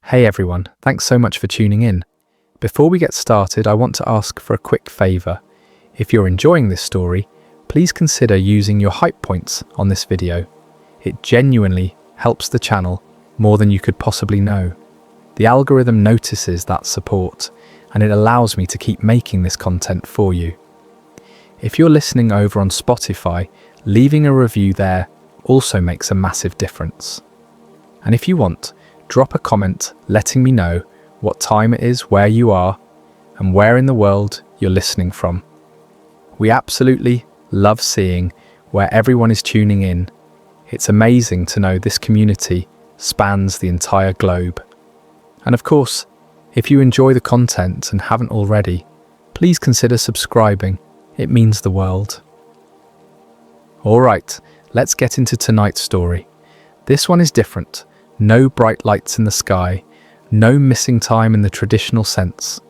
Hey everyone, thanks so much for tuning in. Before we get started, I want to ask for a quick favour. If you're enjoying this story, please consider using your hype points on this video. It genuinely helps the channel more than you could possibly know. The algorithm notices that support, and it allows me to keep making this content for you. If you're listening over on Spotify, leaving a review there also makes a massive difference. And if you want, drop a comment letting me know what time it is where you are and where in the world you're listening from. We absolutely love seeing where everyone is tuning in. It's amazing to know this community spans the entire globe. And of course, if you enjoy the content and haven't already, please consider subscribing. It means the world. Alright, let's get into tonight's story. This one is different. No bright lights in the sky, no missing time in the traditional sense.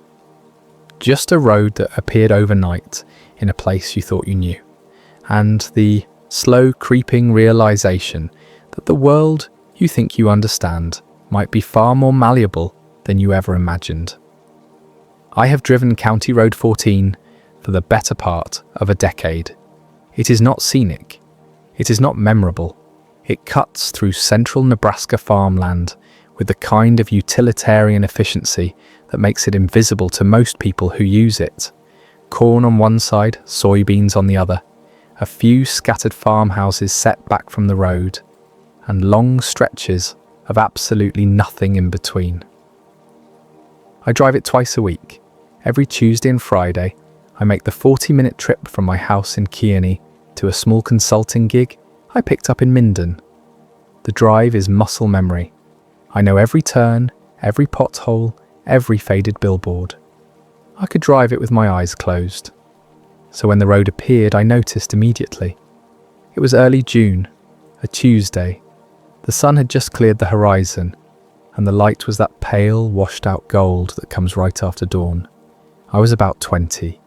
Just a road that appeared overnight in a place you thought you knew, and the slow creeping realization that the world you think you understand might be far more malleable than you ever imagined. I have driven County Road 14 for the better part of a decade. It is not scenic. It is not memorable. It cuts through central Nebraska farmland with the kind of utilitarian efficiency that makes it invisible to most people who use it. Corn on one side, soybeans on the other, a few scattered farmhouses set back from the road, and long stretches of absolutely nothing in between. I drive it twice a week. Every Tuesday and Friday, I make the 40-minute trip from my house in Kearney to a small consulting gig I picked up in Minden. The drive is muscle memory. I know every turn, every pothole, every faded billboard. I could drive it with my eyes closed. So when the road appeared, I noticed immediately. It was early June, a Tuesday. The sun had just cleared the horizon, and the light was that pale, washed-out gold that comes right after dawn. I was about 20.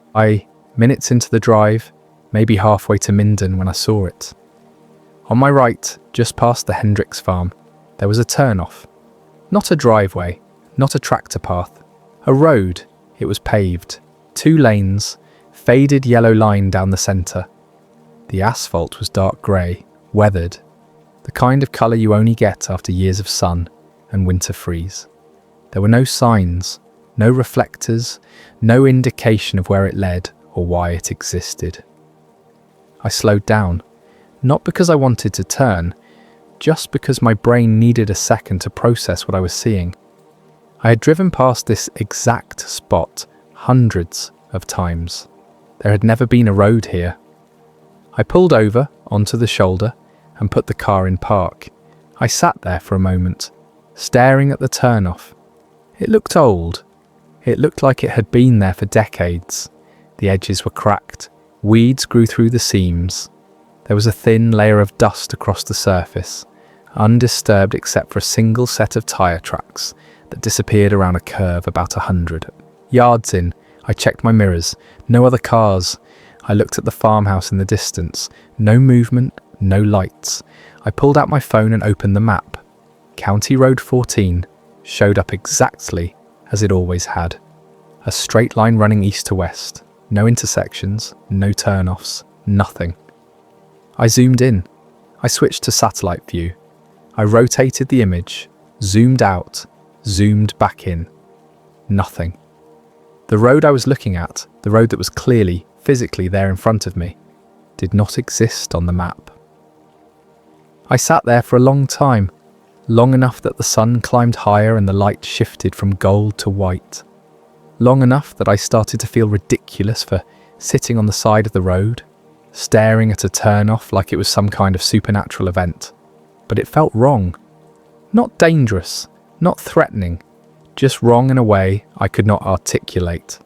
Minutes into the drive, maybe halfway to Minden when I saw it. On my right, just past the Hendricks farm, there was a turnoff. Not a driveway, not a tractor path. A road. It was paved. 2 lanes, faded yellow line down the centre. The asphalt was dark grey, weathered. The kind of colour you only get after years of sun and winter freeze. There were no signs, no reflectors, no indication of where it led or why it existed. I slowed down. Not because I wanted to turn, just because my brain needed a second to process what I was seeing. I had driven past this exact spot hundreds of times. There had never been a road here. I pulled over onto the shoulder and put the car in park. I sat there for a moment, staring at the turnoff. It looked old. It looked like it had been there for decades. The edges were cracked. Weeds grew through the seams. There was a thin layer of dust across the surface, undisturbed except for a single set of tyre tracks that disappeared around a curve about 100 yards in. I checked my mirrors. No other cars. I looked at the farmhouse in the distance. No movement, no lights. I pulled out my phone and opened the map. County Road 14 showed up exactly as it always had. A straight line running east to west. No intersections, no turnoffs, nothing. I zoomed in. I switched to satellite view. I rotated the image, zoomed out, zoomed back in. Nothing. The road I was looking at, the road that was clearly, physically there in front of me, did not exist on the map. I sat there for a long time, long enough that the sun climbed higher and the light shifted from gold to white. Long enough that I started to feel ridiculous for sitting on the side of the road, staring at a turnoff like it was some kind of supernatural event. But it felt wrong. Not dangerous, not threatening, just wrong in a way I could not articulate.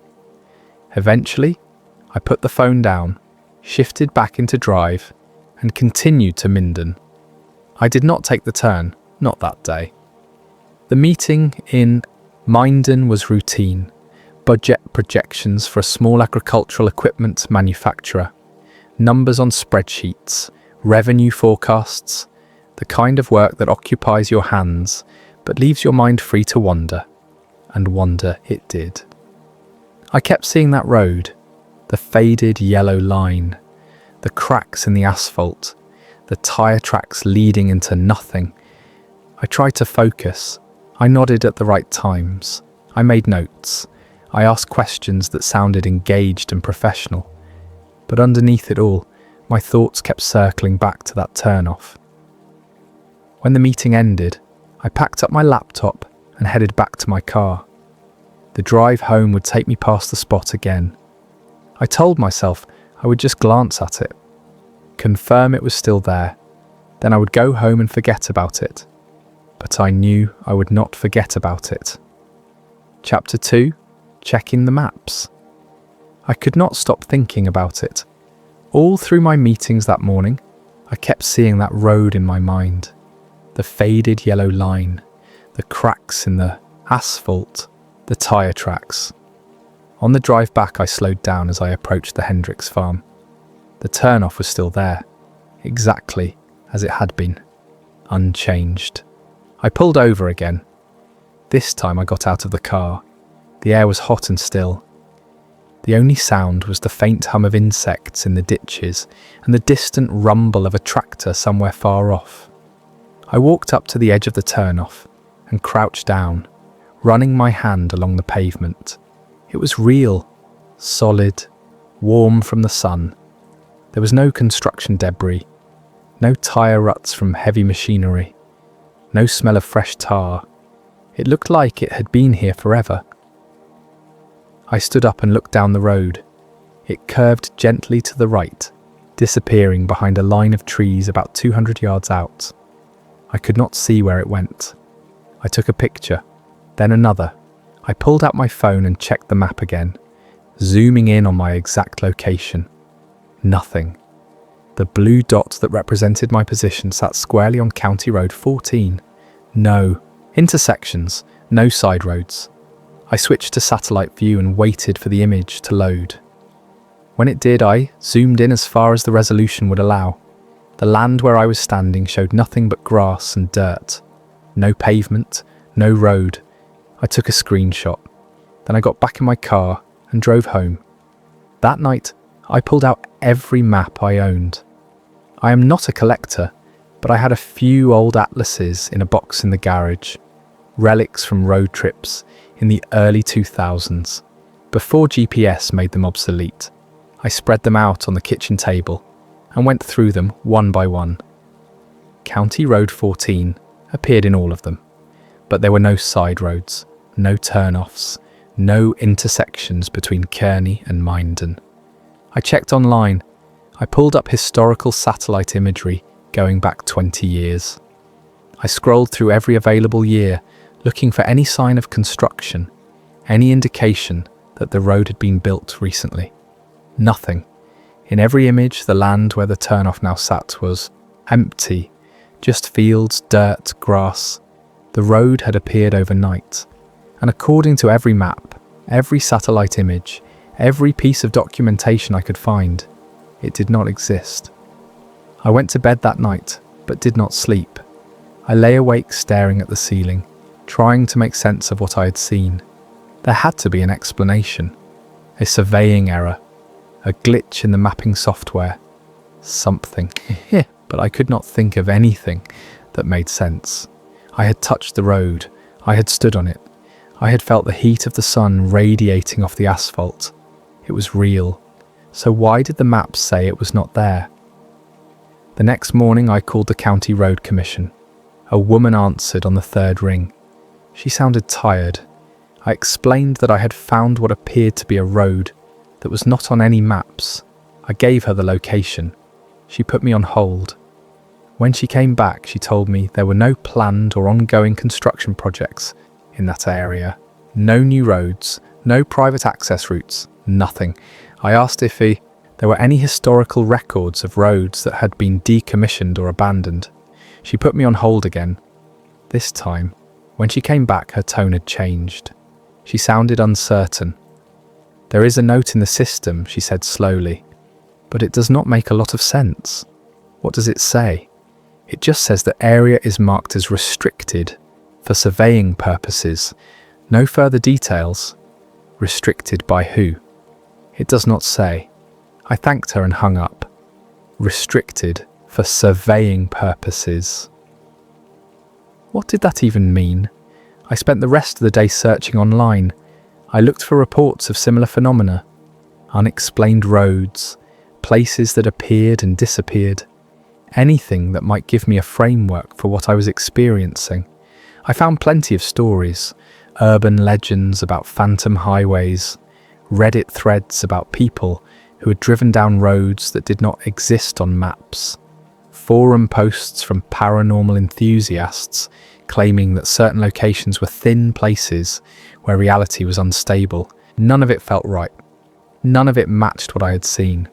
Eventually, I put the phone down, shifted back into drive, and continued to Minden. I did not take the turn, not that day. The meeting in Minden was routine. Budget projections for a small agricultural equipment manufacturer. Numbers on spreadsheets, revenue forecasts, the kind of work that occupies your hands but leaves your mind free to wander, and wander it did. I kept seeing that road, the faded yellow line, the cracks in the asphalt, the tyre tracks leading into nothing. I tried to focus. I nodded at the right times. I made notes. I asked questions that sounded engaged and professional. But underneath it all, my thoughts kept circling back to that turn-off. When the meeting ended, I packed up my laptop and headed back to my car. The drive home would take me past the spot again. I told myself I would just glance at it, confirm it was still there, then I would go home and forget about it. But I knew I would not forget about it. Chapter 2. Checking the maps. I could not stop thinking about it. All through my meetings that morning, I kept seeing that road in my mind. The faded yellow line, the cracks in the asphalt, the tyre tracks. On the drive back, I slowed down as I approached the Hendricks farm. The turn-off was still there, exactly as it had been, unchanged. I pulled over again. This time I got out of the car. The air was hot and still. The only sound was the faint hum of insects in the ditches and the distant rumble of a tractor somewhere far off. I walked up to the edge of the turn-off and crouched down, running my hand along the pavement. It was real, solid, warm from the sun. There was no construction debris, no tyre ruts from heavy machinery, no smell of fresh tar. It looked like it had been here forever. I stood up and looked down the road. It curved gently to the right, disappearing behind a line of trees about 200 yards out. I could not see where it went. I took a picture, then another. I pulled out my phone and checked the map again, zooming in on my exact location. Nothing. The blue dot that represented my position sat squarely on County Road 14. No intersections, no side roads. I switched to satellite view and waited for the image to load. When it did, I zoomed in as far as the resolution would allow. The land where I was standing showed nothing but grass and dirt. No pavement, no road. I took a screenshot. Then I got back in my car and drove home. That night, I pulled out every map I owned. I am not a collector, but I had a few old atlases in a box in the garage. Relics from road trips in the early 2000s, before GPS made them obsolete. I spread them out on the kitchen table and went through them one by one. County Road 14 appeared in all of them, but there were no side roads, no turn-offs, no intersections between Kearney and Minden. I checked online. I pulled up historical satellite imagery going back 20 years. I scrolled through every available year, looking for any sign of construction, any indication that the road had been built recently. Nothing. In every image, the land where the turn-off now sat was empty, just fields, dirt, grass. The road had appeared overnight, and according to every map, every satellite image, every piece of documentation I could find, it did not exist. I went to bed that night, but did not sleep. I lay awake staring at the ceiling, trying to make sense of what I had seen. There had to be an explanation. A surveying error. A glitch in the mapping software. Something. But I could not think of anything that made sense. I had touched the road. I had stood on it. I had felt the heat of the sun radiating off the asphalt. It was real. So why did the maps say it was not there? The next morning I called the County Road Commission. A woman answered on the third ring. She sounded tired. I explained that I had found what appeared to be a road that was not on any maps. I gave her the location. She put me on hold. When she came back, she told me there were no planned or ongoing construction projects in that area. No new roads, no private access routes, nothing. I asked if there were any historical records of roads that had been decommissioned or abandoned. She put me on hold again. This time, when she came back, her tone had changed. She sounded uncertain. "There is a note in the system," she said slowly, "but it does not make a lot of sense." "What does it say?" "It just says the area is marked as restricted. for surveying purposes. No further details. Restricted by who? It does not say. I thanked her and hung up. Restricted for surveying purposes. What did that even mean? I spent the rest of the day searching online. I looked for reports of similar phenomena. Unexplained roads, places that appeared and disappeared. Anything that might give me a framework for what I was experiencing. I found plenty of stories, urban legends about phantom highways, Reddit threads about people who had driven down roads that did not exist on maps, forum posts from paranormal enthusiasts claiming that certain locations were thin places where reality was unstable. None of it felt right. None of it matched what I had seen.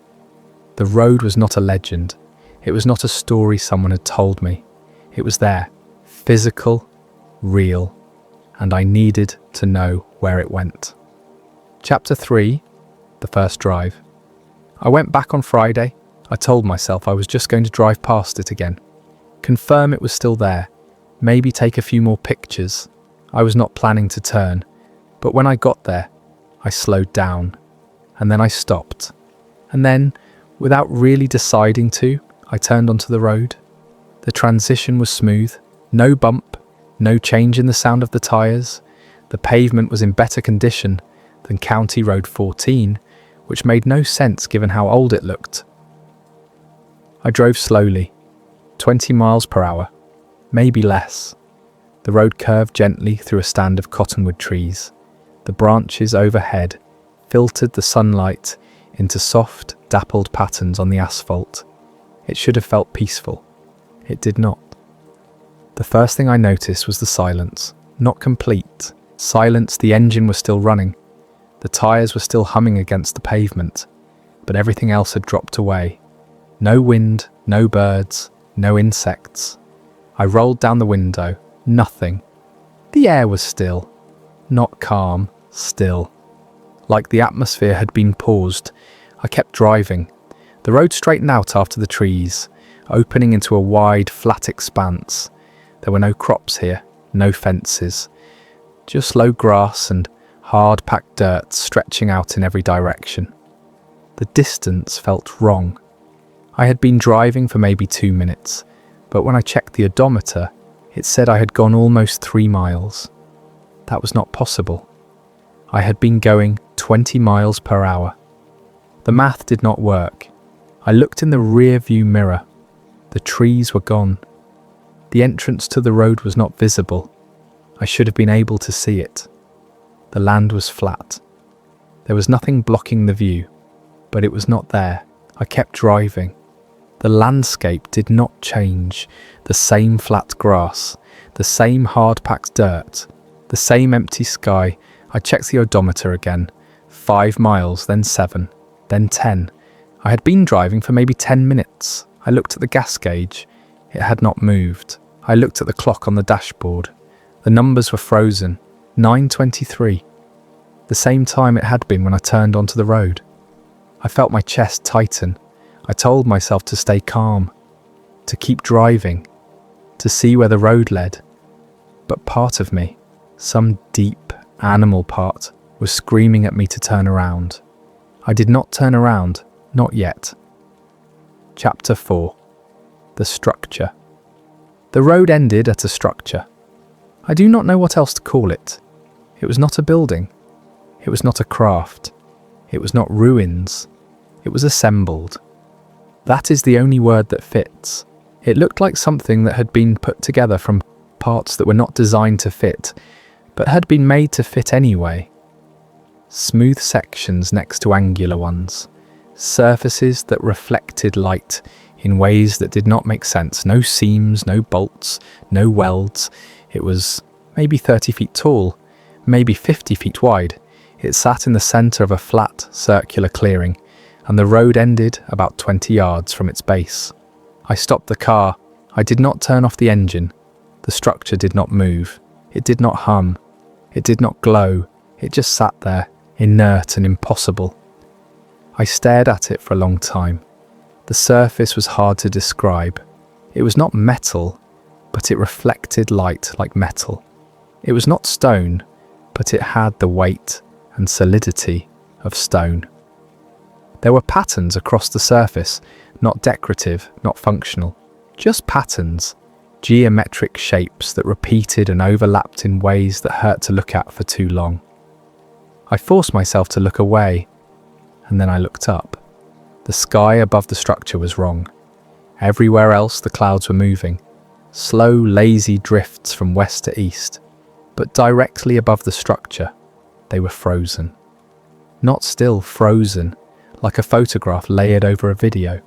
The road was not a legend. It was not a story someone had told me. It was there, physical, real, and I needed to know where it went. Chapter 3, the first drive. I went back on Friday. I told myself I was just going to drive past it again. Confirm it was still there. Maybe take a few more pictures. I was not planning to turn, but when I got there, I slowed down, and then I stopped. And then, without really deciding to, I turned onto the road. The transition was smooth, no bump, no change in the sound of the tyres. The pavement was in better condition than County Road 14, which made no sense given how old it looked. I drove slowly, 20 miles per hour, maybe less. The road curved gently through a stand of cottonwood trees. The branches overhead filtered the sunlight into soft, dappled patterns on the asphalt. It should have felt peaceful. It did not. The first thing I noticed was the silence. Not complete. Silence, the engine was still running. The tyres were still humming against the pavement, but everything else had dropped away. No wind, no birds, no insects. I rolled down the window. Nothing. The air was still. Not calm, still. Like the atmosphere had been paused. I kept driving. The road straightened out after the trees, opening into a wide, flat expanse. There were no crops here, no fences. Just low grass and hard-packed dirt stretching out in every direction. The distance felt wrong. I had been driving for maybe 2 minutes, but when I checked the odometer, it said I had gone almost 3 miles. That was not possible. I had been going 20 miles per hour. The math did not work. I looked in the rear view mirror. The trees were gone. The entrance to the road was not visible. I should have been able to see it. The land was flat. There was nothing blocking the view, but it was not there. I kept driving. The landscape did not change. The same flat grass, the same hard-packed dirt, the same empty sky. I checked the odometer again. 5 miles, then 7, then 10. I had been driving for maybe 10 minutes. I looked at the gas gauge. It had not moved. I looked at the clock on the dashboard. The numbers were frozen. 9:23. The same time it had been when I turned onto the road. I felt my chest tighten. I told myself to stay calm, to keep driving, to see where the road led. But part of me, some deep animal part, was screaming at me to turn around. I did not turn around, not yet. Chapter 4. The structure. The road ended at a structure. I do not know what else to call it. It was not a building. It was not a craft. It was not ruins. It was assembled. That is the only word that fits. It looked like something that had been put together from parts that were not designed to fit, but had been made to fit anyway. Smooth sections next to angular ones. Surfaces that reflected light in ways that did not make sense. No seams, no bolts, no welds. It was maybe 30 feet tall, maybe 50 feet wide. It sat in the centre of a flat, circular clearing, and the road ended about 20 yards from its base. I stopped the car. I did not turn off the engine. The structure did not move. It did not hum. It did not glow. It just sat there, inert and impossible. I stared at it for a long time. The surface was hard to describe. It was not metal, but it reflected light like metal. It was not stone, but it had the weight and solidity of stone. There were patterns across the surface, not decorative, not functional, just patterns, geometric shapes that repeated and overlapped in ways that hurt to look at for too long. I forced myself to look away, and then I looked up. The sky above the structure was wrong. Everywhere else the clouds were moving, slow, lazy drifts from west to east, but directly above the structure, they were frozen. Not still, frozen, like a photograph layered over a video.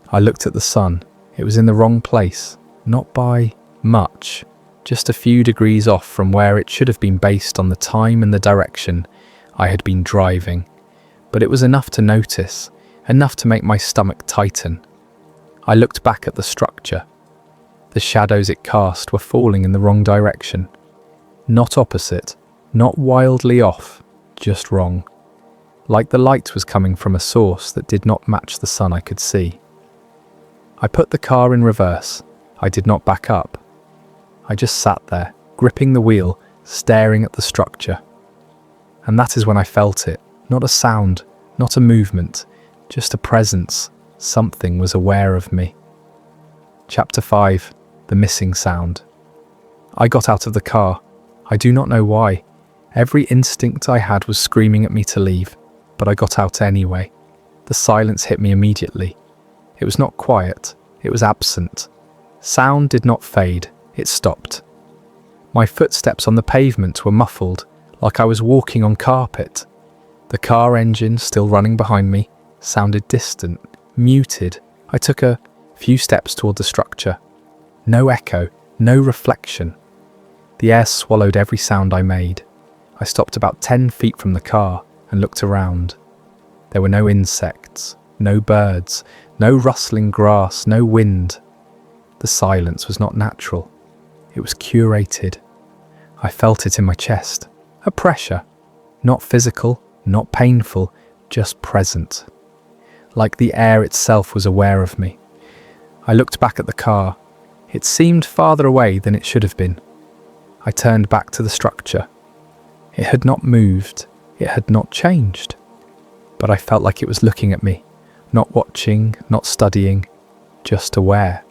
I looked at the sun. It was in the wrong place, not by much, just a few degrees off from where it should have been based on the time and the direction I had been driving. But it was enough to notice, enough to make my stomach tighten. I looked back at the structure. The shadows it cast were falling in the wrong direction. Not opposite, not wildly off, just wrong. Like the light was coming from a source that did not match the sun I could see. I put the car in reverse. I did not back up. I just sat there, gripping the wheel, staring at the structure. And that is when I felt it. Not a sound, not a movement, just a presence. Something was aware of me. Chapter 5. The Missing Sound. I got out of the car. I do not know why. Every instinct I had was screaming at me to leave, but I got out anyway. The silence hit me immediately. It was not quiet, it was absent. Sound did not fade, it stopped. My footsteps on the pavement were muffled, like I was walking on carpet. The car engine, still running behind me, sounded distant, muted. I took a few steps toward the structure. No echo, no reflection. The air swallowed every sound I made. I stopped about 10 feet from the car and looked around. There were no insects, no birds, no rustling grass, no wind. The silence was not natural. It was curated. I felt it in my chest. A pressure. Not physical, not painful, just present. Like the air itself was aware of me. I looked back at the car. It seemed farther away than it should have been. I turned back to the structure. It had not moved. It had not changed. But I felt like it was looking at me, not watching, not studying, just aware.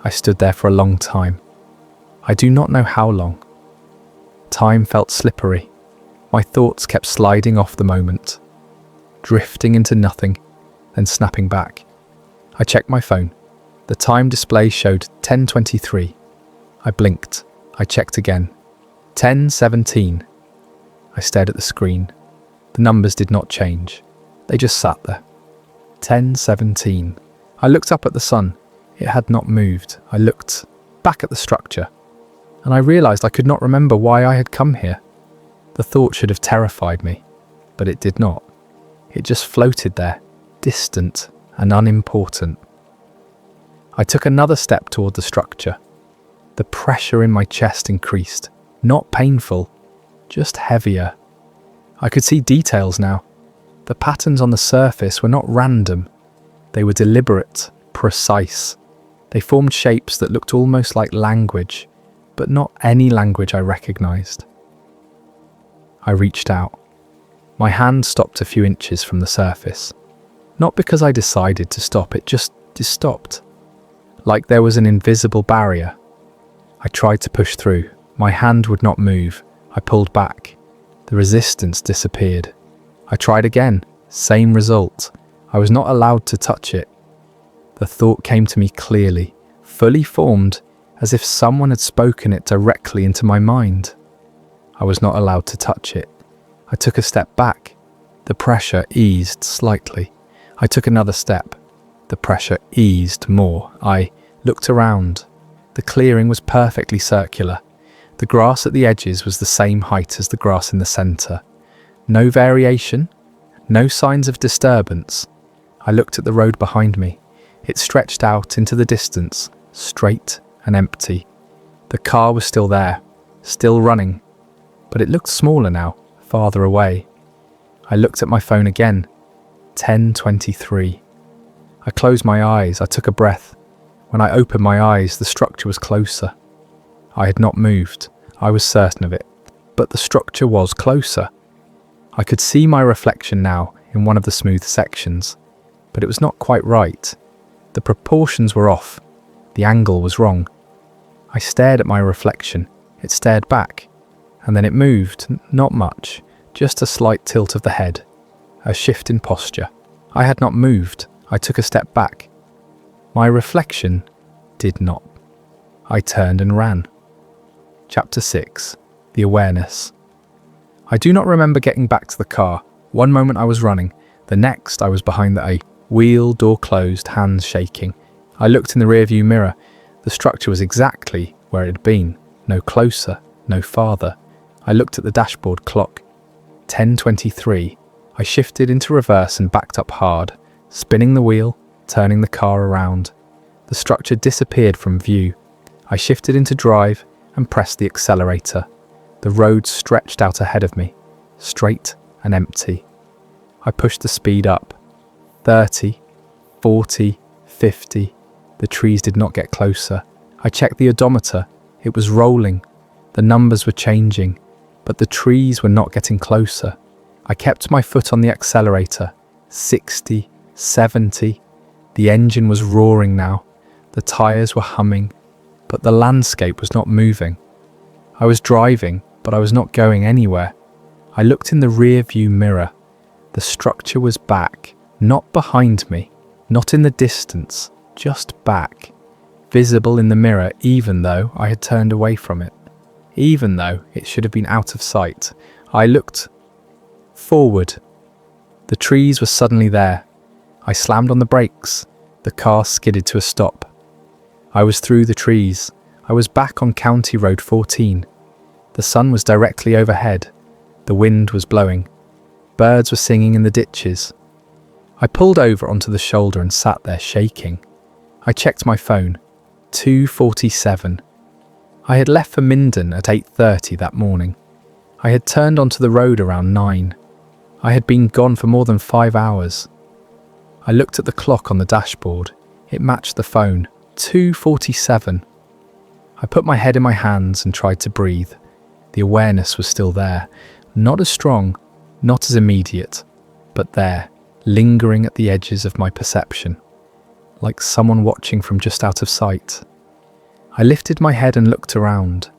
I stood there for a long time. I do not know how long. Time felt slippery. My thoughts kept sliding off the moment, drifting into nothing, then snapping back. I checked my phone. The time display showed 10:23. I blinked. I checked again. 10:17. I stared at the screen. The numbers did not change. They just sat there. 10:17. I looked up at the sun. It had not moved. I looked back at the structure, and I realized I could not remember why I had come here. The thought should have terrified me, but it did not. It just floated there, distant and unimportant. I took another step toward the structure. The pressure in my chest increased, not painful, just heavier. I could see details now. The patterns on the surface were not random. They were deliberate, precise. They formed shapes that looked almost like language, but not any language I recognized. I reached out. My hand stopped a few inches from the surface. Not because I decided to stop, it just stopped. Like there was an invisible barrier. I tried to push through. My hand would not move. I pulled back. The resistance disappeared. I tried again. Same result. I was not allowed to touch it. The thought came to me clearly, fully formed, as if someone had spoken it directly into my mind. I was not allowed to touch it. I took a step back. The pressure eased slightly. I took another step. The pressure eased more. I looked around. The clearing was perfectly circular. The grass at the edges was the same height as the grass in the centre. No variation, no signs of disturbance. I looked at the road behind me. It stretched out into the distance, straight and empty. The car was still there, still running, but it looked smaller now, farther away. I looked at my phone again. 10:23. I closed my eyes. I took a breath. When I opened my eyes, the structure was closer. I had not moved. I was certain of it. But the structure was closer. I could see my reflection now in one of the smooth sections, but it was not quite right. The proportions were off. The angle was wrong. I stared at my reflection. It stared back, and then it moved, not much, just a slight tilt of the head, a shift in posture. I had not moved. I took a step back. My reflection did not. I turned and ran. Chapter 6. The Awareness. I do not remember getting back to the car. One moment I was running, the next I was behind the A. Wheel, door closed, hands shaking. I looked in the rearview mirror. The structure was exactly where it had been. No closer, no farther. I looked at the dashboard clock. 10:23. I shifted into reverse and backed up hard, spinning the wheel, turning the car around. The structure disappeared from view. I shifted into drive and pressed the accelerator. The road stretched out ahead of me, straight and empty. I pushed the speed up. 30, 40, 50. The trees did not get closer. I checked the odometer. It was rolling. The numbers were changing, but the trees were not getting closer. I kept my foot on the accelerator. 60, 70. The engine was roaring now. The tyres were humming, but the landscape was not moving. I was driving, but I was not going anywhere. I looked in the rear view mirror. The structure was back, not behind me, not in the distance, just back, visible in the mirror even though I had turned away from it, even though it should have been out of sight. I looked forward. The trees were suddenly there. I slammed on the brakes. The car skidded to a stop. I was through the trees. I was back on County Road 14. The sun was directly overhead. The wind was blowing. Birds were singing in the ditches. I pulled over onto the shoulder and sat there shaking. I checked my phone. 2:47. I had left for Minden at 8:30 that morning. I had turned onto the road around 9. I had been gone for more than 5 hours. I looked at the clock on the dashboard. It matched the phone. 2:47. I put my head in my hands and tried to breathe. The awareness was still there. Not as strong, not as immediate, but there, lingering at the edges of my perception, like someone watching from just out of sight. I lifted my head and looked around.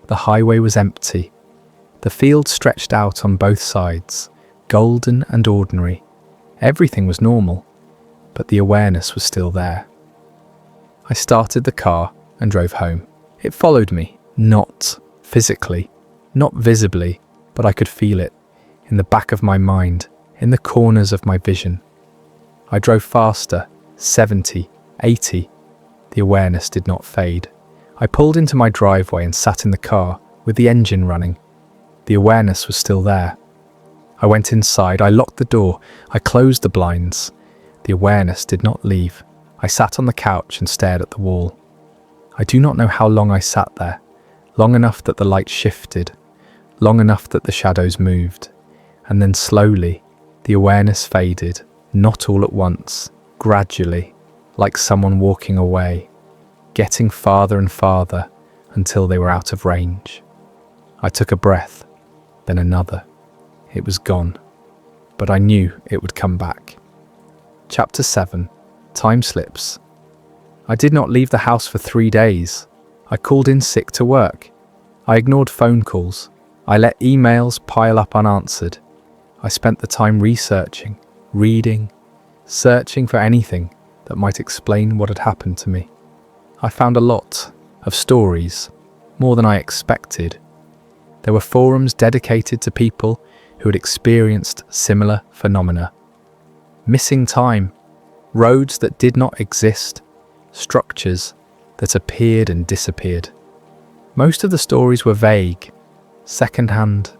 The highway was empty. The field stretched out on both sides, golden and ordinary. Everything was normal, but the awareness was still there. I started the car and drove home. It followed me, not physically, not visibly, but I could feel it, in the back of my mind, in the corners of my vision. I drove faster, 70, 80. The awareness did not fade. I pulled into my driveway and sat in the car, with the engine running. The awareness was still there. I went inside, I locked the door, I closed the blinds. The awareness did not leave. I sat on the couch and stared at the wall. I do not know how long I sat there, long enough that the light shifted, long enough that the shadows moved, and then slowly the awareness faded, not all at once, gradually, like someone walking away, getting farther and farther until they were out of range. I took a breath, then another. It was gone, but I knew it would come back. Chapter 7. Time slips. I did not leave the house for 3 days. I called in sick to work. I ignored phone calls. I let emails pile up unanswered. I spent the time researching, reading, searching for anything that might explain what had happened to me. I found a lot of stories, more than I expected. There were forums dedicated to people who had experienced similar phenomena. Missing time, roads that did not exist, structures that appeared and disappeared. Most of the stories were vague, second-hand,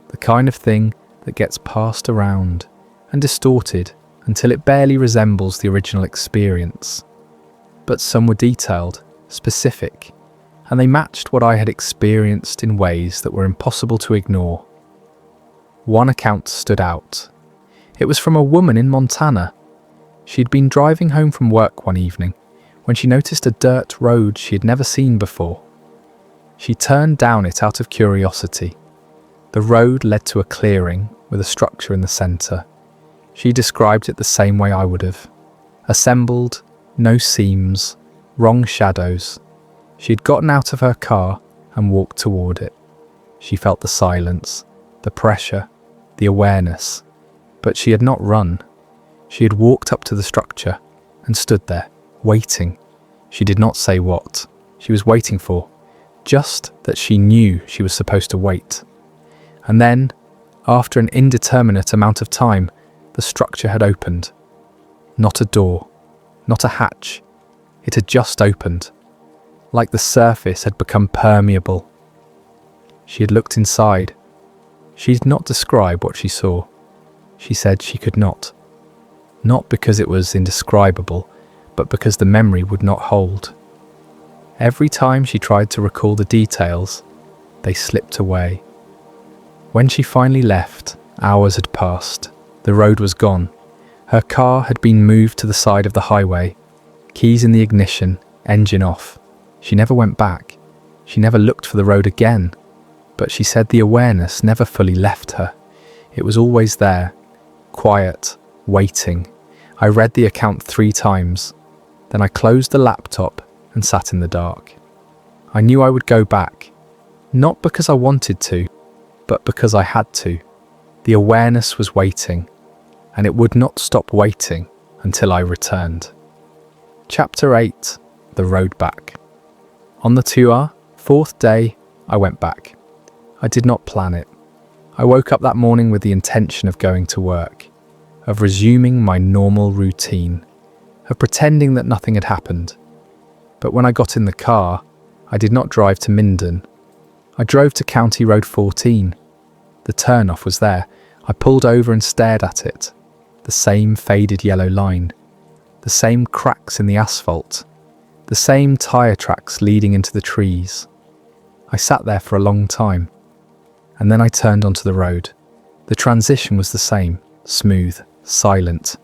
the kind of thing that gets passed around and distorted until it barely resembles the original experience. But some were detailed, specific, and they matched what I had experienced in ways that were impossible to ignore. One account stood out. It was from a woman in Montana. She'd been driving home from work one evening when she noticed a dirt road she had never seen before. She turned down it out of curiosity. The road led to a clearing with a structure in the centre. She described it the same way I would have. Assembled, no seams, wrong shadows. She had gotten out of her car and walked toward it. She felt the silence, the pressure, the awareness. But she had not run. She had walked up to the structure and stood there, waiting. She did not say what she was waiting for, just that she knew she was supposed to wait. And then, after an indeterminate amount of time, the structure had opened. Not a door, not a hatch. It had just opened, like the surface had become permeable. She had looked inside. She did not describe what she saw. She said she could not. Not because it was indescribable, but because the memory would not hold. Every time she tried to recall the details, they slipped away. When she finally left, hours had passed. The road was gone. Her car had been moved to the side of the highway. Keys in the ignition, engine off. She never went back. She never looked for the road again. But she said the awareness never fully left her. It was always there, quiet, waiting. I read the account 3 times. Then I closed the laptop and sat in the dark. I knew I would go back, not because I wanted to, but because I had to. The awareness was waiting, and it would not stop waiting until I returned. Chapter 8. The Road Back. On the tour, 4th day, I went back. I did not plan it. I woke up that morning with the intention of going to work, of resuming my normal routine, of pretending that nothing had happened. But when I got in the car, I did not drive to Minden. I drove to County Road 14. The turn-off was there. I pulled over and stared at it. The same faded yellow line. The same cracks in the asphalt. The same tyre tracks leading into the trees. I sat there for a long time. And then I turned onto the road. The transition was the same, smooth, silent.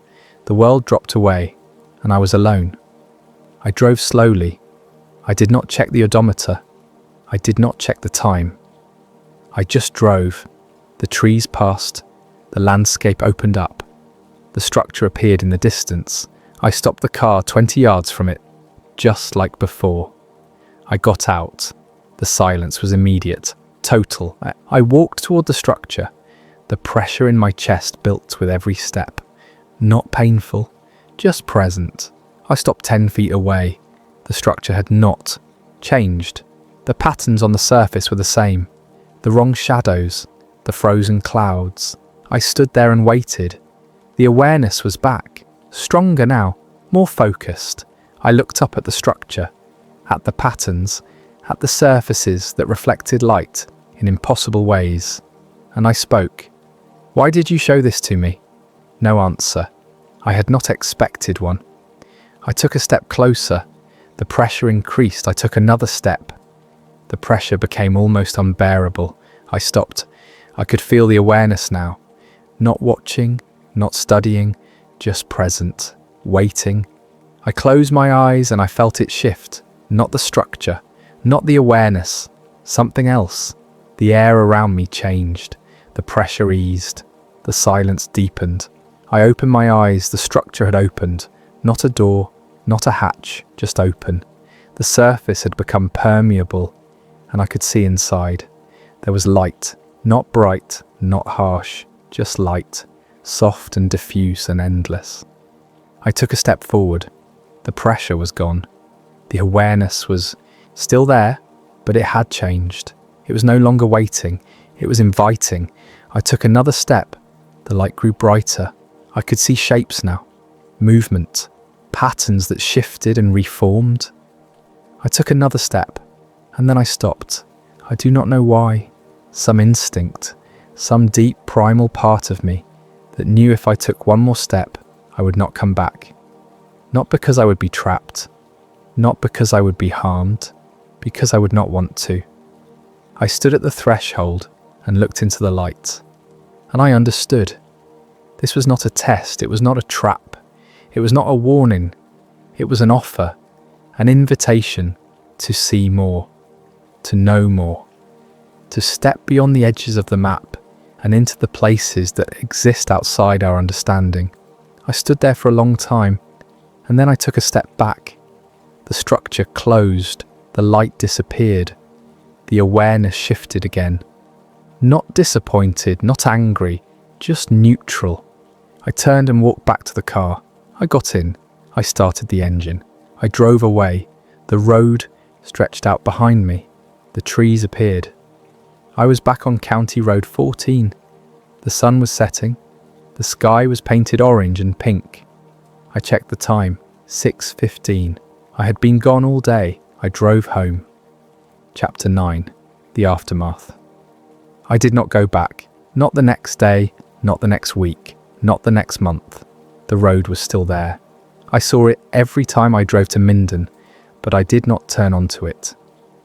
The world dropped away, and I was alone. I drove slowly. I did not check the odometer. I did not check the time. I just drove. The trees passed. The landscape opened up. The structure appeared in the distance. I stopped the car 20 yards from it, just like before. I got out. The silence was immediate, total. I walked toward the structure. The pressure in my chest built with every step. Not painful, just present. I stopped 10 feet away. The structure had not changed. The patterns on the surface were the same. The wrong shadows, the frozen clouds. I stood there and waited. The awareness was back, stronger now, more focused. I looked up at the structure, at the patterns, at the surfaces that reflected light in impossible ways. And I spoke. "Why did you show this to me?" No answer. I had not expected one. I took a step closer. The pressure increased. I took another step. The pressure became almost unbearable. I stopped. I could feel the awareness now. Not watching, not studying, just present, waiting. I closed my eyes and I felt it shift. Not the structure, not the awareness, something else. The air around me changed. The pressure eased. The silence deepened. I opened my eyes. The structure had opened. Not a door, not a hatch, just open. The surface had become permeable, and I could see inside. There was light, not bright, not harsh, just light, soft and diffuse and endless. I took a step forward. The pressure was gone. The awareness was still there, but it had changed. It was no longer waiting. It was inviting. I took another step. The light grew brighter. I could see shapes now. Movement. Patterns that shifted and reformed. I took another step, and then I stopped. I do not know why. Some instinct, some deep primal part of me that knew if I took one more step, I would not come back. Not because I would be trapped, not because I would be harmed, because I would not want to. I stood at the threshold and looked into the light, and I understood. This was not a test, it was not a trap, it was not a warning, it was an offer, an invitation to see more. to know more, to step beyond the edges of the map and into the places that exist outside our understanding. I stood there for a long time, and then I took a step back. The structure closed, the light disappeared, the awareness shifted again. Not disappointed, not angry, just neutral. I turned and walked back to the car. I got in. I started the engine. I drove away. The road stretched out behind me. The trees appeared. I was back on County Road 14. The sun was setting. The sky was painted orange and pink. I checked the time, 6:15. I had been gone all day. I drove home. Chapter 9. The Aftermath. I did not go back. Not the next day, not the next week, not the next month. The road was still there. I saw it every time I drove to Minden, but I did not turn onto it.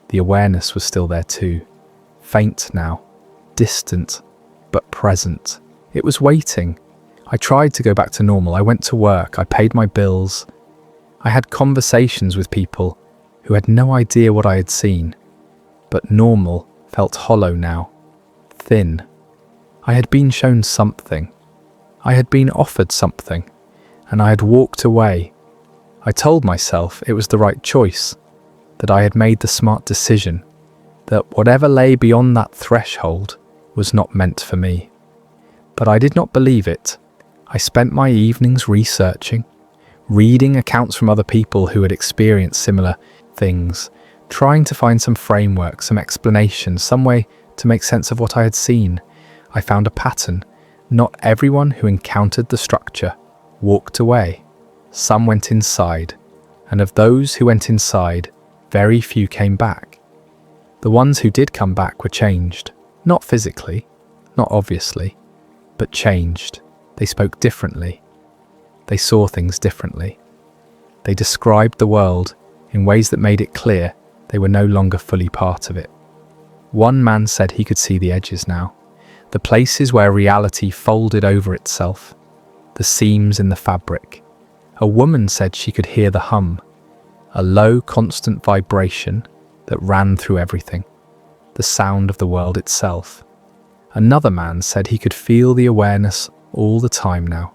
The awareness was still there too. Faint now, distant, but present. It was waiting. I tried to go back to normal. I went to work. I paid my bills. I had conversations with people who had no idea what I had seen. But normal felt hollow now, thin. I had been shown something. I had been offered something, and I had walked away. I told myself it was the right choice, that I had made the smart decision, that whatever lay beyond that threshold was not meant for me. But I did not believe it. I spent my evenings researching, reading accounts from other people who had experienced similar things, trying to find some framework, some explanation, some way to make sense of what I had seen. I found a pattern. Not everyone who encountered the structure walked away. Some went inside, and of those who went inside, very few came back. The ones who did come back were changed, not physically, not obviously, but changed. They spoke differently. They saw things differently. They described the world in ways that made it clear they were no longer fully part of it. One man said he could see the edges now, the places where reality folded over itself, the seams in the fabric. A woman said she could hear the hum, a low, constant vibration that ran through everything, the sound of the world itself. Another man said he could feel the awareness all the time now,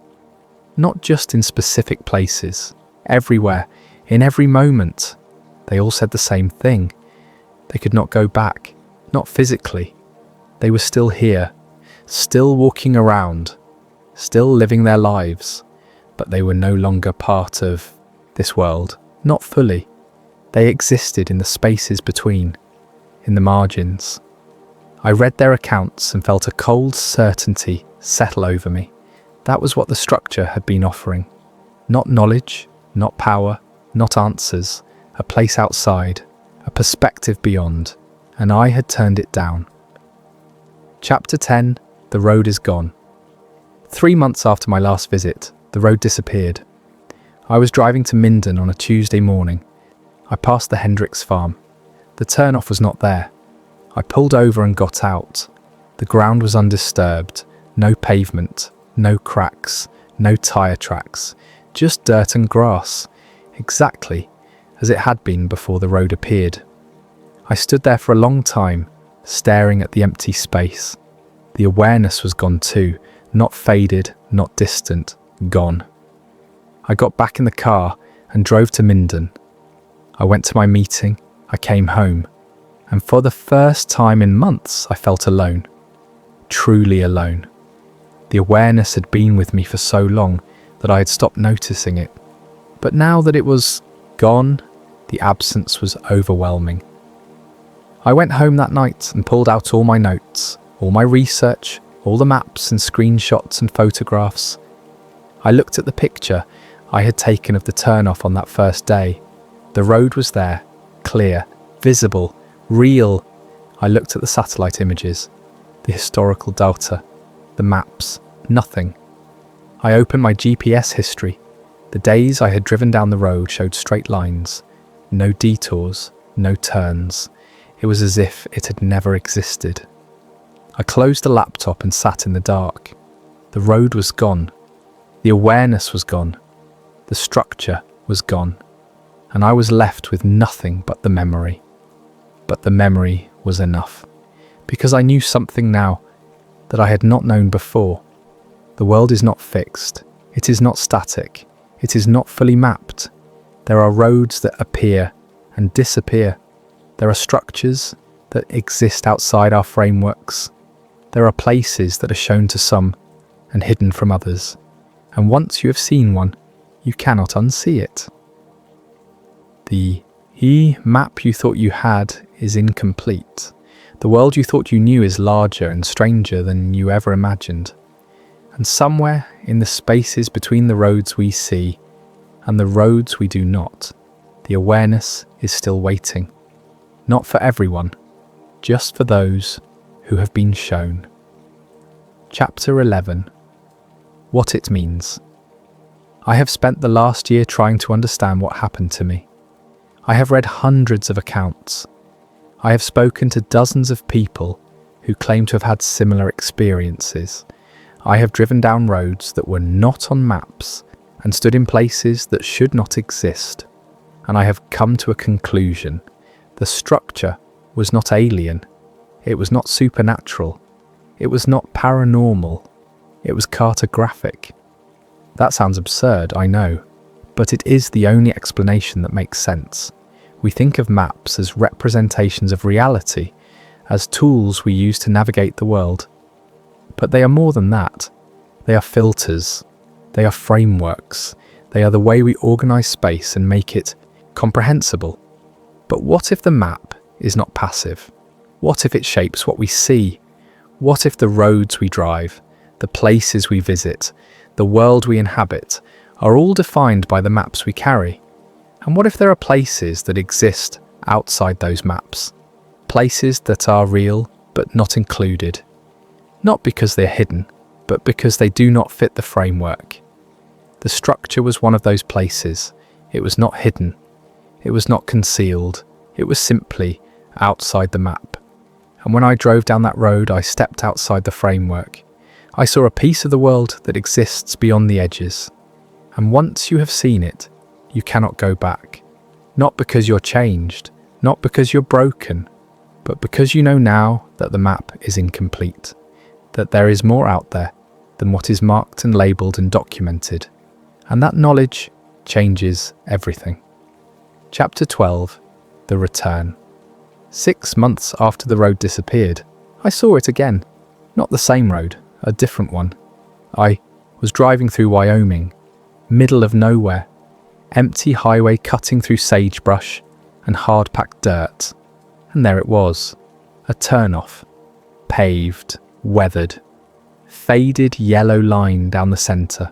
not just in specific places, everywhere, in every moment. They all said the same thing. They could not go back, not physically. They were still here, still walking around, still living their lives, but they were no longer part of this world, not fully. They existed in the spaces between, in the margins. I read their accounts and felt a cold certainty settle over me. That was what the structure had been offering. Not knowledge, not power, not answers, a place outside, a perspective beyond, and I had turned it down. Chapter 10. The road is gone. 3 months after my last visit, the road disappeared. I was driving to Minden on a Tuesday morning. I passed the Hendricks farm. The turnoff was not there. I pulled over and got out. The ground was undisturbed, no pavement, no cracks, no tyre tracks, just dirt and grass, exactly as it had been before the road appeared. I stood there for a long time, staring at the empty space. The awareness was gone too, not faded, not distant, gone. I got back in the car and drove to Minden. I went to my meeting, I came home, and for the first time in months I felt alone, truly alone. The awareness had been with me for so long that I had stopped noticing it. But now that it was gone, the absence was overwhelming. I went home that night and pulled out all my notes, all my research, all the maps and screenshots and photographs. I looked at the picture I had taken of the turnoff on that first day. The road was there, clear, visible, real. I looked at the satellite images, the historical data, the maps, nothing. I opened my GPS history. The days I had driven down the road showed straight lines, no detours, no turns. It was as if it had never existed. I closed the laptop and sat in the dark. The road was gone. The awareness was gone. The structure was gone. And I was left with nothing but the memory. but the memory was enough. Because I knew something now that I had not known before. The world is not fixed. It is not static. It is not fully mapped. There are roads that appear and disappear. There are structures that exist outside our frameworks. There are places that are shown to some and hidden from others. And once you have seen one, you cannot unsee it. The map you thought you had is incomplete. The world you thought you knew is larger and stranger than you ever imagined. And somewhere in the spaces between the roads we see and the roads we do not, the awareness is still waiting. Not for everyone, just for those who have been shown. Chapter 11. What it means. I have spent the last year trying to understand what happened to me. I have read hundreds of accounts. I have spoken to dozens of people who claim to have had similar experiences. I have driven down roads that were not on maps and stood in places that should not exist. And I have come to a conclusion. The structure was not alien. It was not supernatural. It was not paranormal. It was cartographic. That sounds absurd, I know, but it is the only explanation that makes sense. We think of maps as representations of reality, as tools we use to navigate the world. But they are more than that. They are filters. They are frameworks. They are the way we organize space and make it comprehensible. But what if the map is not passive? What if it shapes what we see? What if the roads we drive, the places we visit, the world we inhabit, are all defined by the maps we carry? And what if there are places that exist outside those maps? Places that are real but not included. Not because they're hidden, but because they do not fit the framework. The structure was one of those places. It was not hidden. It was not concealed. It was simply outside the map. And when I drove down that road, I stepped outside the framework. I saw a piece of the world that exists beyond the edges. And once you have seen it, you cannot go back. Not because you're changed, not because you're broken, but because you know now that the map is incomplete, that there is more out there than what is marked and labelled and documented. And that knowledge changes everything. Chapter 12. The Return. 6 months after the road disappeared, I saw it again. Not the same road, a different one. I was driving through Wyoming, middle of nowhere, empty highway cutting through sagebrush and hard-packed dirt. And there it was, a turnoff, paved, weathered, faded yellow line down the centre.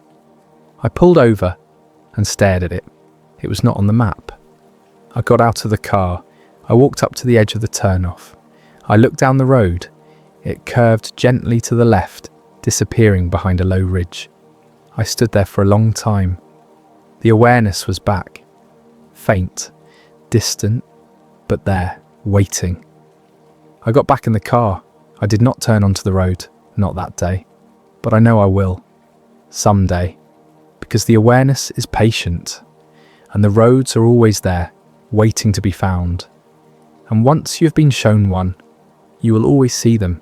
I pulled over and stared at it. It was not on the map. I got out of the car. I walked up to the edge of the turnoff. I looked down the road. It curved gently to the left, disappearing behind a low ridge. I stood there for a long time. The awareness was back. Faint, distant, but there, waiting. I got back in the car. I did not turn onto the road, not that day. But I know I will. Someday. Because the awareness is patient. And the roads are always there, waiting to be found. And once you've been shown one, you will always see them.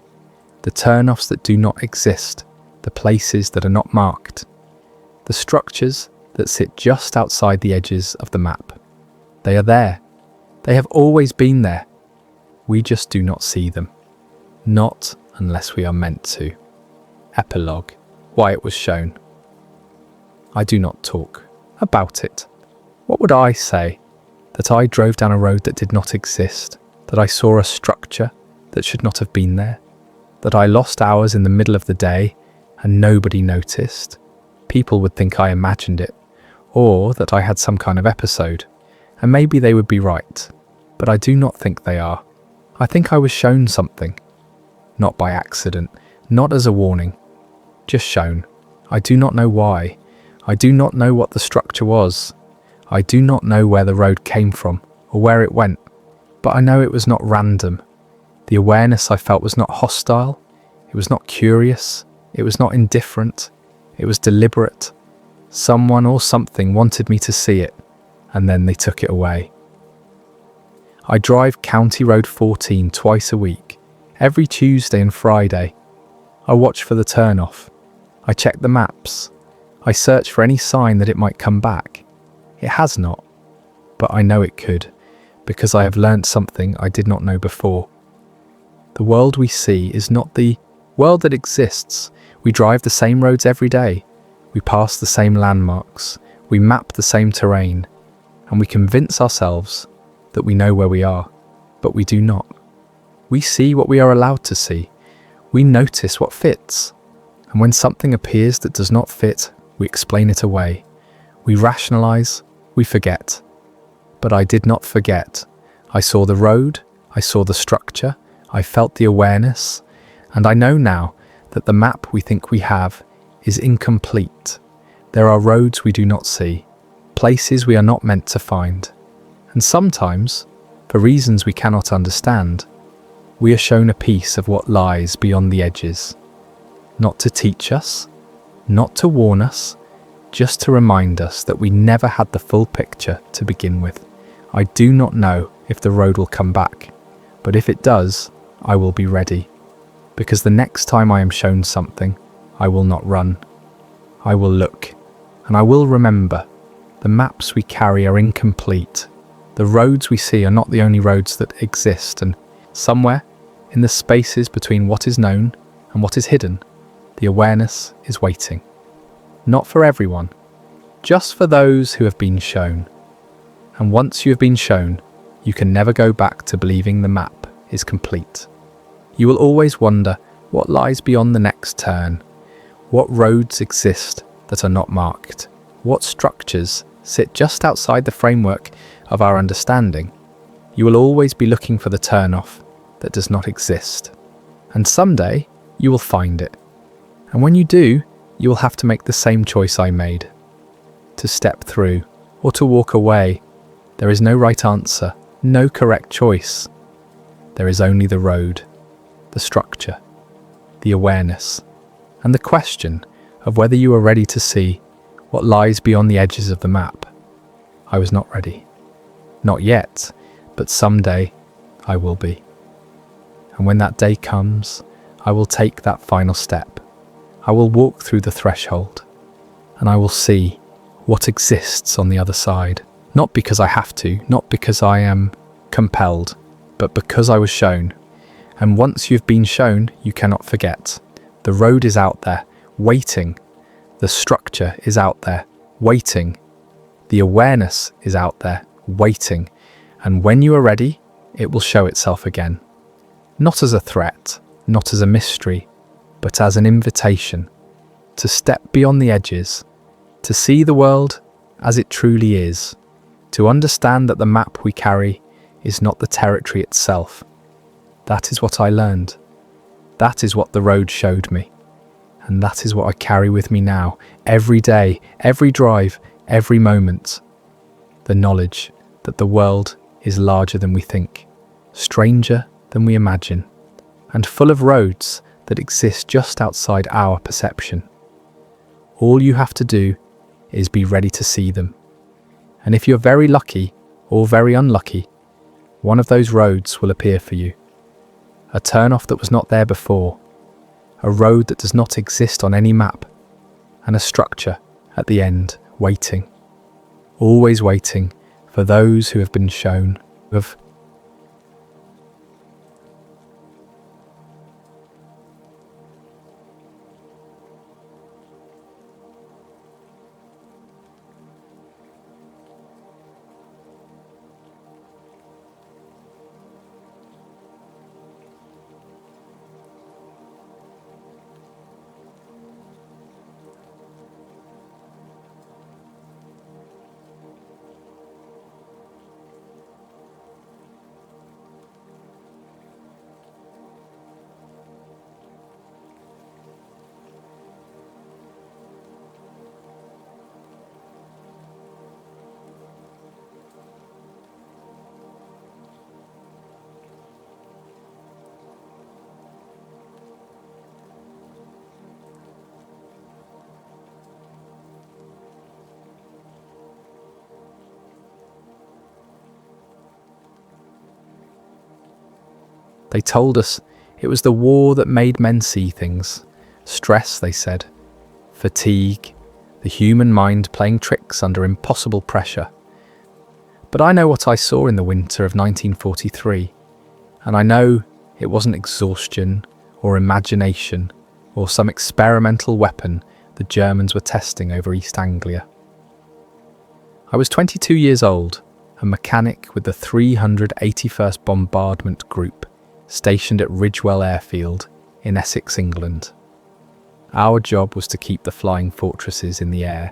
The turnoffs that do not exist. The places that are not marked. The structures that sit just outside the edges of the map. They are there. They have always been there. We just do not see them. Not unless we are meant to. Epilogue. Why it was shown. I do not talk about it. What would I say? That I drove down a road that did not exist? That I saw a structure that should not have been there? That I lost hours in the middle of the day and nobody noticed? People would think I imagined it, or that I had some kind of episode, and maybe they would be right, but I do not think they are. I think I was shown something. Not by accident, not as a warning. Just shown. I do not know why. I do not know what the structure was. I do not know where the road came from, or where it went, but I know it was not random. The awareness I felt was not hostile. It was not curious. It was not indifferent. It was deliberate. Someone or something wanted me to see it, and then they took it away. I drive County Road 14 twice a week, every Tuesday and Friday. I watch for the turn-off. I check the maps. I search for any sign that it might come back. It has not, but I know it could, because I have learnt something I did not know before. The world we see is not the world that exists. We drive the same roads every day. We pass the same landmarks. We map the same terrain. And we convince ourselves that we know where we are, but we do not. We see what we are allowed to see. We notice what fits. And when something appears that does not fit, we explain it away. We rationalize, we forget. But I did not forget. I saw the road, I saw the structure, I felt the awareness, and I know now that the map we think we have is incomplete. There are roads we do not see, places we are not meant to find. And sometimes, for reasons we cannot understand, we are shown a piece of what lies beyond the edges. Not to teach us, not to warn us, just to remind us that we never had the full picture to begin with. I do not know if the road will come back, but if it does, I will be ready. Because the next time I am shown something, I will not run. I will look, and I will remember. The maps we carry are incomplete. The roads we see are not the only roads that exist, and somewhere in the spaces between what is known and what is hidden, the awareness is waiting. Not for everyone, just for those who have been shown. And once you have been shown, you can never go back to believing the map is complete. You will always wonder what lies beyond the next turn, what roads exist that are not marked, what structures sit just outside the framework of our understanding. You will always be looking for the turn-off that does not exist. And someday, you will find it. And when you do, you will have to make the same choice I made. To step through, or to walk away. There is no right answer, no correct choice. There is only the road, the structure, the awareness, and the question of whether you are ready to see what lies beyond the edges of the map. I was not ready. Not yet, but someday I will be. And when that day comes, I will take that final step. I will walk through the threshold, and I will see what exists on the other side. Not because I have to, not because I am compelled, but because I was shown. And once you've been shown, you cannot forget. The road is out there, waiting. The structure is out there, waiting. The awareness is out there, waiting. And when you are ready, it will show itself again. Not as a threat, not as a mystery, but as an invitation to step beyond the edges, to see the world as it truly is, to understand that the map we carry is not the territory itself. That is what I learned. That is what the road showed me. And that is what I carry with me now, every day, every drive, every moment. The knowledge that the world is larger than we think, stranger than we imagine, and full of roads that exist just outside our perception. All you have to do is be ready to see them. And if you're very lucky or very unlucky, one of those roads will appear for you. A turn-off that was not there before, a road that does not exist on any map, and a structure at the end waiting, always waiting for those who have been shown, who have They told us it was the war that made men see things. Stress, they said. Fatigue. The human mind playing tricks under impossible pressure. But I know what I saw in the winter of 1943, and I know it wasn't exhaustion or imagination or some experimental weapon the Germans were testing over East Anglia. I was 22 years old, a mechanic with the 381st Bombardment Group, stationed at Ridgewell Airfield in Essex, England. Our job was to keep the flying fortresses in the air,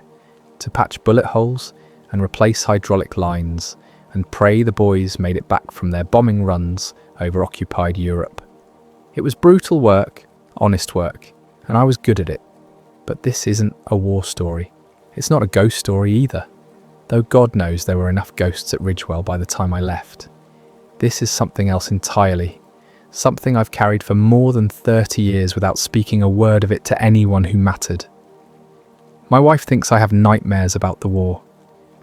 to patch bullet holes and replace hydraulic lines, and pray the boys made it back from their bombing runs over occupied Europe. It was brutal work, honest work, and I was good at it. But this isn't a war story. It's not a ghost story either, though God knows there were enough ghosts at Ridgewell by the time I left. This is something else entirely, something I've carried for more than 30 years without speaking a word of it to anyone who mattered. My wife thinks I have nightmares about the war.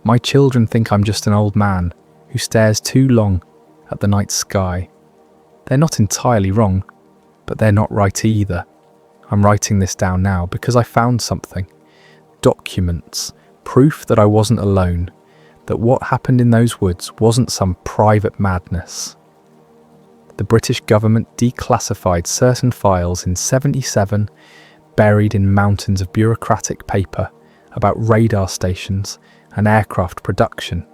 My children think I'm just an old man who stares too long at the night sky. They're not entirely wrong, but they're not right either. I'm writing this down now because I found something. Documents, proof that I wasn't alone, that what happened in those woods wasn't some private madness. The British government declassified certain files in '77, buried in mountains of bureaucratic paper, about radar stations and aircraft production.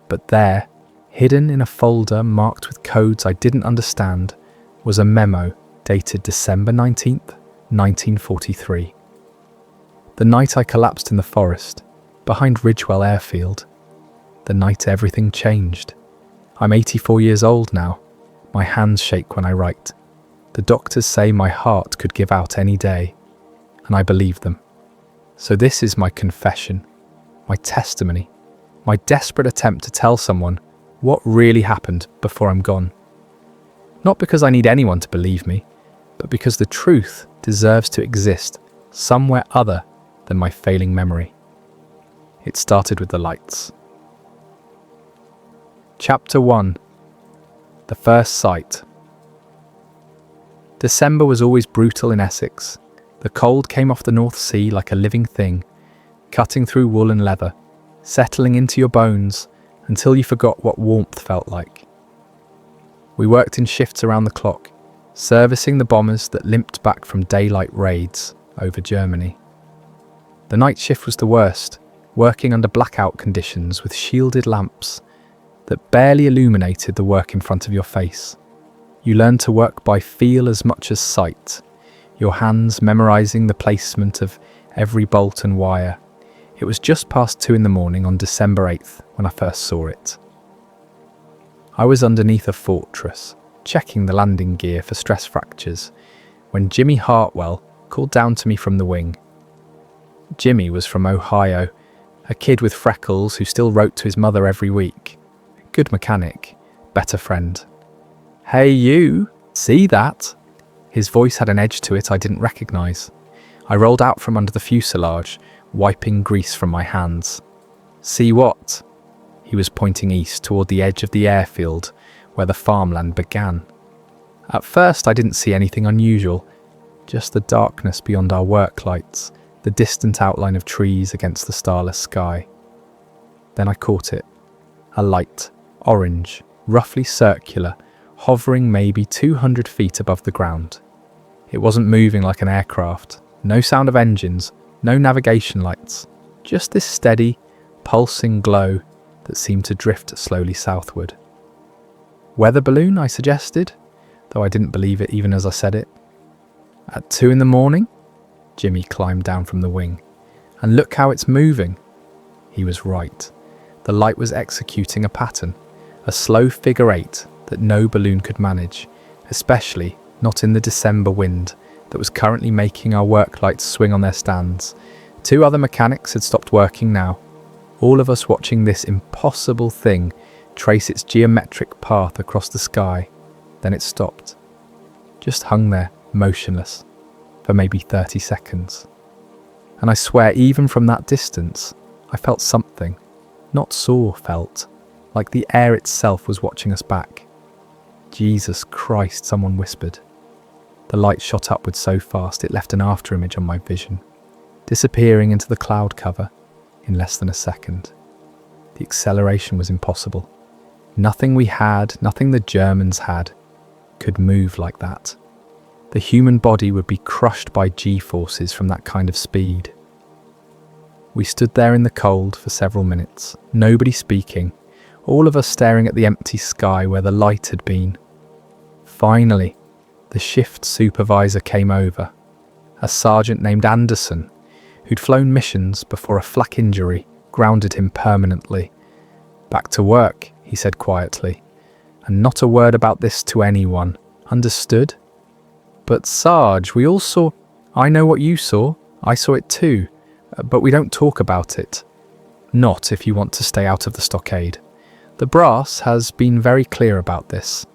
But there, hidden in a folder marked with codes I didn't understand, was a memo dated December 19th, 1943. The night I collapsed in the forest, behind Ridgewell Airfield. The night everything changed. I'm 84 years old now. My hands shake when I write. The doctors say my heart could give out any day, and I believe them. So this is my confession, my testimony, my desperate attempt to tell someone what really happened before I'm gone. Not because I need anyone to believe me, but because the truth deserves to exist somewhere other than my failing memory. It started with the lights. Chapter 1. The First Sight. December was always brutal in Essex. The cold came off the North Sea like a living thing, cutting through wool and leather, settling into your bones until you forgot what warmth felt like. We worked in shifts around the clock, servicing the bombers that limped back from daylight raids over Germany. The night shift was the worst, working under blackout conditions with shielded lamps that barely illuminated the work in front of your face. You learned to work by feel as much as sight, your hands memorizing the placement of every bolt and wire. It was just past 2 a.m. on December 8th when I first saw it. I was underneath a fortress, checking the landing gear for stress fractures, when Jimmy Hartwell called down to me from the wing. Jimmy was from Ohio, a kid with freckles who still wrote to his mother every week. Good mechanic, better friend. "Hey you, see that?" His voice had an edge to it I didn't recognise. I rolled out from under the fuselage, wiping grease from my hands. "See what?" He was pointing east toward the edge of the airfield where the farmland began. At first I didn't see anything unusual, just the darkness beyond our work lights, the distant outline of trees against the starless sky. Then I caught it. A light, orange, roughly circular, hovering maybe 200 feet above the ground. It wasn't moving like an aircraft, no sound of engines, no navigation lights, just this steady, pulsing glow that seemed to drift slowly southward. "Weather balloon," I suggested, though I didn't believe it even as I said it. "At 2 a.m? Jimmy climbed down from the wing. "And look how it's moving." He was right. The light was executing a pattern, a slow figure 8 that no balloon could manage, especially not in the December wind that was currently making our work lights swing on their stands. 2 other mechanics had stopped working now, all of us watching this impossible thing trace its geometric path across the sky. Then it stopped, just hung there, motionless, for maybe 30 seconds. And I swear, even from that distance, I felt something, not saw, felt, like the air itself was watching us back. Jesus Christ, someone whispered. The light shot upwards so fast it left an afterimage on my vision, disappearing into the cloud cover in less than a second. The acceleration was impossible. Nothing we had, nothing the Germans had, could move like that. The human body would be crushed by G-forces from that kind of speed. We stood there in the cold for several minutes, nobody speaking, all of us staring at the empty sky where the light had been. Finally, the shift supervisor came over, a sergeant named Anderson, who'd flown missions before a flak injury grounded him permanently. "Back to work," he said quietly, "and not a word about this to anyone. Understood?" "But Sarge, we all saw—" "I know what you saw. I saw it too. But we don't talk about it. Not if you want to stay out of the stockade. The brass has been very clear about this.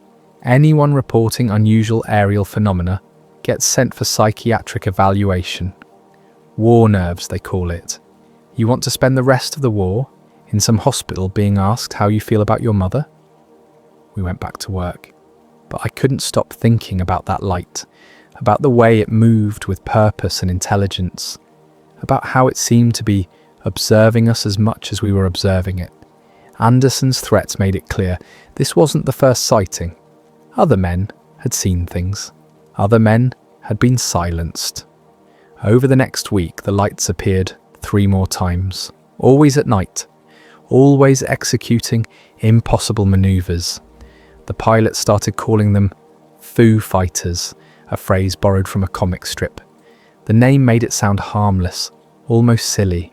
Anyone reporting unusual aerial phenomena gets sent for psychiatric evaluation. War nerves, they call it. You want to spend the rest of the war in some hospital being asked how you feel about your mother?" We went back to work, but I couldn't stop thinking about that light, about the way it moved with purpose and intelligence, about how it seemed to be observing us as much as we were observing it. Anderson's threats made it clear this wasn't the first sighting. Other men had seen things. Other men had been silenced. Over the next week, the lights appeared 3 more times, always at night, always executing impossible maneuvers. The pilot started calling them Foo Fighters, a phrase borrowed from a comic strip. The name made it sound harmless, almost silly.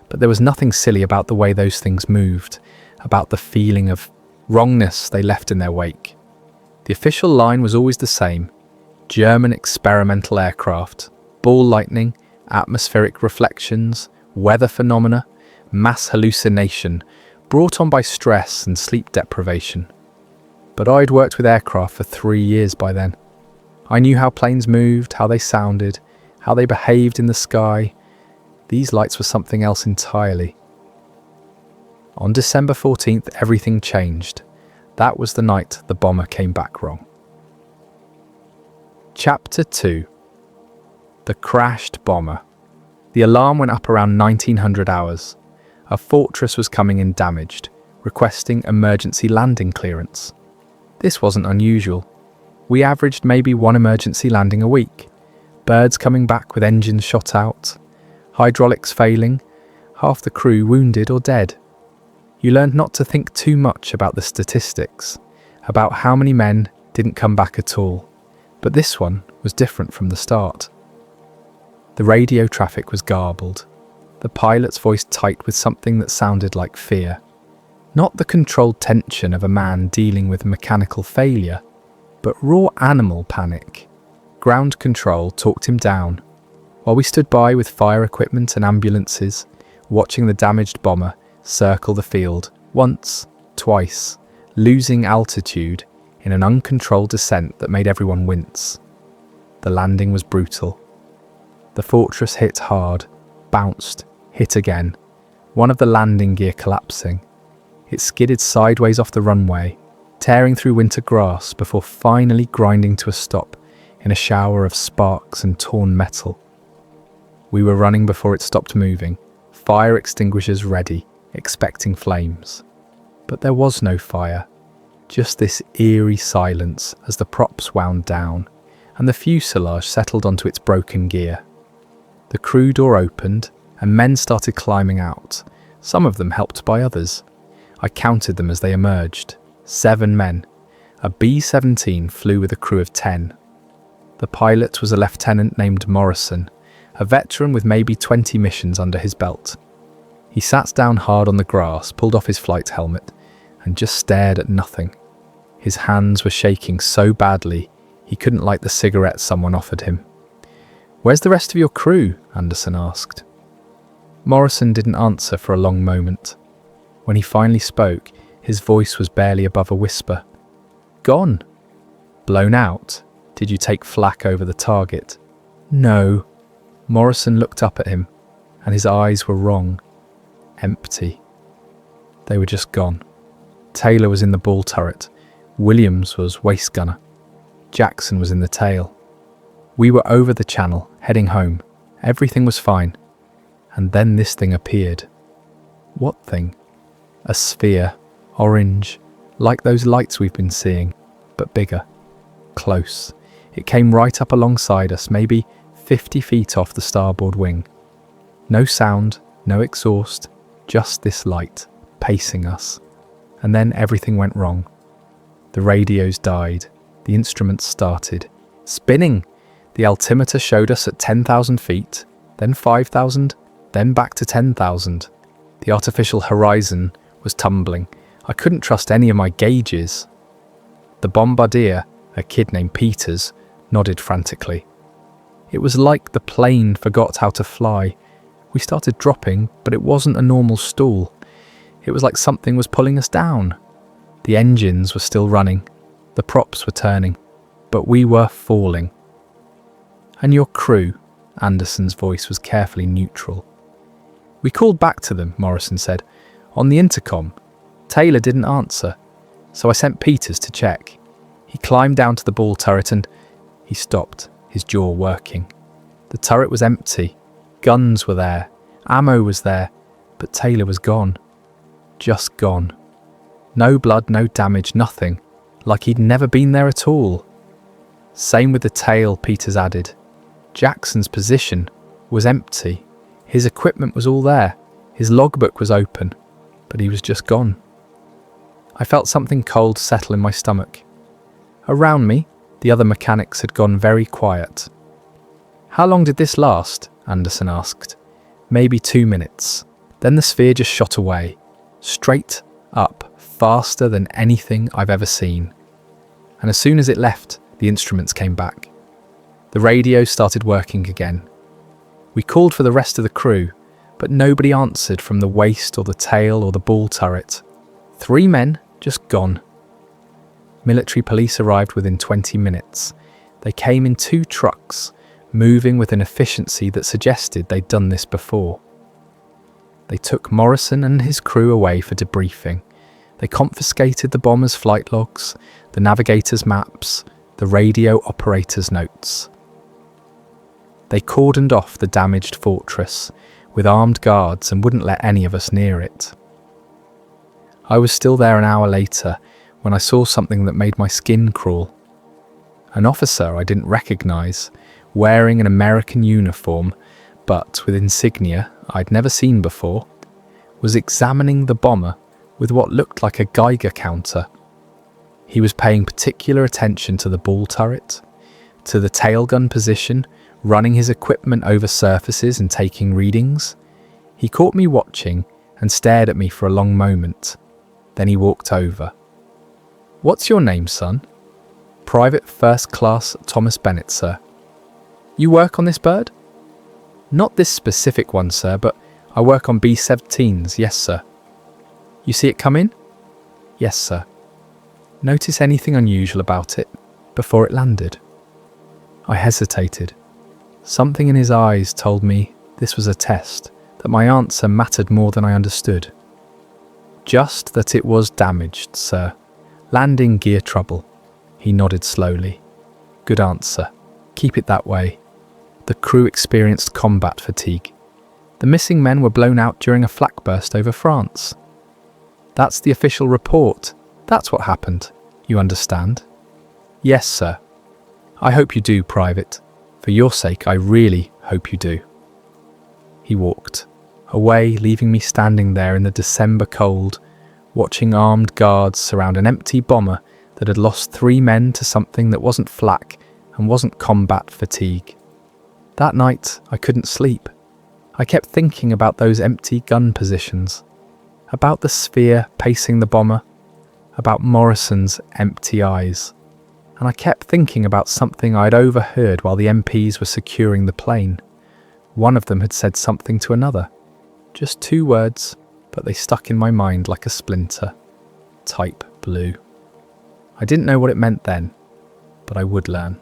But there was nothing silly about the way those things moved, about the feeling of wrongness they left in their wake. The official line was always the same: German experimental aircraft, ball lightning, atmospheric reflections, weather phenomena, mass hallucination, brought on by stress and sleep deprivation. But I'd worked with aircraft for 3 years by then. I knew how planes moved, how they sounded, how they behaved in the sky. These lights were something else entirely. On December 14th, everything changed. That was the night the bomber came back wrong. Chapter 2. The Crashed Bomber. The alarm went up around 1900 hours. A fortress was coming in damaged, requesting emergency landing clearance. This wasn't unusual. We averaged maybe 1 emergency landing a week. Birds coming back with engines shot out, hydraulics failing, half the crew wounded or dead. You learned not to think too much about the statistics, about how many men didn't come back at all. But this one was different from the start. The radio traffic was garbled, the pilot's voice tight with something that sounded like fear. Not the controlled tension of a man dealing with mechanical failure, but raw animal panic. Ground control talked him down. While we stood by with fire equipment and ambulances, watching the damaged bomber circle the field once, twice, losing altitude in an uncontrolled descent that made everyone wince. The landing was brutal. The fortress hit hard, bounced, hit again, one of the landing gear collapsing. It skidded sideways off the runway, tearing through winter grass before finally grinding to a stop in a shower of sparks and torn metal. We were running before it stopped moving, fire extinguishers ready, expecting flames. But there was no fire, just this eerie silence as the props wound down and the fuselage settled onto its broken gear. The crew door opened and men started climbing out, some of them helped by others. I counted them as they emerged. 7 men. A B-17 flew with a crew of 10. The pilot was a lieutenant named Morrison, a veteran with maybe 20 missions under his belt. He sat down hard on the grass, pulled off his flight helmet, and just stared at nothing. His hands were shaking so badly he couldn't light the cigarette someone offered him. "Where's the rest of your crew?" Anderson asked. Morrison didn't answer for a long moment. When he finally spoke, his voice was barely above a whisper. "Gone." "Blown out? Did you take flak over the target?" "No." Morrison looked up at him, and his eyes were wrong. Empty. They were just gone. Taylor was in the ball turret, Williams was waist gunner. Jackson was in the tail. We were over the channel, heading home. Everything was fine. And then this thing appeared. What thing? A sphere, orange, like those lights we've been seeing, but bigger. Close. It came right up alongside us, maybe 50 feet off the starboard wing. No sound, no exhaust, just this light, pacing us. And then everything went wrong. The radios died. The instruments started. Spinning! The altimeter showed us at 10,000 feet, then 5,000, then back to 10,000. The artificial horizon was tumbling. I couldn't trust any of my gauges. The bombardier, a kid named Peters, nodded frantically. It was like the plane forgot how to fly. We started dropping, but it wasn't a normal stall. It was like something was pulling us down. The engines were still running. The props were turning. But we were falling. "And your crew?" Anderson's voice was carefully neutral. "We called back to them," Morrison said, "on the intercom. Taylor didn't answer, so I sent Peters to check. He climbed down to the ball turret and..." He stopped, his jaw working. The turret was empty. Guns were there. Ammo was there. But Taylor was gone. Just gone. No blood, no damage, nothing. Like he'd never been there at all. "Same with the tail," Peters added. Jackson's position was empty. His equipment was all there. His logbook was open. But he was just gone. I felt something cold settle in my stomach. Around me, the other mechanics had gone very quiet. "How long did this last?" Anderson asked. "Maybe 2 minutes. Then the sphere just shot away. Straight up, faster than anything I've ever seen. And as soon as it left, the instruments came back. The radio started working again. We called for the rest of the crew, but nobody answered from the waist or the tail or the ball turret. 3 men just gone. Military police arrived within 20 minutes. They came in 2 trucks, moving with an efficiency that suggested they'd done this before. They took Morrison and his crew away for debriefing. They confiscated the bomber's flight logs, the navigator's maps, the radio operator's notes. They cordoned off the damaged fortress with armed guards and wouldn't let any of us near it. I was still there an hour later when I saw something that made my skin crawl. An officer I didn't recognise, wearing an American uniform, but with insignia I'd never seen before, was examining the bomber with what looked like a Geiger counter. He was paying particular attention to the ball turret, to the tailgun position, running his equipment over surfaces and taking readings. He caught me watching and stared at me for a long moment. Then he walked over. "What's your name, son?" "Private First Class Thomas Bennett, sir." "You work on this bird?" "Not this specific one, sir, but I work on B-17s, yes, sir." "You see it come in?" "Yes, sir." "Notice anything unusual about it before it landed?" I hesitated. Something in his eyes told me this was a test, that my answer mattered more than I understood. "Just that it was damaged, sir. Landing gear trouble." He nodded slowly. "Good answer. Keep it that way." The crew experienced combat fatigue. The missing men were blown out during a flak burst over France. "That's the official report. That's what happened. You understand?" "Yes, sir." "I hope you do, Private. For your sake, I really hope you do." He walked away, leaving me standing there in the December cold, watching armed guards surround an empty bomber that had lost 3 men to something that wasn't flak and wasn't combat fatigue. That night, I couldn't sleep. I kept thinking about those empty gun positions, about the sphere pacing the bomber, about Morrison's empty eyes. And I kept thinking about something I'd overheard while the MPs were securing the plane. One of them had said something to another. Just 2 words, but they stuck in my mind like a splinter. Type blue. I didn't know what it meant then, but I would learn.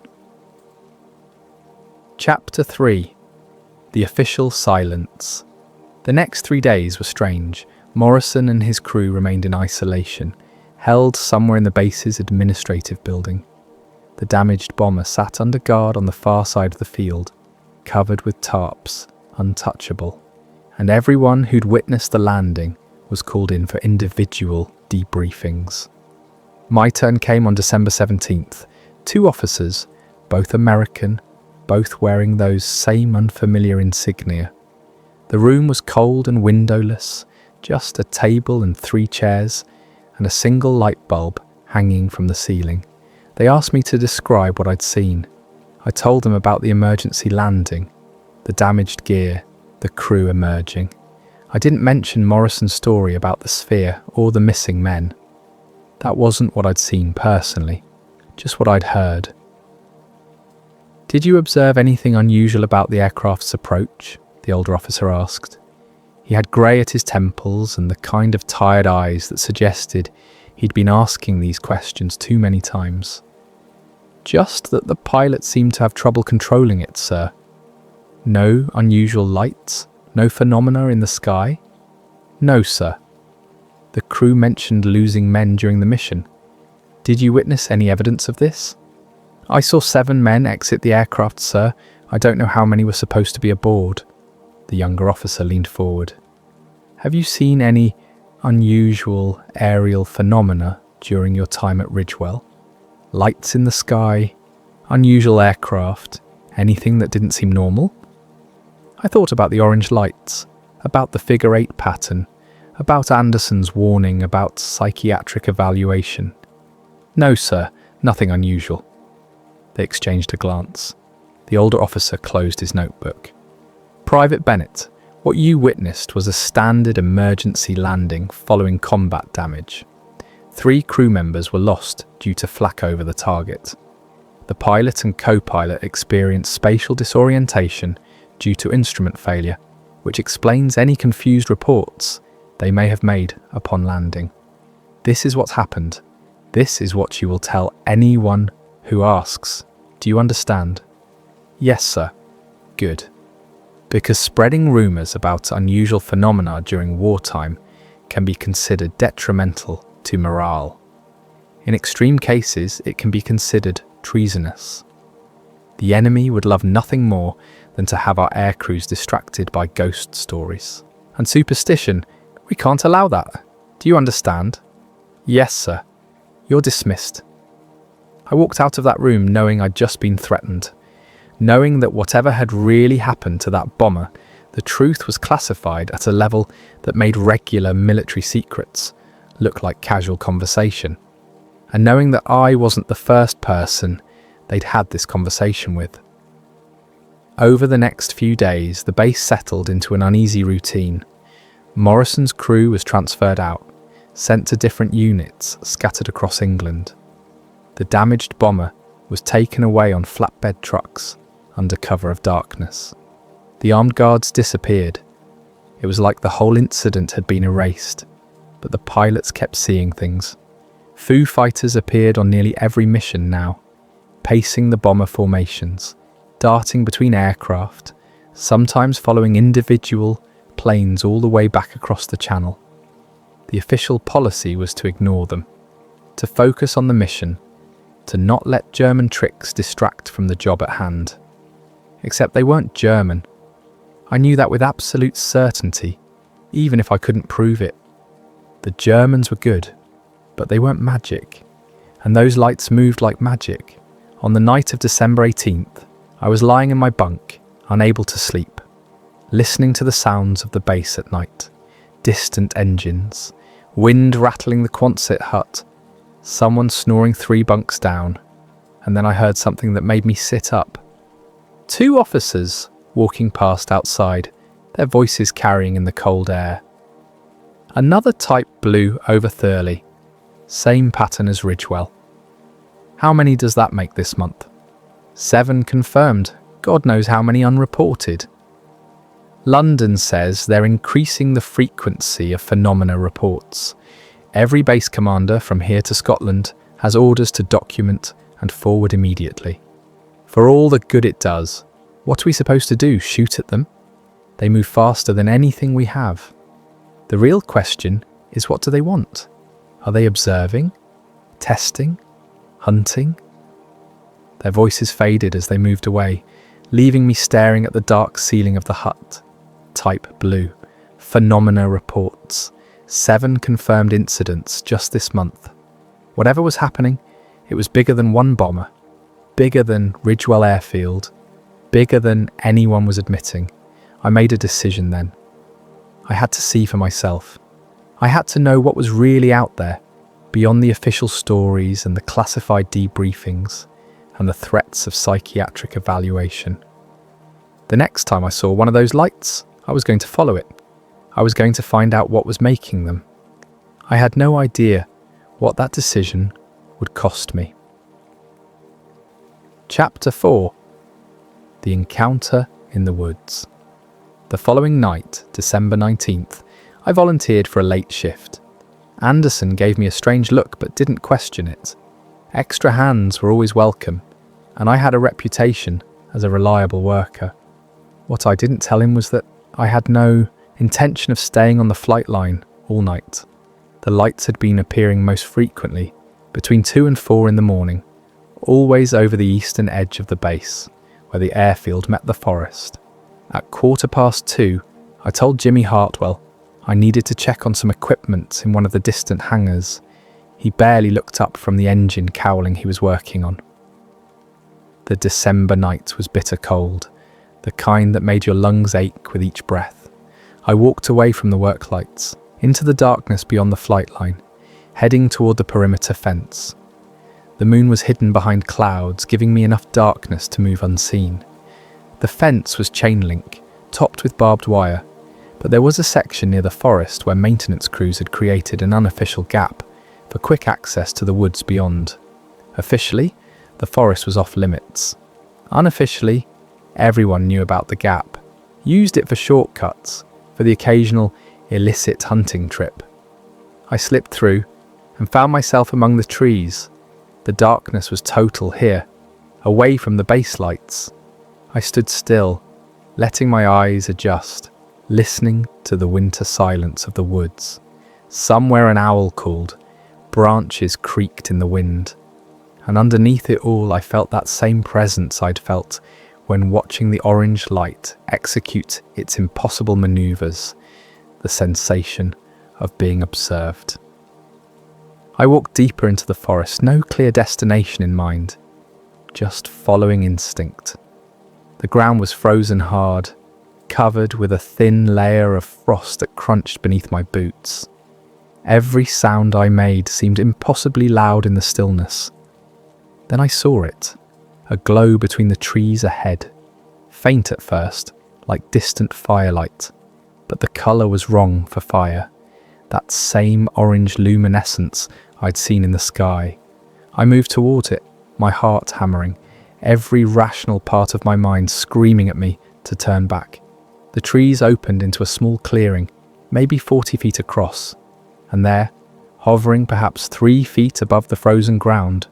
Chapter 3. The Official Silence. The next 3 days were strange. Morrison and his crew remained in isolation, held somewhere in the base's administrative building. The damaged bomber sat under guard on the far side of the field, covered with tarps, untouchable, and everyone who'd witnessed the landing was called in for individual debriefings. My turn came on December 17th. 2 officers, both American, both wearing those same unfamiliar insignia. The room was cold and windowless, just a table and 3 chairs, and a single light bulb hanging from the ceiling. They asked me to describe what I'd seen. I told them about the emergency landing, the damaged gear, the crew emerging. I didn't mention Morrison's story about the sphere or the missing men. That wasn't what I'd seen personally, just what I'd heard. "Did you observe anything unusual about the aircraft's approach?" the older officer asked. He had grey at his temples and the kind of tired eyes that suggested he'd been asking these questions too many times. "Just that the pilot seemed to have trouble controlling it, sir. No unusual lights? No phenomena in the sky?" "No, sir." "The crew mentioned losing men during the mission. Did you witness any evidence of this?" "I saw 7 men exit the aircraft, sir. I don't know how many were supposed to be aboard." The younger officer leaned forward. "Have you seen any unusual aerial phenomena during your time at Ridgewell? Lights in the sky, unusual aircraft, anything that didn't seem normal?" I thought about the orange lights, about the figure 8 pattern, about Anderson's warning about psychiatric evaluation. "No, sir, nothing unusual." They exchanged a glance. The older officer closed his notebook. "Private Bennett, what you witnessed was a standard emergency landing following combat damage. 3 crew members were lost due to flak over the target. The pilot and co-pilot experienced spatial disorientation due to instrument failure, which explains any confused reports they may have made upon landing. This is what's happened. This is what you will tell anyone who asks. Do you understand?" "Yes, sir." "Good. Because spreading rumours about unusual phenomena during wartime can be considered detrimental to morale. In extreme cases, it can be considered treasonous. The enemy would love nothing more than to have our aircrews distracted by ghost stories. And superstition, we can't allow that. Do you understand?" "Yes, sir." "You're dismissed." I walked out of that room knowing I'd just been threatened, knowing that whatever had really happened to that bomber, the truth was classified at a level that made regular military secrets look like casual conversation, and knowing that I wasn't the first person they'd had this conversation with. Over the next few days, the base settled into an uneasy routine. Morrison's crew was transferred out, sent to different units scattered across England. The damaged bomber was taken away on flatbed trucks under cover of darkness. The armed guards disappeared. It was like the whole incident had been erased, but the pilots kept seeing things. Foo fighters appeared on nearly every mission now, pacing the bomber formations, darting between aircraft, sometimes following individual planes all the way back across the channel. The official policy was to ignore them, to focus on the mission, to not let German tricks distract from the job at hand. Except they weren't German. I knew that with absolute certainty, even if I couldn't prove it. The Germans were good, but they weren't magic, and those lights moved like magic. On the night of December 18th, I was lying in my bunk, unable to sleep, listening to the sounds of the base at night. Distant engines, wind rattling the Quonset hut, someone snoring 3 bunks down, and then I heard something that made me sit up. 2 officers walking past outside, their voices carrying in the cold air. Another type blew over Thurley, same pattern as Ridgewell. How many does that make this month? 7 confirmed, God knows how many unreported. London says they're increasing the frequency of phenomena reports. Every base commander from here to Scotland has orders to document and forward immediately. For all the good it does, what are we supposed to do, shoot at them? They move faster than anything we have. The real question is, what do they want? Are they observing? Testing? Hunting? Their voices faded as they moved away, leaving me staring at the dark ceiling of the hut. Type blue. Phenomena reports. 7 confirmed incidents just this month. Whatever was happening, it was bigger than one bomber, bigger than Ridgewell Airfield, bigger than anyone was admitting. I made a decision then. I had to see for myself. I had to know what was really out there, beyond the official stories and the classified debriefings and the threats of psychiatric evaluation. The next time I saw one of those lights, I was going to follow it. I was going to find out what was making them. I had no idea what that decision would cost me. Chapter 4. The Encounter in the Woods. The following night, December 19th, I volunteered for a late shift. Anderson gave me a strange look but didn't question it. Extra hands were always welcome, and I had a reputation as a reliable worker. What I didn't tell him was that I had no intention of staying on the flight line all night. The lights had been appearing most frequently between 2 and 4 in the morning, always over the eastern edge of the base, where the airfield met the forest. At 2:15, I told Jimmy Hartwell I needed to check on some equipment in one of the distant hangars. He barely looked up from the engine cowling he was working on. The December night was bitter cold, the kind that made your lungs ache with each breath. I walked away from the work lights, into the darkness beyond the flight line, heading toward the perimeter fence. The moon was hidden behind clouds, giving me enough darkness to move unseen. The fence was chain link, topped with barbed wire, but there was a section near the forest where maintenance crews had created an unofficial gap for quick access to the woods beyond. Officially, the forest was off limits. Unofficially, everyone knew about the gap, used it for shortcuts, for the occasional illicit hunting trip. I slipped through and found myself among the trees. The darkness was total here, away from the base lights. I stood still, letting my eyes adjust, listening to the winter silence of the woods. Somewhere an owl called, branches creaked in the wind, and underneath it all I felt that same presence I'd felt when watching the orange light execute its impossible maneuvers, the sensation of being observed. I walked deeper into the forest, no clear destination in mind, just following instinct. The ground was frozen hard, covered with a thin layer of frost that crunched beneath my boots. Every sound I made seemed impossibly loud in the stillness. Then I saw it. A glow between the trees ahead, faint at first, like distant firelight, but the colour was wrong for fire, that same orange luminescence I'd seen in the sky. I moved toward it, my heart hammering, every rational part of my mind screaming at me to turn back. The trees opened into a small clearing, maybe 40 feet across, and there, hovering perhaps 3 feet above the frozen ground,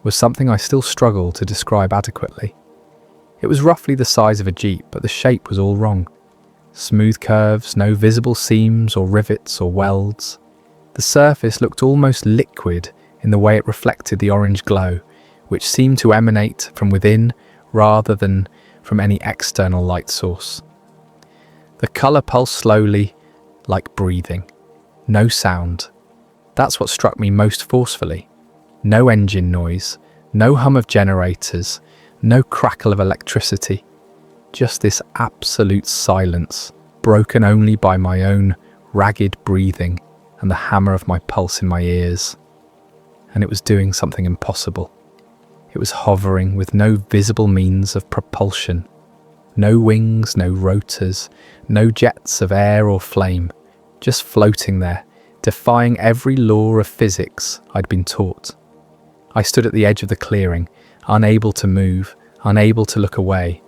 was something I still struggle to describe adequately. It was roughly the size of a jeep, but the shape was all wrong. Smooth curves, no visible seams or rivets or welds. The surface looked almost liquid in the way it reflected the orange glow, which seemed to emanate from within rather than from any external light source. The colour pulsed slowly, like breathing. No sound. That's what struck me most forcefully. No engine noise, no hum of generators, no crackle of electricity. Just this absolute silence, broken only by my own ragged breathing and the hammer of my pulse in my ears. And it was doing something impossible. It was hovering with no visible means of propulsion. No wings, no rotors, no jets of air or flame, just floating there, defying every law of physics I'd been taught. I stood at the edge of the clearing, unable to move, unable to look away,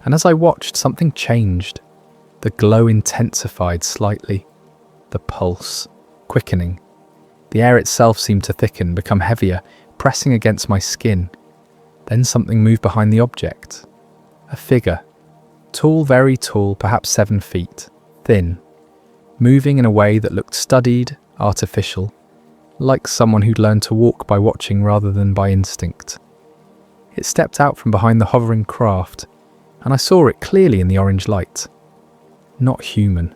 and as I watched, something changed. The glow intensified slightly, the pulse quickening. The air itself seemed to thicken, become heavier, pressing against my skin. Then something moved behind the object. A figure, tall, very tall, perhaps 7 feet, thin, moving in a way that looked studied, artificial, like someone who'd learned to walk by watching rather than by instinct. It stepped out from behind the hovering craft, and I saw it clearly in the orange light. Not human.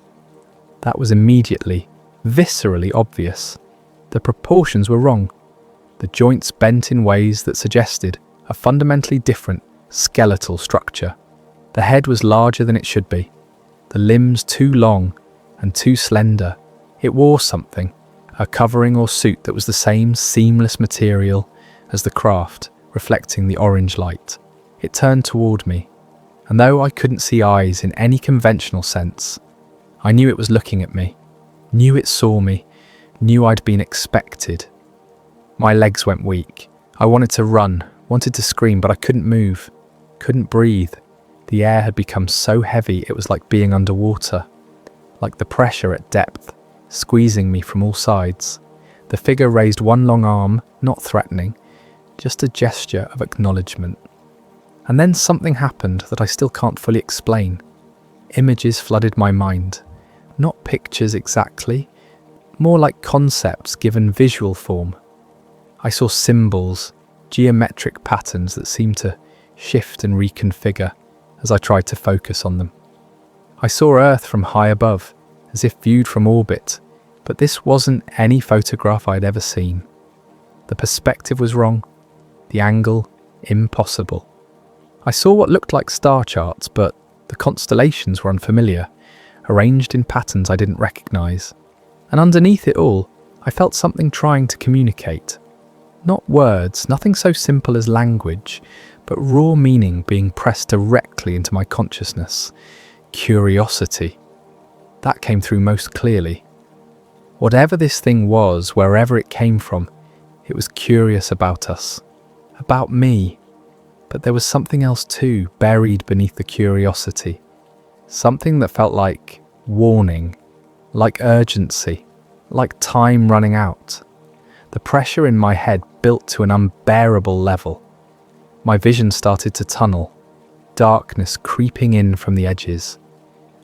That was immediately, viscerally obvious. The proportions were wrong. The joints bent in ways that suggested a fundamentally different skeletal structure. The head was larger than it should be, the limbs too long and too slender. It wore something, a covering or suit that was the same seamless material as the craft, reflecting the orange light. It turned toward me, and though I couldn't see eyes in any conventional sense, I knew it was looking at me, knew it saw me, knew I'd been expected. My legs went weak. I wanted to run, wanted to scream, but I couldn't move, couldn't breathe. The air had become so heavy it was like being underwater, like the pressure at depth, squeezing me from all sides. The figure raised one long arm, not threatening, just a gesture of acknowledgement. And then something happened that I still can't fully explain. Images flooded my mind. Not pictures exactly, more like concepts given visual form. I saw symbols, geometric patterns that seemed to shift and reconfigure as I tried to focus on them. I saw Earth from high above, as if viewed from orbit, but this wasn't any photograph I'd ever seen. The perspective was wrong, the angle impossible. I saw what looked like star charts, but the constellations were unfamiliar, arranged in patterns I didn't recognize. And underneath it all, I felt something trying to communicate. Not words, nothing so simple as language, but raw meaning being pressed directly into my consciousness. Curiosity. That came through most clearly. Whatever this thing was, wherever it came from, it was curious about us, about me. But there was something else too, buried beneath the curiosity. Something that felt like warning, like urgency, like time running out. The pressure in my head built to an unbearable level. My vision started to tunnel, darkness creeping in from the edges.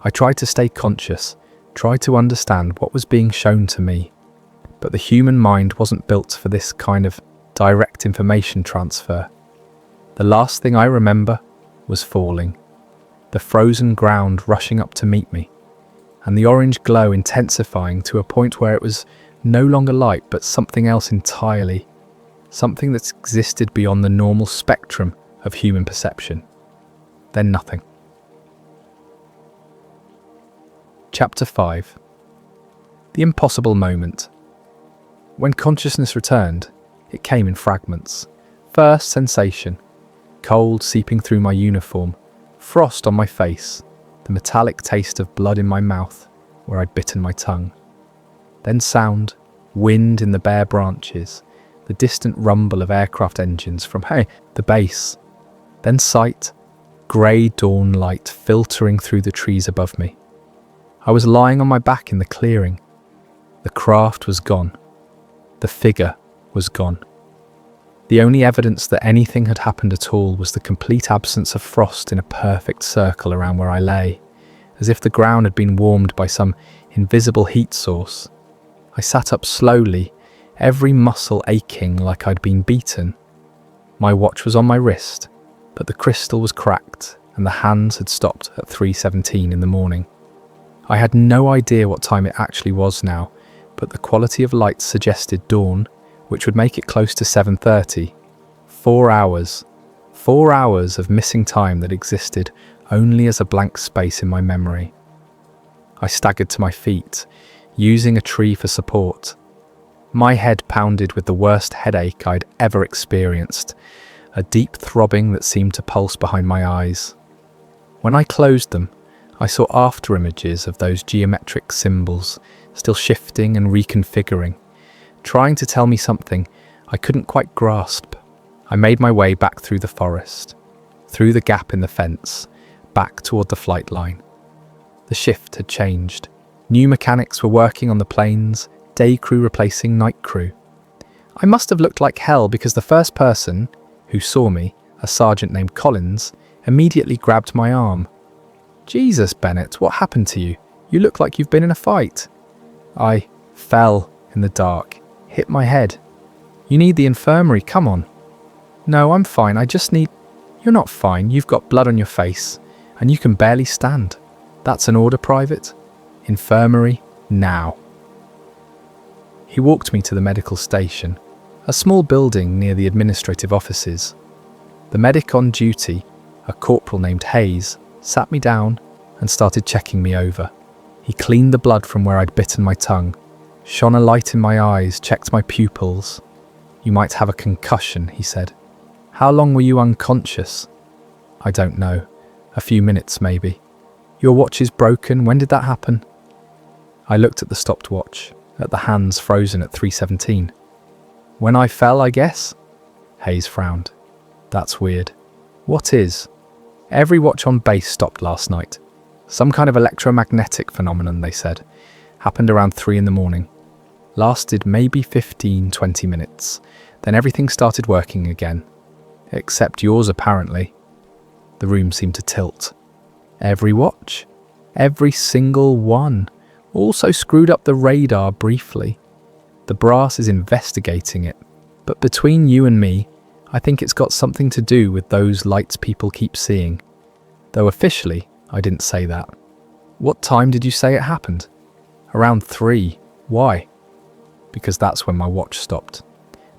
I tried to stay conscious, tried to understand what was being shown to me. But the human mind wasn't built for this kind of direct information transfer. The last thing I remember was falling, the frozen ground rushing up to meet me, and the orange glow intensifying to a point where it was no longer light but something else entirely, something that existed beyond the normal spectrum of human perception. Then nothing. Chapter 5. The impossible moment. When consciousness returned, it came in fragments. First sensation, cold seeping through my uniform, frost on my face, the metallic taste of blood in my mouth where I'd bitten my tongue. Then sound, wind in the bare branches, the distant rumble of aircraft engines from, the base. Then sight, grey dawn light filtering through the trees above me. I was lying on my back in the clearing. The craft was gone. The figure was gone. The only evidence that anything had happened at all was the complete absence of frost in a perfect circle around where I lay, as if the ground had been warmed by some invisible heat source. I sat up slowly, every muscle aching like I'd been beaten. My watch was on my wrist, but the crystal was cracked and the hands had stopped at 3:17 in the morning. I had no idea what time it actually was now, but the quality of light suggested dawn, which would make it close to 7:30. 4 hours. 4 hours of missing time that existed only as a blank space in my memory. I staggered to my feet, using a tree for support. My head pounded with the worst headache I'd ever experienced, a deep throbbing that seemed to pulse behind my eyes. When I closed them, I saw after images of those geometric symbols, still shifting and reconfiguring, trying to tell me something I couldn't quite grasp. I made my way back through the forest, through the gap in the fence, back toward the flight line. The shift had changed. New mechanics were working on the planes, day crew replacing night crew. I must have looked like hell because the first person who saw me, a sergeant named Collins, immediately grabbed my arm. "Jesus, Bennett, what happened to you? You look like you've been in a fight." I fell in the dark, hit my head. "You need the infirmary, come on." "No, I'm fine, I just need..." "You're not fine, you've got blood on your face, and you can barely stand. That's an order, Private. Infirmary, now." He walked me to the medical station, a small building near the administrative offices. The medic on duty, a corporal named Hayes, sat me down and started checking me over. He cleaned the blood from where I'd bitten my tongue, shone a light in my eyes, checked my pupils. "You might have a concussion," he said. "How long were you unconscious?" "I don't know. A few minutes, maybe." "Your watch is broken. When did that happen?" I looked at the stopped watch, at the hands frozen at 3:17. "When I fell, I guess?" Hayes frowned. "That's weird." "What is?" "Every watch on base stopped last night. Some kind of electromagnetic phenomenon, they said. Happened around 3 in the morning. Lasted maybe 15-20 minutes. Then everything started working again. Except yours, apparently." The room seemed to tilt. "Every watch? Every single one. Also screwed up the radar briefly. The brass is investigating it. But between you and me, I think it's got something to do with those lights people keep seeing. Though officially, I didn't say that." "What time did you say it happened?" "Around 3. Why?" "Because that's when my watch stopped.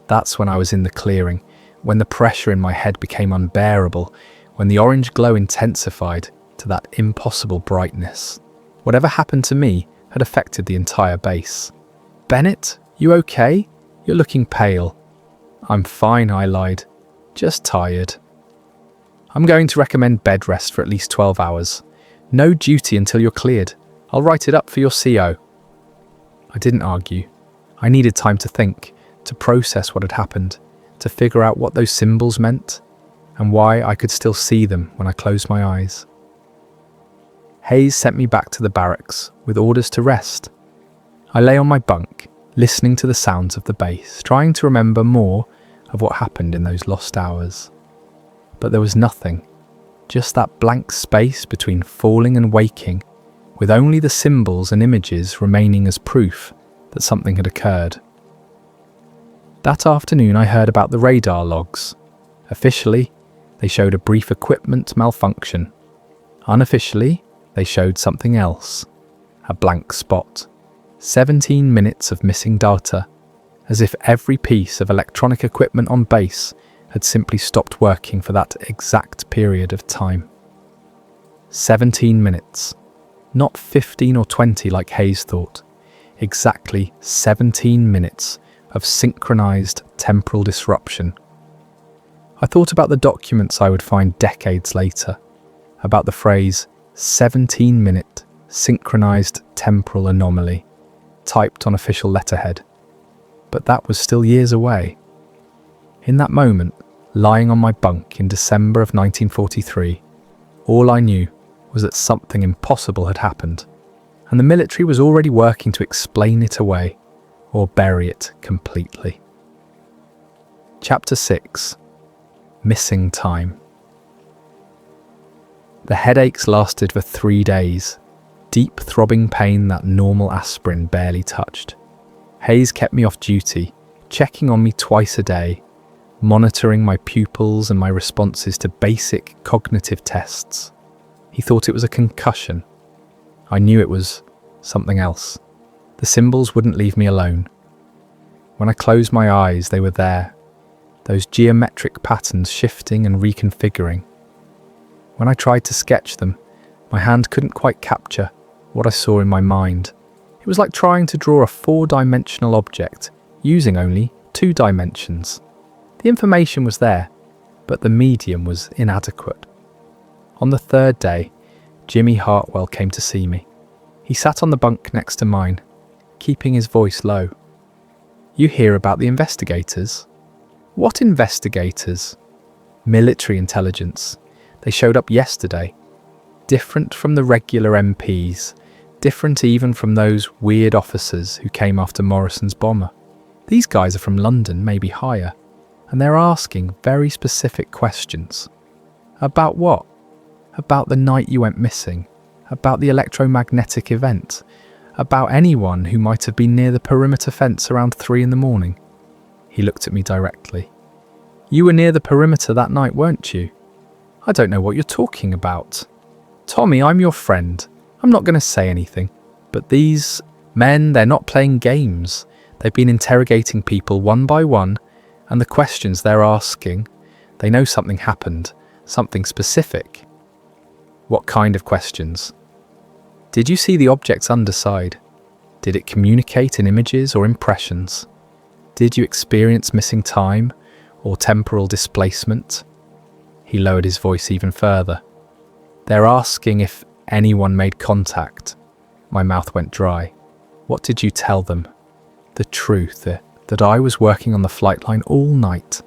That's when I was in the clearing, when the pressure in my head became unbearable, when the orange glow intensified to that impossible brightness. Whatever happened to me had affected the entire base." "Bennett, you okay? You're looking pale." "I'm fine," I lied. "Just tired." "I'm going to recommend bed rest for at least 12 hours. No duty until you're cleared. I'll write it up for your CO." I didn't argue. I needed time to think, to process what had happened, to figure out what those symbols meant, and why I could still see them when I closed my eyes. Hayes sent me back to the barracks with orders to rest. I lay on my bunk, listening to the sounds of the base, trying to remember more of what happened in those lost hours. But there was nothing, just that blank space between falling and waking, with only the symbols and images remaining as proof that something had occurred. That afternoon I heard about the radar logs. Officially, they showed a brief equipment malfunction. Unofficially, they showed something else. A blank spot. 17 minutes of missing data, as if every piece of electronic equipment on base had simply stopped working for that exact period of time. 17 minutes. Not 15 or 20 like Hayes thought. Exactly 17 minutes of synchronized temporal disruption. I thought about the documents I would find decades later, about the phrase 17-minute synchronized temporal anomaly, typed on official letterhead. But that was still years away. In that moment, lying on my bunk in December of 1943, all I knew was that something impossible had happened, and the military was already working to explain it away or bury it completely. Chapter 6. Missing Time. The headaches lasted for 3 days, deep throbbing pain that normal aspirin barely touched. Hayes kept me off duty, checking on me twice a day, monitoring my pupils and my responses to basic cognitive tests. He thought it was a concussion. I knew it was something else. The symbols wouldn't leave me alone. When I closed my eyes, they were there, those geometric patterns shifting and reconfiguring. When I tried to sketch them, my hand couldn't quite capture what I saw in my mind. It was like trying to draw a 4-dimensional object using only 2 dimensions. The information was there, but the medium was inadequate. On the 3rd day, Jimmy Hartwell came to see me. He sat on the bunk next to mine, keeping his voice low. "You hear about the investigators?" "What investigators?" "Military intelligence. They showed up yesterday. Different from the regular MPs, different even from those weird officers who came after Morrison's bomber. These guys are from London, maybe higher, and they're asking very specific questions." "About what?" "About the night you went missing, about the electromagnetic event, about anyone who might have been near the perimeter fence around 3 in the morning. He looked at me directly. You were near the perimeter that night, weren't you? I don't know what you're talking about. Tommy, I'm your friend. I'm not going to say anything. But these men, they're not playing games. They've been interrogating people one by one, and the questions they're asking, they know something happened, something specific. What kind of questions? Did you see the object's underside? Did it communicate in images or impressions? Did you experience missing time or temporal displacement? He lowered his voice even further. They're asking if anyone made contact. My mouth went dry. What did you tell them? The truth, that I was working on the flight line all night,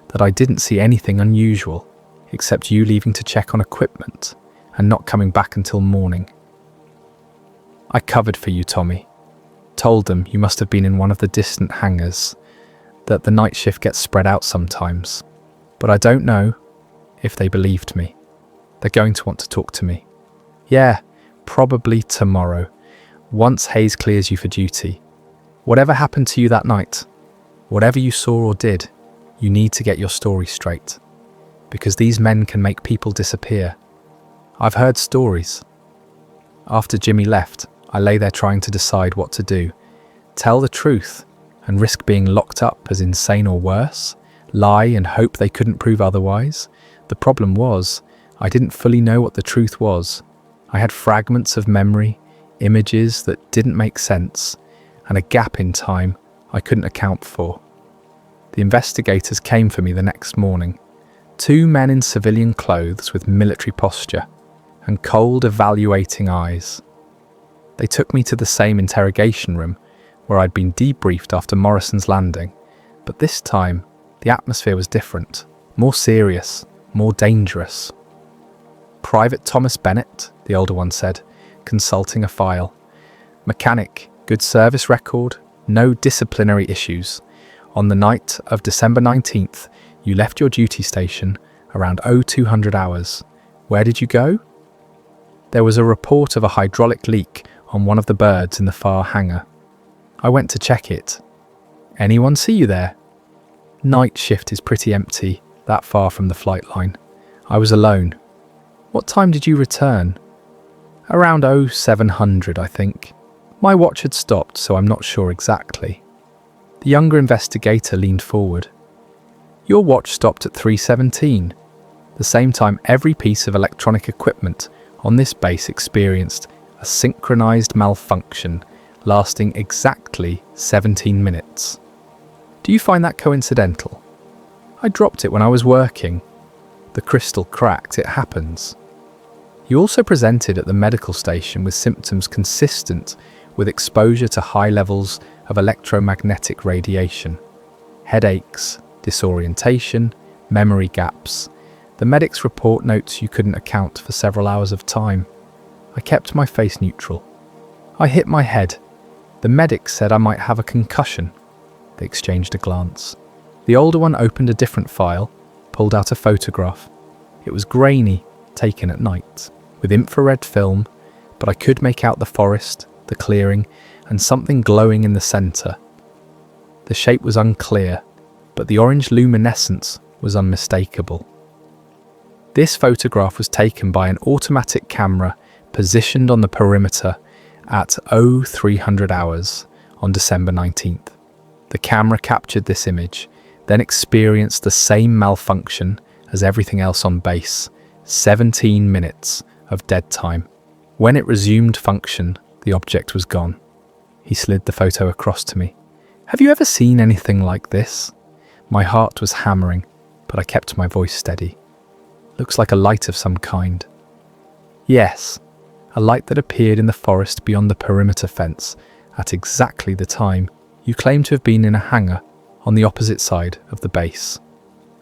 that I didn't see anything unusual, except you leaving to check on equipment and not coming back until morning. I covered for you, Tommy. Told them you must have been in one of the distant hangars, that the night shift gets spread out sometimes. But I don't know if they believed me. They're going to want to talk to me. Yeah, probably tomorrow, once Hayes clears you for duty. Whatever happened to you that night, whatever you saw or did, you need to get your story straight. Because these men can make people disappear. I've heard stories. After Jimmy left, I lay there trying to decide what to do. Tell the truth and risk being locked up as insane or worse? Lie and hope they couldn't prove otherwise? The problem was, I didn't fully know what the truth was. I had fragments of memory, images that didn't make sense, and a gap in time I couldn't account for. The investigators came for me the next morning. 2 men in civilian clothes with military posture and cold, evaluating eyes. They took me to the same interrogation room where I'd been debriefed after Morrison's landing, but this time the atmosphere was different, more serious, more dangerous. Private Thomas Bennett, the older one said, consulting a file. Mechanic, good service record, no disciplinary issues. On the night of December 19th, you left your duty station around 0200 hours. Where did you go? There was a report of a hydraulic leak on one of the birds in the far hangar. I went to check it. Anyone see you there? Night shift is pretty empty, that far from the flight line. I was alone. What time did you return? Around 0700, I think. My watch had stopped, so I'm not sure exactly. The younger investigator leaned forward. Your watch stopped at 3:17, the same time every piece of electronic equipment on this base experienced a synchronized malfunction lasting exactly 17 minutes. Do you find that coincidental? I dropped it when I was working. The crystal cracked, it happens. You also presented at the medical station with symptoms consistent with exposure to high levels of electromagnetic radiation. Headaches, disorientation, memory gaps. The medic's report notes you couldn't account for several hours of time. I kept my face neutral. I hit my head. The medic said I might have a concussion. They exchanged a glance. The older one opened a different file, pulled out a photograph. It was grainy, taken at night, with infrared film, but I could make out the forest, the clearing, and something glowing in the centre. The shape was unclear, but the orange luminescence was unmistakable. This photograph was taken by an automatic camera positioned on the perimeter at 0300 hours on December 19th. The camera captured this image, then experienced the same malfunction as everything else on base, 17 minutes of dead time. When it resumed function, the object was gone. He slid the photo across to me. Have you ever seen anything like this? My heart was hammering, but I kept my voice steady. Looks like a light of some kind. Yes, a light that appeared in the forest beyond the perimeter fence at exactly the time you claim to have been in a hangar on the opposite side of the base.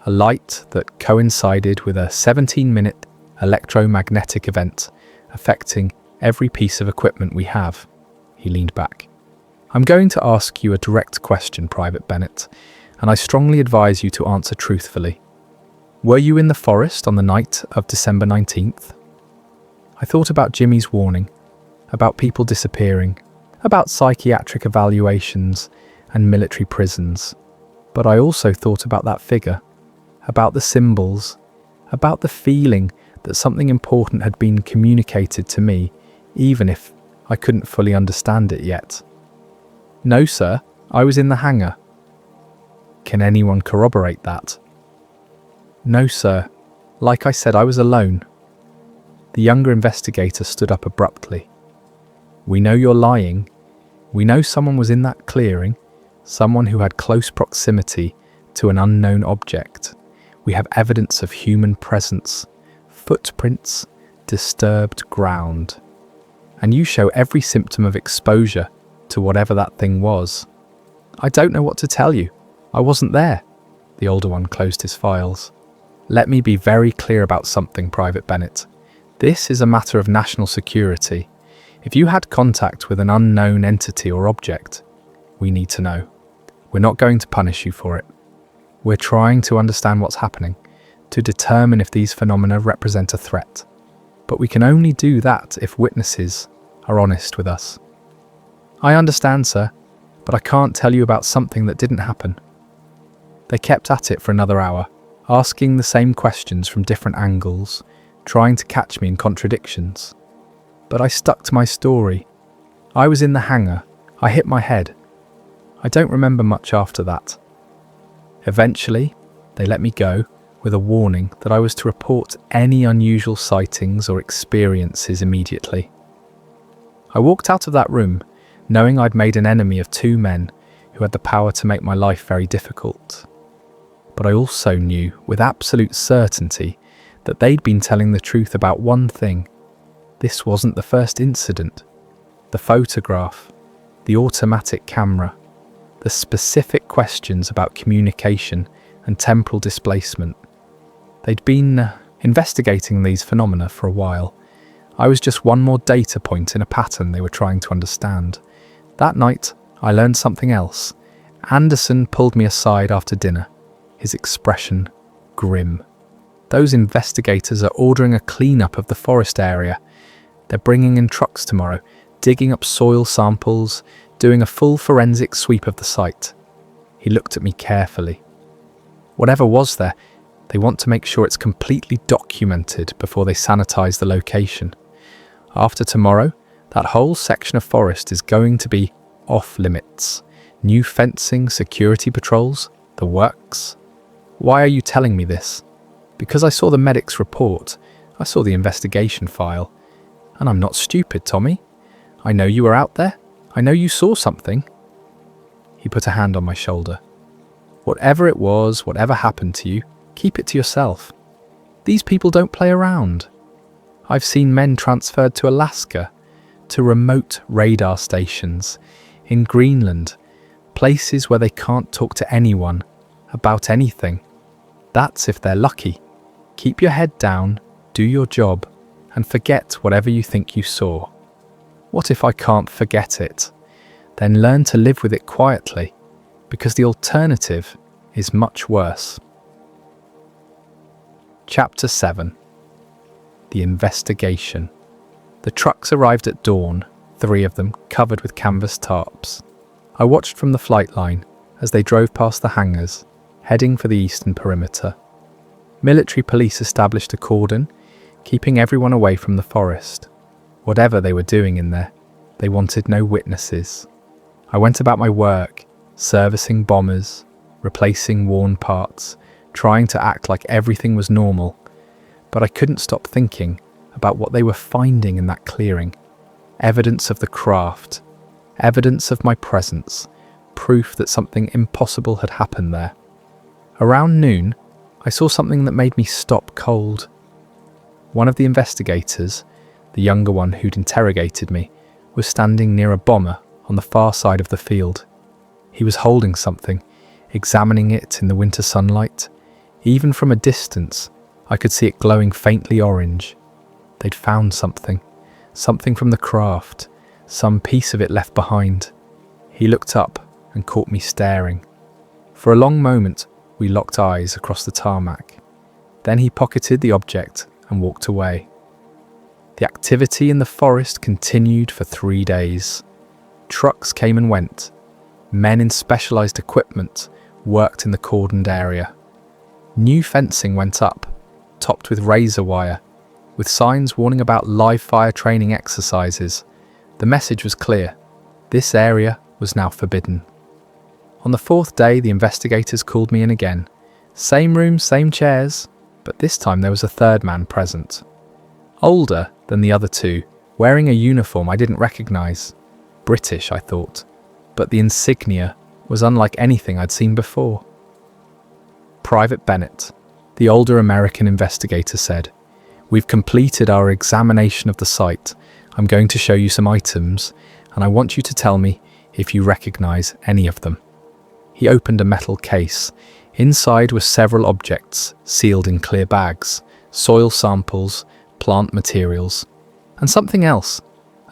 A light that coincided with a 17-minute electromagnetic event affecting every piece of equipment we have. He leaned back. I'm going to ask you a direct question, Private Bennett, and I strongly advise you to answer truthfully. Were you in the forest on the night of December 19th? I thought about Jimmy's warning, about people disappearing, about psychiatric evaluations and military prisons. But I also thought about that figure, about the symbols, about the feeling that something important had been communicated to me, even if I couldn't fully understand it yet. No, sir, I was in the hangar. Can anyone corroborate that? No, sir. Like I said, I was alone. The younger investigator stood up abruptly. We know you're lying. We know someone was in that clearing, someone who had close proximity to an unknown object. We have evidence of human presence, footprints, disturbed ground. And you show every symptom of exposure to whatever that thing was. I don't know what to tell you. I wasn't there. The older one closed his files. Let me be very clear about something, Private Bennett. This is a matter of national security. If you had contact with an unknown entity or object, we need to know. We're not going to punish you for it. We're trying to understand what's happening, to determine if these phenomena represent a threat. But we can only do that if witnesses are honest with us. I understand, sir, but I can't tell you about something that didn't happen. They kept at it for another hour, asking the same questions from different angles, trying to catch me in contradictions. But I stuck to my story. I was in the hangar. I hit my head. I don't remember much after that. Eventually, they let me go with a warning that I was to report any unusual sightings or experiences immediately. I walked out of that room, knowing I'd made an enemy of two men who had the power to make my life very difficult. But I also knew with absolute certainty that they'd been telling the truth about one thing. This wasn't the first incident. The photograph, the automatic camera, the specific questions about communication and temporal displacement. They'd been investigating these phenomena for a while. I was just one more data point in a pattern they were trying to understand. That night, I learned something else. Anderson pulled me aside after dinner, his expression grim. Those investigators are ordering a cleanup of the forest area. They're bringing in trucks tomorrow, digging up soil samples, doing a full forensic sweep of the site. He looked at me carefully. Whatever was there, they want to make sure it's completely documented before they sanitize the location. After tomorrow, that whole section of forest is going to be off limits. New fencing, security patrols, the works. Why are you telling me this? Because I saw the medic's report. I saw the investigation file. And I'm not stupid, Tommy. I know you were out there. I know you saw something. He put a hand on my shoulder. Whatever it was, whatever happened to you, keep it to yourself. These people don't play around. I've seen men transferred to Alaska, to remote radar stations, in Greenland, places where they can't talk to anyone about anything. That's if they're lucky. Keep your head down, do your job, and forget whatever you think you saw. What if I can't forget it? Then learn to live with it quietly, because the alternative is much worse. Chapter 7. The Investigation. The trucks arrived at dawn, 3 of them covered with canvas tarps. I watched from the flight line as they drove past the hangars, heading for the eastern perimeter. Military police established a cordon, keeping everyone away from the forest. Whatever they were doing in there, they wanted no witnesses. I went about my work, servicing bombers, replacing worn parts, trying to act like everything was normal, but I couldn't stop thinking about what they were finding in that clearing. Evidence of the craft, evidence of my presence, proof that something impossible had happened there. Around noon, I saw something that made me stop cold. One of the investigators, the younger one who'd interrogated me, was standing near a bomber on the far side of the field. He was holding something, examining it in the winter sunlight. Even from a distance, I could see it glowing faintly orange. They'd found something from the craft, some piece of it left behind. He looked up and caught me staring. For a long moment, we locked eyes across the tarmac. Then he pocketed the object and walked away. The activity in the forest continued for 3 days. Trucks came and went. Men in specialized equipment worked in the cordoned area. New fencing went up, topped with razor wire, with signs warning about live fire training exercises. The message was clear. This area was now forbidden. On the fourth day, the investigators called me in again. Same room, same chairs, but this time there was a third man present. Older than the other two, wearing a uniform I didn't recognize. British, I thought, but the insignia was unlike anything I'd seen before. Private Bennett, the older American investigator, said, "We've completed our examination of the site. I'm going to show you some items, and I want you to tell me if you recognize any of them." He opened a metal case. Inside were several objects sealed in clear bags, soil samples, plant materials, and something else,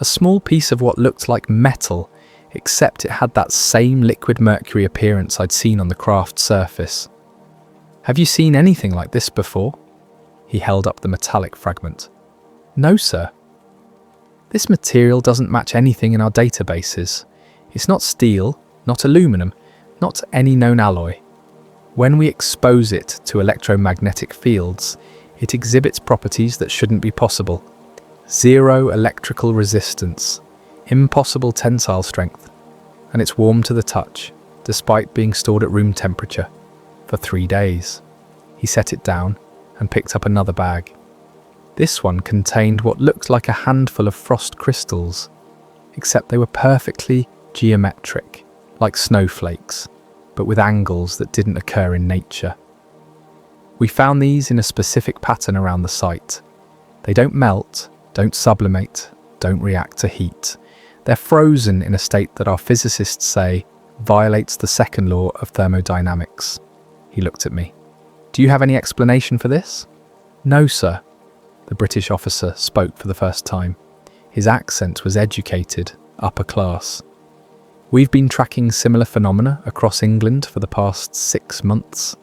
a small piece of what looked like metal, except it had that same liquid mercury appearance I'd seen on the craft's surface. "Have you seen anything like this before?" He held up the metallic fragment. "No, sir. This material doesn't match anything in our databases. It's not steel, not aluminum, not any known alloy. When we expose it to electromagnetic fields, it exhibits properties that shouldn't be possible. Zero electrical resistance, impossible tensile strength, and it's warm to the touch, despite being stored at room temperature, for 3 days." He set it down and picked up another bag. This one contained what looked like a handful of frost crystals, except they were perfectly geometric, like snowflakes, but with angles that didn't occur in nature. "We found these in a specific pattern around the site. They don't melt, don't sublimate, don't react to heat. They're frozen in a state that our physicists say violates the second law of thermodynamics." He looked at me. "Do you have any explanation for this?" "No, sir." The British officer spoke for the first time. His accent was educated, upper class. "We've been tracking similar phenomena across England for the past 6 months.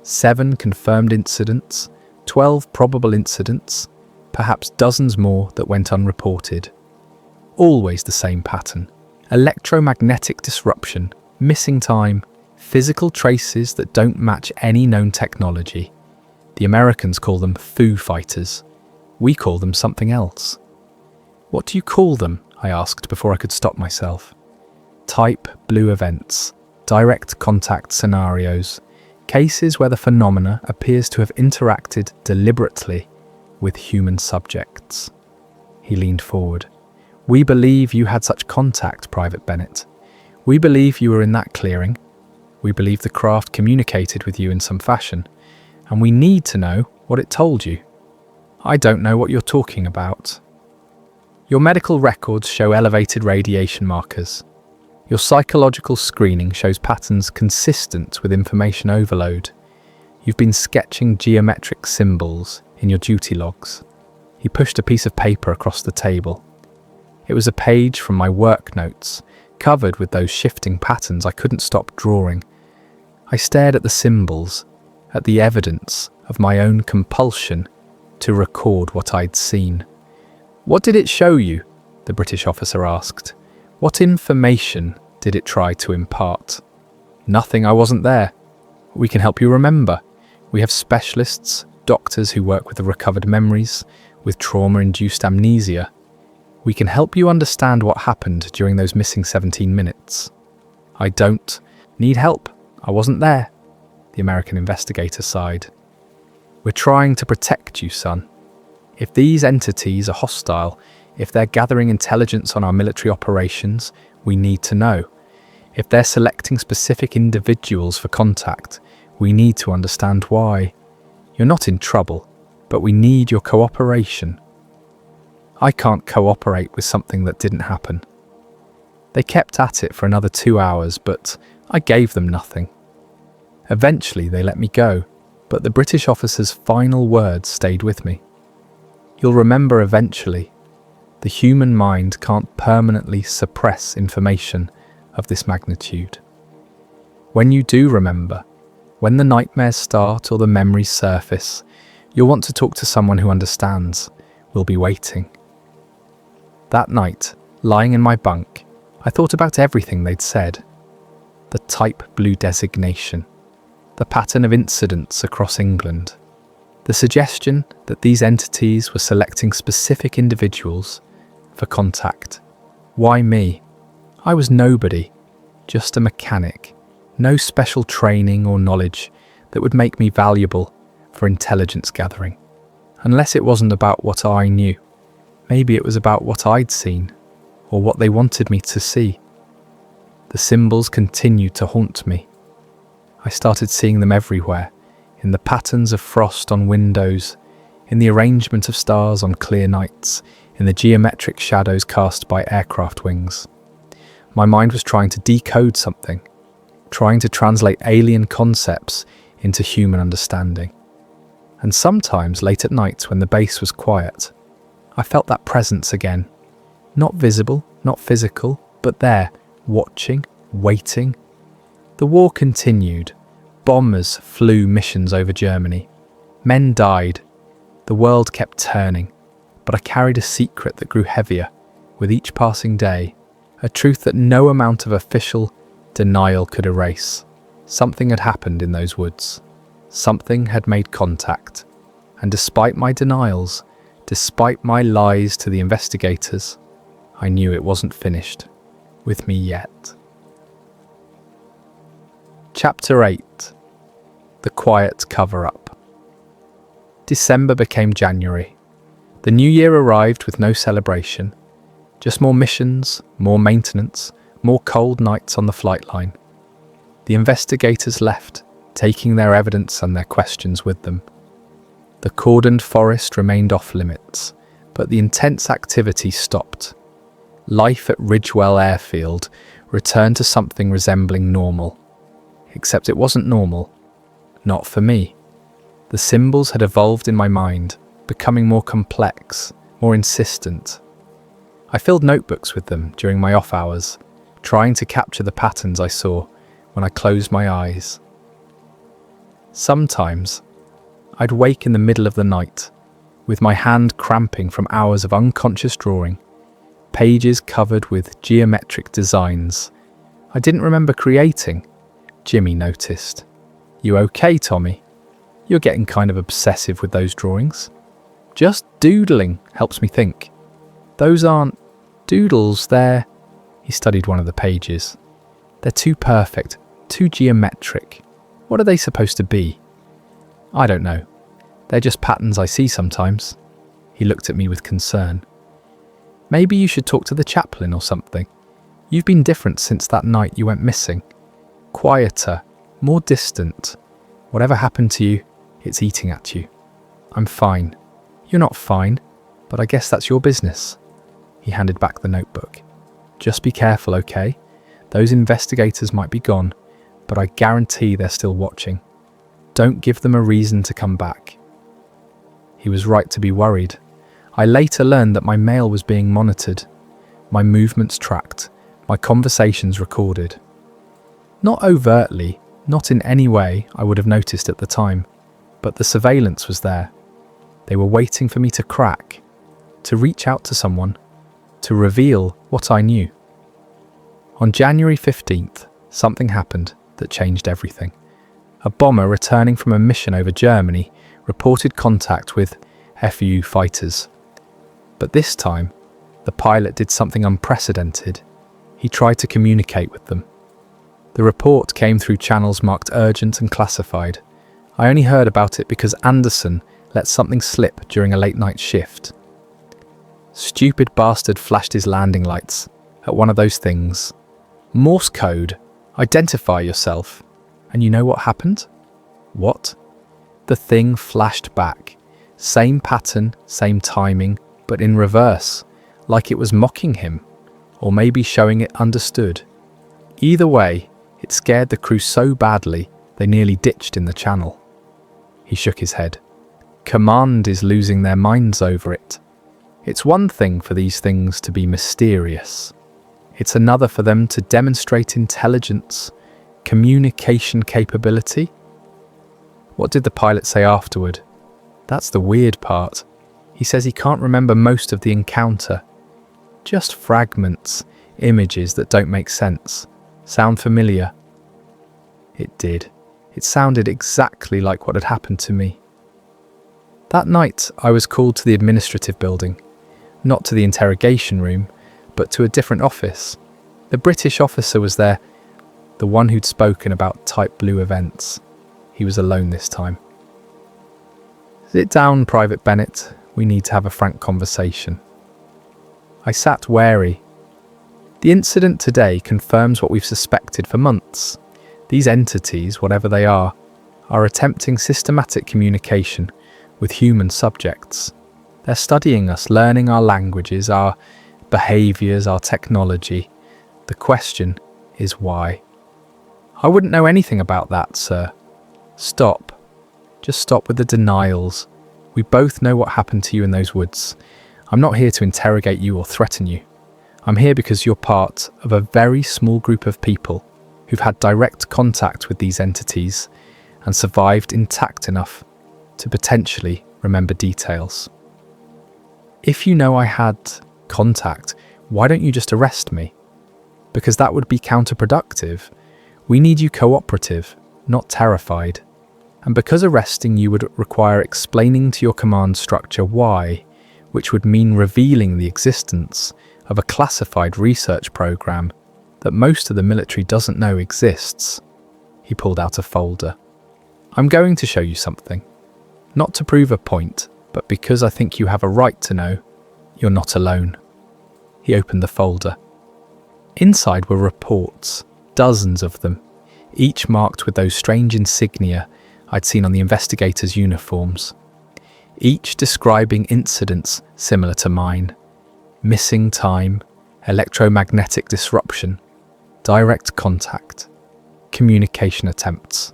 7 confirmed incidents, 12 probable incidents, perhaps dozens more that went unreported. Always the same pattern. Electromagnetic disruption, missing time, physical traces that don't match any known technology. The Americans call them Foo Fighters. We call them something else." "What do you call them?" I asked before I could stop myself. "Type blue events, direct contact scenarios, cases where the phenomena appears to have interacted deliberately with human subjects." He leaned forward. "We believe you had such contact, Private Bennett. We believe you were in that clearing. We believe the craft communicated with you in some fashion, and we need to know what it told you." "I don't know what you're talking about." "Your medical records show elevated radiation markers. Your psychological screening shows patterns consistent with information overload. You've been sketching geometric symbols in your duty logs." He pushed a piece of paper across the table. It was a page from my work notes, covered with those shifting patterns I couldn't stop drawing. I stared at the symbols, at the evidence of my own compulsion to record what I'd seen. "What did it show you?" the British officer asked. "What information did it try to impart?" "Nothing, I wasn't there. We can help you remember. We have specialists, doctors who work with the recovered memories, with trauma-induced amnesia. We can help you understand what happened during those missing 17 minutes. "I don't need help. I wasn't there," the American investigator sighed. "We're trying to protect you, son. If these entities are hostile, if they're gathering intelligence on our military operations, we need to know. If they're selecting specific individuals for contact, we need to understand why. You're not in trouble, but we need your cooperation." I can't cooperate with something that didn't happen. They kept at it for another 2 hours, but I gave them nothing. Eventually they let me go, but the British officer's final words stayed with me. "You'll remember eventually. The human mind can't permanently suppress information of this magnitude. When you do remember, when the nightmares start or the memories surface, you'll want to talk to someone who understands. We'll be waiting." That night, lying in my bunk, I thought about everything they'd said. The type blue designation, the pattern of incidents across England, the suggestion that these entities were selecting specific individuals for contact. Why me? I was nobody, just a mechanic, no special training or knowledge that would make me valuable for intelligence gathering. Unless it wasn't about what I knew. Maybe it was about what I'd seen, or what they wanted me to see. The symbols continued to haunt me. I started seeing them everywhere, in the patterns of frost on windows, in the arrangement of stars on clear nights, in the geometric shadows cast by aircraft wings. My mind was trying to decode something, trying to translate alien concepts into human understanding. And sometimes late at night when the base was quiet, I felt that presence again. Not visible, not physical, but there, watching, waiting. The war continued. Bombers flew missions over Germany. Men died. The world kept turning. But I carried a secret that grew heavier with each passing day, a truth that no amount of official denial could erase. Something had happened in those woods. Something had made contact. And despite my denials, despite my lies to the investigators, I knew it wasn't finished with me yet. Chapter 8. The Quiet Cover-Up. December became January. The new year arrived with no celebration, just more missions, more maintenance, more cold nights on the flight line. The investigators left, taking their evidence and their questions with them. The cordoned forest remained off limits, but the intense activity stopped. Life at Ridgewell Airfield returned to something resembling normal. Except it wasn't normal. Not for me. The symbols had evolved in my mind, becoming more complex, more insistent. I filled notebooks with them during my off hours, trying to capture the patterns I saw when I closed my eyes. Sometimes, I'd wake in the middle of the night, with my hand cramping from hours of unconscious drawing, pages covered with geometric designs I didn't remember creating. Jimmy noticed. "You okay, Tommy? You're getting kind of obsessive with those drawings." "Just doodling helps me think." "Those aren't doodles, they're..." He studied one of the pages. "They're too perfect, too geometric. What are they supposed to be?" "I don't know. They're just patterns I see sometimes." He looked at me with concern. "Maybe you should talk to the chaplain or something. You've been different since that night you went missing. Quieter, more distant. Whatever happened to you, it's eating at you." "I'm fine." "You're not fine, but I guess that's your business." He handed back the notebook. "Just be careful, okay? Those investigators might be gone, but I guarantee they're still watching. Don't give them a reason to come back." He was right to be worried. I later learned that my mail was being monitored, my movements tracked, my conversations recorded. Not overtly, not in any way I would have noticed at the time, but the surveillance was there. They were waiting for me to crack, to reach out to someone, to reveal what I knew. On January 15th, something happened that changed everything. A bomber returning from a mission over Germany reported contact with FU fighters. But this time, the pilot did something unprecedented. He tried to communicate with them. The report came through channels marked urgent and classified. I only heard about it because Anderson let something slip during a late-night shift. Stupid bastard flashed his landing lights at one of those things. Morse code. Identify yourself. And you know what happened? What? The thing flashed back. Same pattern, same timing, but in reverse, like it was mocking him, or maybe showing it understood. Either way, it scared the crew so badly they nearly ditched in the channel. He shook his head. Command is losing their minds over it. It's one thing for these things to be mysterious. It's another for them to demonstrate intelligence, communication capability. What did the pilot say afterward? That's the weird part. He says he can't remember most of the encounter. Just fragments, images that don't make sense. Sound familiar? It did. It sounded exactly like what had happened to me. That night, I was called to the administrative building, not to the interrogation room, but to a different office. The British officer was there, the one who'd spoken about Type Blue events. He was alone this time. Sit down, Private Bennett. We need to have a frank conversation. I sat wary. The incident today confirms what we've suspected for months. These entities, whatever they are attempting systematic communication with human subjects. They're studying us, learning our languages, our behaviours, our technology. The question is why? I wouldn't know anything about that, sir. Stop. Just stop with the denials. We both know what happened to you in those woods. I'm not here to interrogate you or threaten you. I'm here because you're part of a very small group of people who've had direct contact with these entities and survived intact enough to potentially remember details. If you know I had contact, why don't you just arrest me? Because that would be counterproductive. We need you cooperative, not terrified. And because arresting you would require explaining to your command structure why, which would mean revealing the existence of a classified research program that most of the military doesn't know exists. He pulled out a folder. I'm going to show you something. Not to prove a point, but because I think you have a right to know you're not alone. He opened the folder. Inside were reports, dozens of them, each marked with those strange insignia I'd seen on the investigators' uniforms, each describing incidents similar to mine. Missing time, electromagnetic disruption, direct contact, communication attempts.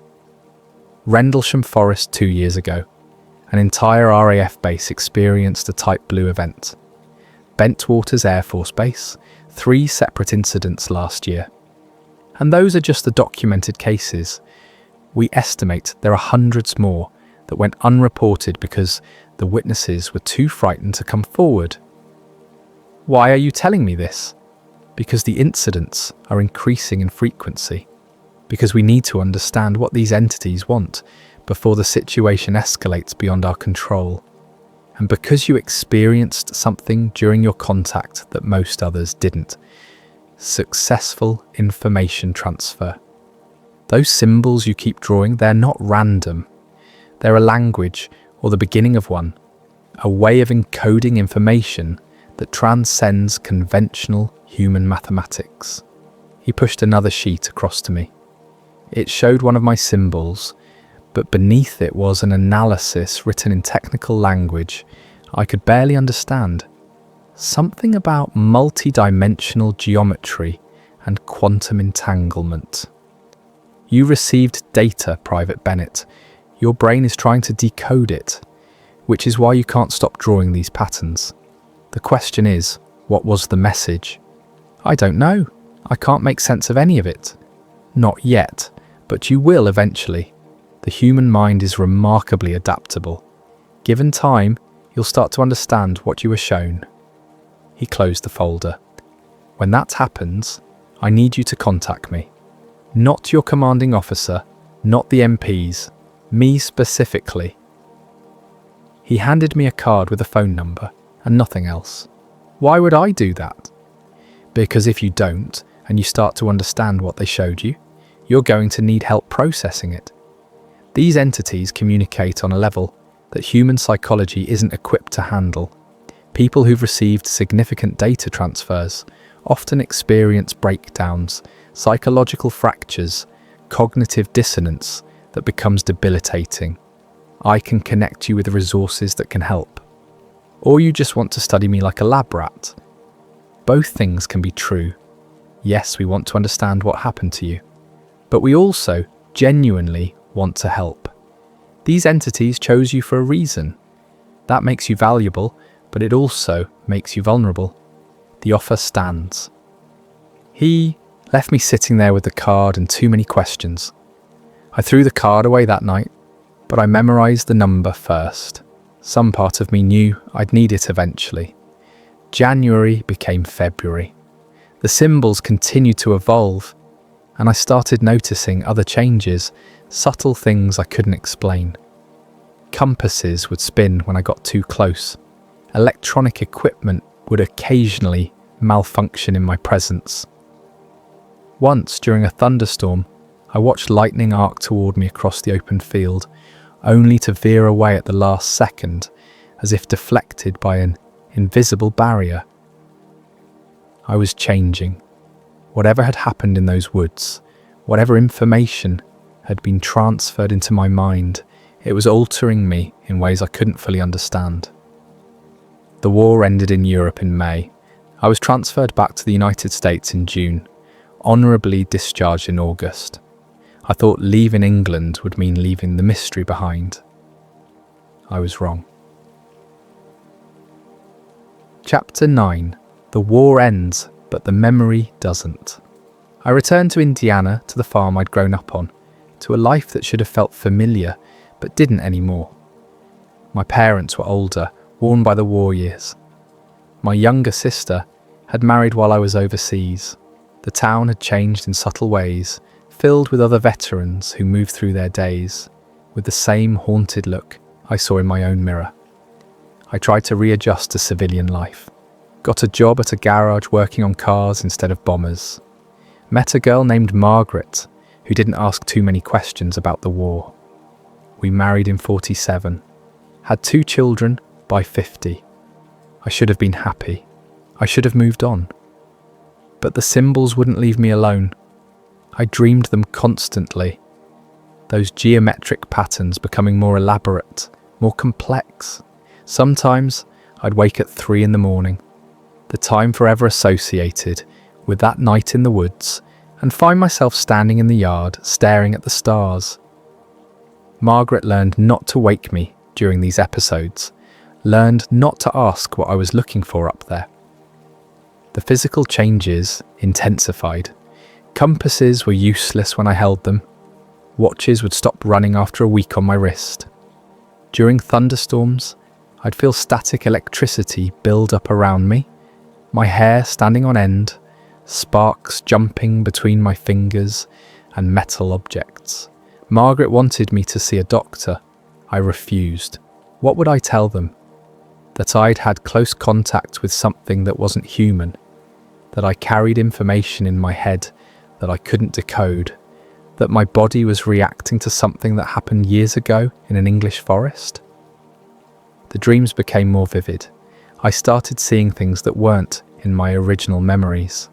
Rendlesham Forest 2 years ago, an entire RAF base experienced a Type Blue event. Bentwaters Air Force Base, 3 separate incidents last year. And those are just the documented cases. We estimate there are hundreds more that went unreported because the witnesses were too frightened to come forward. Why are you telling me this? Because the incidents are increasing in frequency. Because we need to understand what these entities want before the situation escalates beyond our control. And because you experienced something during your contact that most others didn't. Successful information transfer. Those symbols you keep drawing, they're not random. They're a language, or the beginning of one. A way of encoding information that transcends conventional human mathematics. He pushed another sheet across to me. It showed one of my symbols, but beneath it was an analysis written in technical language I could barely understand. Something about multi-dimensional geometry and quantum entanglement. You received data, Private Bennett. Your brain is trying to decode it, which is why you can't stop drawing these patterns. The question is, what was the message? I don't know. I can't make sense of any of it. Not yet, but you will eventually. The human mind is remarkably adaptable. Given time, you'll start to understand what you were shown. He closed the folder. When that happens, I need you to contact me. Not your commanding officer, not the MPs, me specifically. He handed me a card with a phone number and nothing else. Why would I do that? Because if you don't, and you start to understand what they showed you, you're going to need help processing it. These entities communicate on a level that human psychology isn't equipped to handle. People who've received significant data transfers often experience breakdowns, psychological fractures, cognitive dissonance that becomes debilitating. I can connect you with resources that can help. Or you just want to study me like a lab rat. Both things can be true. Yes, we want to understand what happened to you, but we also genuinely want to help. These entities chose you for a reason. That makes you valuable, but it also makes you vulnerable. The offer stands. He left me sitting there with the card and too many questions. I threw the card away that night, but I memorized the number first. Some part of me knew I'd need it eventually. January became February. The symbols continued to evolve, and I started noticing other changes, subtle things I couldn't explain. Compasses would spin when I got too close. Electronic equipment would occasionally malfunction in my presence. Once, during a thunderstorm, I watched lightning arc toward me across the open field, only to veer away at the last second, as if deflected by an invisible barrier. I was changing. Whatever had happened in those woods, whatever information had been transferred into my mind, it was altering me in ways I couldn't fully understand. The war ended in Europe in May. I was transferred back to the United States in June, honourably discharged in August. I thought leaving England would mean leaving the mystery behind. I was wrong. Chapter 9. The war ends, but the memory doesn't. I returned to Indiana, to the farm I'd grown up on, to a life that should have felt familiar, but didn't anymore. My parents were older, worn by the war years. My younger sister had married while I was overseas. The town had changed in subtle ways, filled with other veterans who moved through their days, with the same haunted look I saw in my own mirror. I tried to readjust to civilian life. Got a job at a garage working on cars instead of bombers. Met a girl named Margaret, who didn't ask too many questions about the war. We married in 47. Had 2 children by 50. I should have been happy. I should have moved on. But the symbols wouldn't leave me alone. I dreamed them constantly. Those geometric patterns becoming more elaborate, more complex. Sometimes I'd wake at 3 in the morning, the time forever associated with that night in the woods, and find myself standing in the yard staring at the stars. Margaret learned not to wake me during these episodes, learned not to ask what I was looking for up there. The physical changes intensified. Compasses were useless when I held them. Watches would stop running after a week on my wrist. During thunderstorms, I'd feel static electricity build up around me, my hair standing on end, sparks jumping between my fingers and metal objects. Margaret wanted me to see a doctor. I refused. What would I tell them? That I'd had close contact with something that wasn't human, that I carried information in my head that I couldn't decode, that my body was reacting to something that happened years ago in an English forest? The dreams became more vivid. I started seeing things that weren't in my original memories.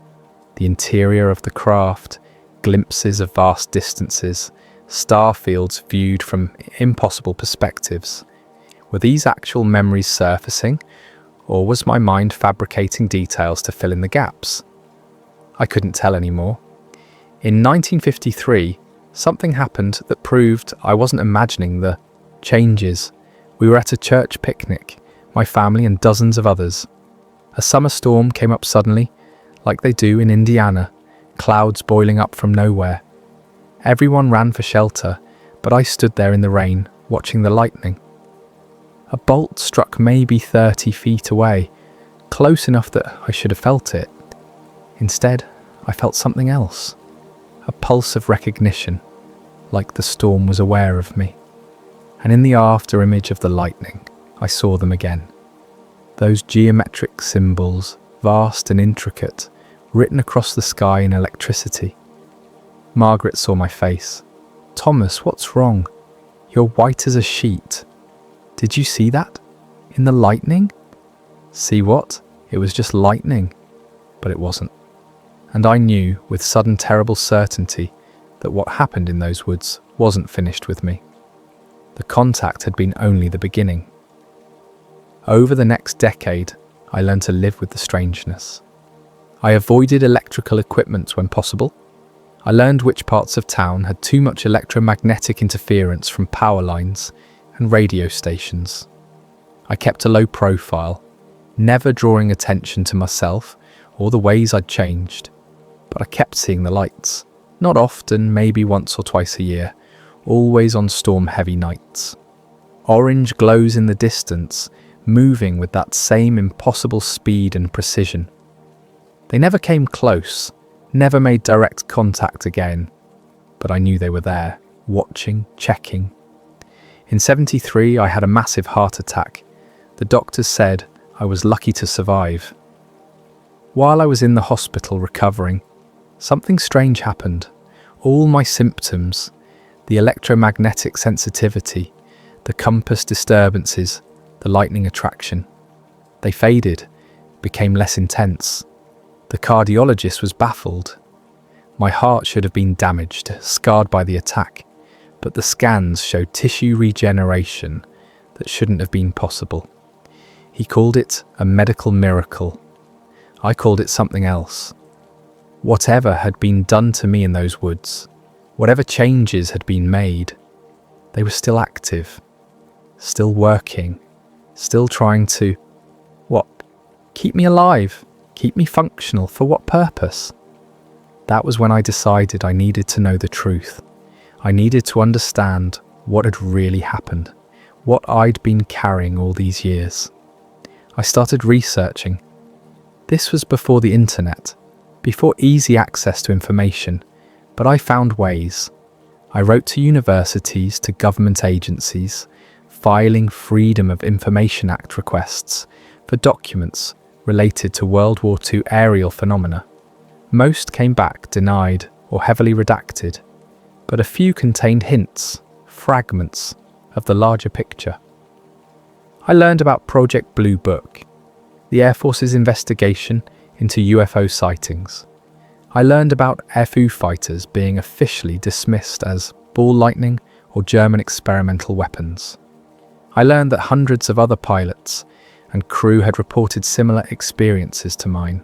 The interior of the craft, glimpses of vast distances, star fields viewed from impossible perspectives. Were these actual memories surfacing, or was my mind fabricating details to fill in the gaps? I couldn't tell anymore. In 1953, something happened that proved I wasn't imagining the changes. We were at a church picnic, my family and dozens of others. A summer storm came up suddenly, like they do in Indiana, clouds boiling up from nowhere. Everyone ran for shelter, but I stood there in the rain, watching the lightning. A bolt struck maybe 30 feet away, close enough that I should have felt it. Instead, I felt something else. A pulse of recognition, like the storm was aware of me. And in the after image of the lightning, I saw them again. Those geometric symbols, vast and intricate, written across the sky in electricity. Margaret saw my face. "Thomas, what's wrong? You're white as a sheet. Did you see that? In the lightning?" See what? It was just lightning. But it wasn't. And I knew with sudden terrible certainty that what happened in those woods wasn't finished with me. The contact had been only the beginning. Over the next decade, I learned to live with the strangeness. I avoided electrical equipment when possible. I learned which parts of town had too much electromagnetic interference from power lines and radio stations. I kept a low profile, never drawing attention to myself or the ways I'd changed. But I kept seeing the lights. Not often, maybe once or twice a year, always on storm-heavy nights. Orange glows in the distance, moving with that same impossible speed and precision. They never came close, never made direct contact again, but I knew they were there, watching, checking. In '73, I had a massive heart attack. The doctors said I was lucky to survive. While I was in the hospital recovering, something strange happened. All my symptoms, the electromagnetic sensitivity, the compass disturbances, the lightning attraction, they faded, became less intense. The cardiologist was baffled. My heart should have been damaged, scarred by the attack, but the scans showed tissue regeneration that shouldn't have been possible. He called it a medical miracle. I called it something else. Whatever had been done to me in those woods, whatever changes had been made, they were still active, still working, still trying to, keep me alive, keep me functional. For what purpose? That was when I decided I needed to know the truth. I needed to understand what had really happened, what I'd been carrying all these years. I started researching. This was before the internet, before easy access to information, but I found ways. I wrote to universities, to government agencies, filing Freedom of Information Act requests for documents related to World War II aerial phenomena. Most came back denied or heavily redacted, but a few contained hints, fragments of the larger picture. I learned about Project Blue Book, the Air Force's investigation into UFO sightings. I learned about Foo fighters being officially dismissed as ball lightning or German experimental weapons. I learned that hundreds of other pilots and crew had reported similar experiences to mine,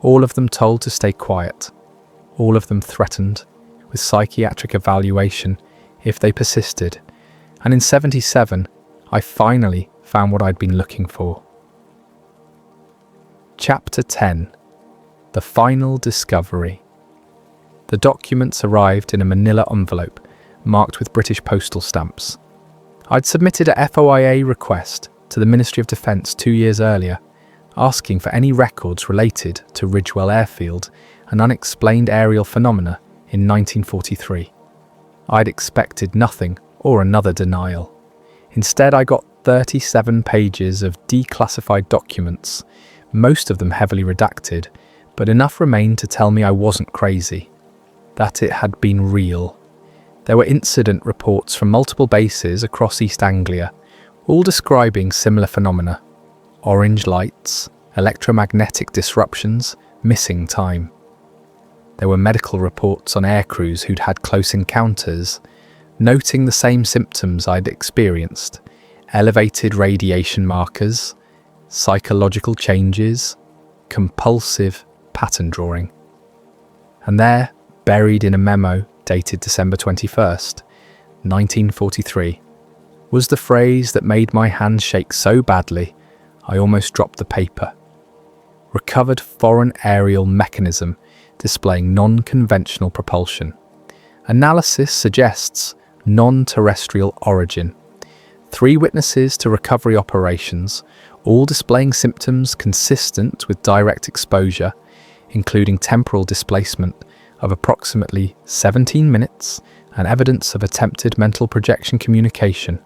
all of them told to stay quiet, all of them threatened with psychiatric evaluation if they persisted, and in '77 I finally found what I'd been looking for. Chapter 10. The Final Discovery. The documents arrived in a manila envelope marked with British postal stamps. I'd submitted a FOIA request to the Ministry of Defence 2 years earlier, asking for any records related to Ridgewell Airfield and unexplained aerial phenomena in 1943. I'd expected nothing or another denial. Instead, I got 37 pages of declassified documents, most of them heavily redacted, but enough remained to tell me I wasn't crazy, that it had been real. There were incident reports from multiple bases across East Anglia, all describing similar phenomena: orange lights, electromagnetic disruptions, missing time. There were medical reports on aircrews who'd had close encounters, noting the same symptoms I'd experienced: elevated radiation markers, psychological changes, compulsive pattern drawing. And there, buried in a memo dated December 21st, 1943, was the phrase that made my hand shake so badly I almost dropped the paper. Recovered foreign aerial mechanism displaying non-conventional propulsion. Analysis suggests non-terrestrial origin. 3 witnesses to recovery operations, all displaying symptoms consistent with direct exposure, including temporal displacement of approximately 17 minutes and evidence of attempted mental projection communication.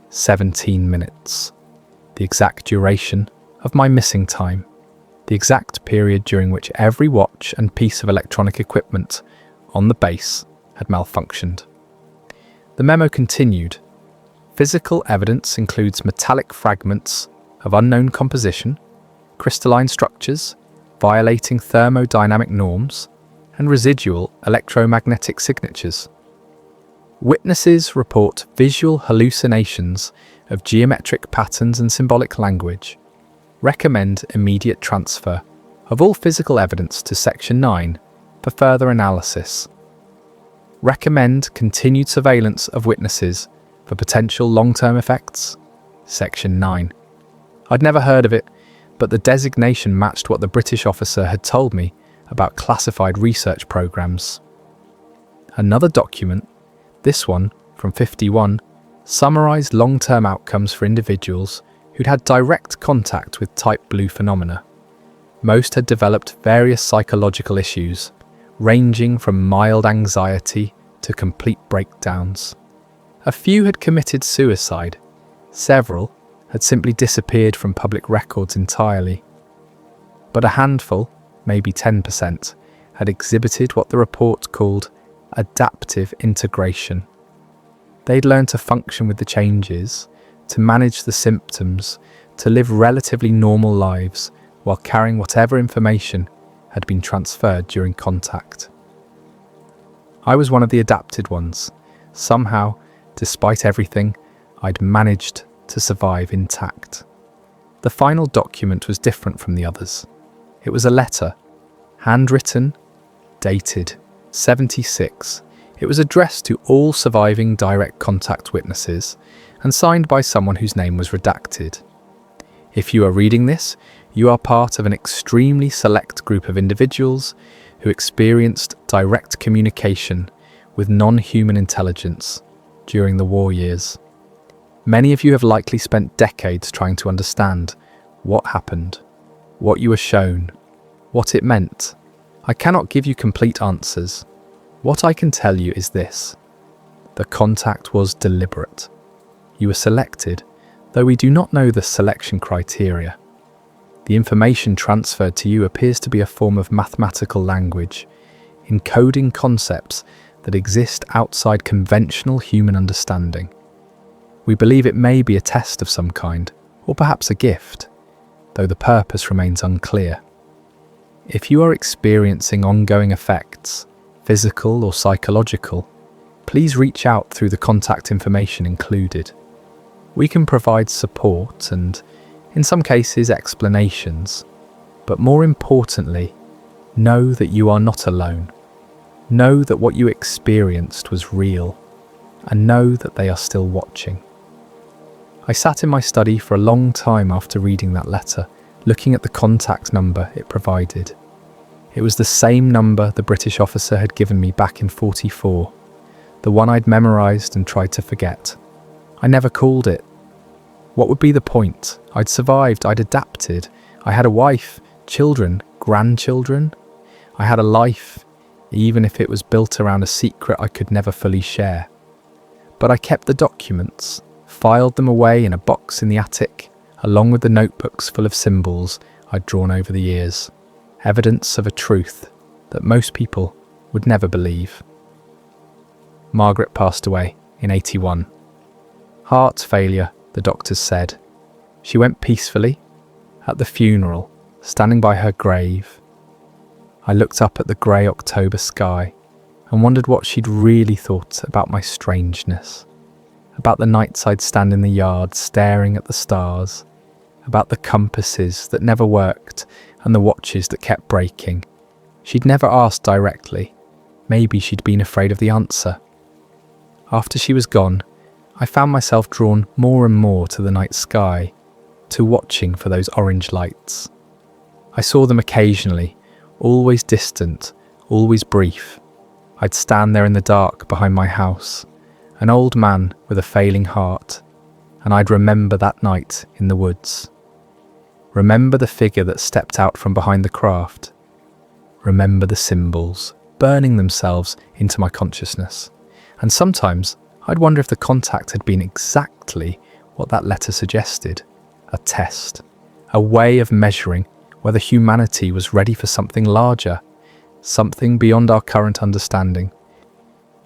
17 minutes. The exact duration of my missing time. The exact period during which every watch and piece of electronic equipment on the base had malfunctioned. The memo continued. Physical evidence includes metallic fragments of unknown composition, crystalline structures violating thermodynamic norms, and residual electromagnetic signatures. Witnesses report visual hallucinations of geometric patterns and symbolic language. Recommend immediate transfer of all physical evidence to Section 9 for further analysis. Recommend continued surveillance of witnesses for potential long-term effects. Section 9. I'd never heard of it, but the designation matched what the British officer had told me about classified research programs. Another document, this one from '51, summarised long-term outcomes for individuals who'd had direct contact with Type Blue phenomena. Most had developed various psychological issues, ranging from mild anxiety to complete breakdowns. A few had committed suicide. Several had simply disappeared from public records entirely. But a handful, maybe 10%, had exhibited what the report called adaptive integration. They'd learned to function with the changes, to manage the symptoms, to live relatively normal lives while carrying whatever information had been transferred during contact. I was one of the adapted ones. Somehow, despite everything, I'd managed to survive intact. The final document was different from the others. It was a letter, handwritten, dated 76. It was addressed to all surviving direct contact witnesses and signed by someone whose name was redacted. If you are reading this, you are part of an extremely select group of individuals who experienced direct communication with non-human intelligence during the war years. Many of you have likely spent decades trying to understand what happened, what you were shown, what it meant. I cannot give you complete answers. What I can tell you is this: the contact was deliberate. You were selected, though we do not know the selection criteria. The information transferred to you appears to be a form of mathematical language, encoding concepts that exist outside conventional human understanding. We believe it may be a test of some kind, or perhaps a gift, though the purpose remains unclear. If you are experiencing ongoing effects, physical or psychological, please reach out through the contact information included. We can provide support and, in some cases, explanations, but more importantly, know that you are not alone. Know that what you experienced was real, and know that they are still watching. I sat in my study for a long time after reading that letter, looking at the contact number it provided. It was the same number the British officer had given me back in '44, the one I'd memorised and tried to forget. I never called it. What would be the point? I'd survived, I'd adapted. I had a wife, children, grandchildren. I had a life, even if it was built around a secret I could never fully share. But I kept the documents, filed them away in a box in the attic, along with the notebooks full of symbols I'd drawn over the years. Evidence of a truth that most people would never believe. Margaret passed away in '81. Heart failure, the doctors said. She went peacefully. At the funeral, standing by her grave, I looked up at the grey October sky and wondered what she'd really thought about my strangeness, about the nights I'd stand in the yard staring at the stars, about the compasses that never worked and the watches that kept breaking. She'd never asked directly. Maybe she'd been afraid of the answer. After she was gone, I found myself drawn more and more to the night sky, to watching for those orange lights. I saw them occasionally, always distant, always brief. I'd stand there in the dark behind my house, an old man with a failing heart, and I'd remember that night in the woods. Remember the figure that stepped out from behind the craft. Remember the symbols, burning themselves into my consciousness. And sometimes I'd wonder if the contact had been exactly what that letter suggested. A test, a way of measuring whether humanity was ready for something larger, something beyond our current understanding.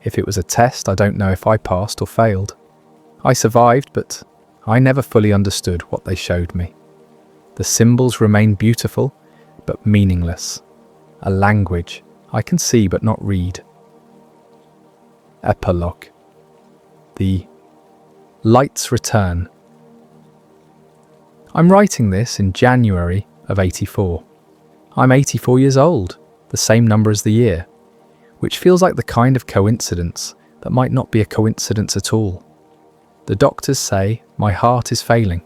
If it was a test, I don't know if I passed or failed. I survived, but I never fully understood what they showed me. The symbols remain beautiful, but meaningless. A language I can see but not read. Epilogue. The lights return. I'm writing this in January of '84. I'm 84 years old, the same number as the year, which feels like the kind of coincidence that might not be a coincidence at all. The doctors say my heart is failing.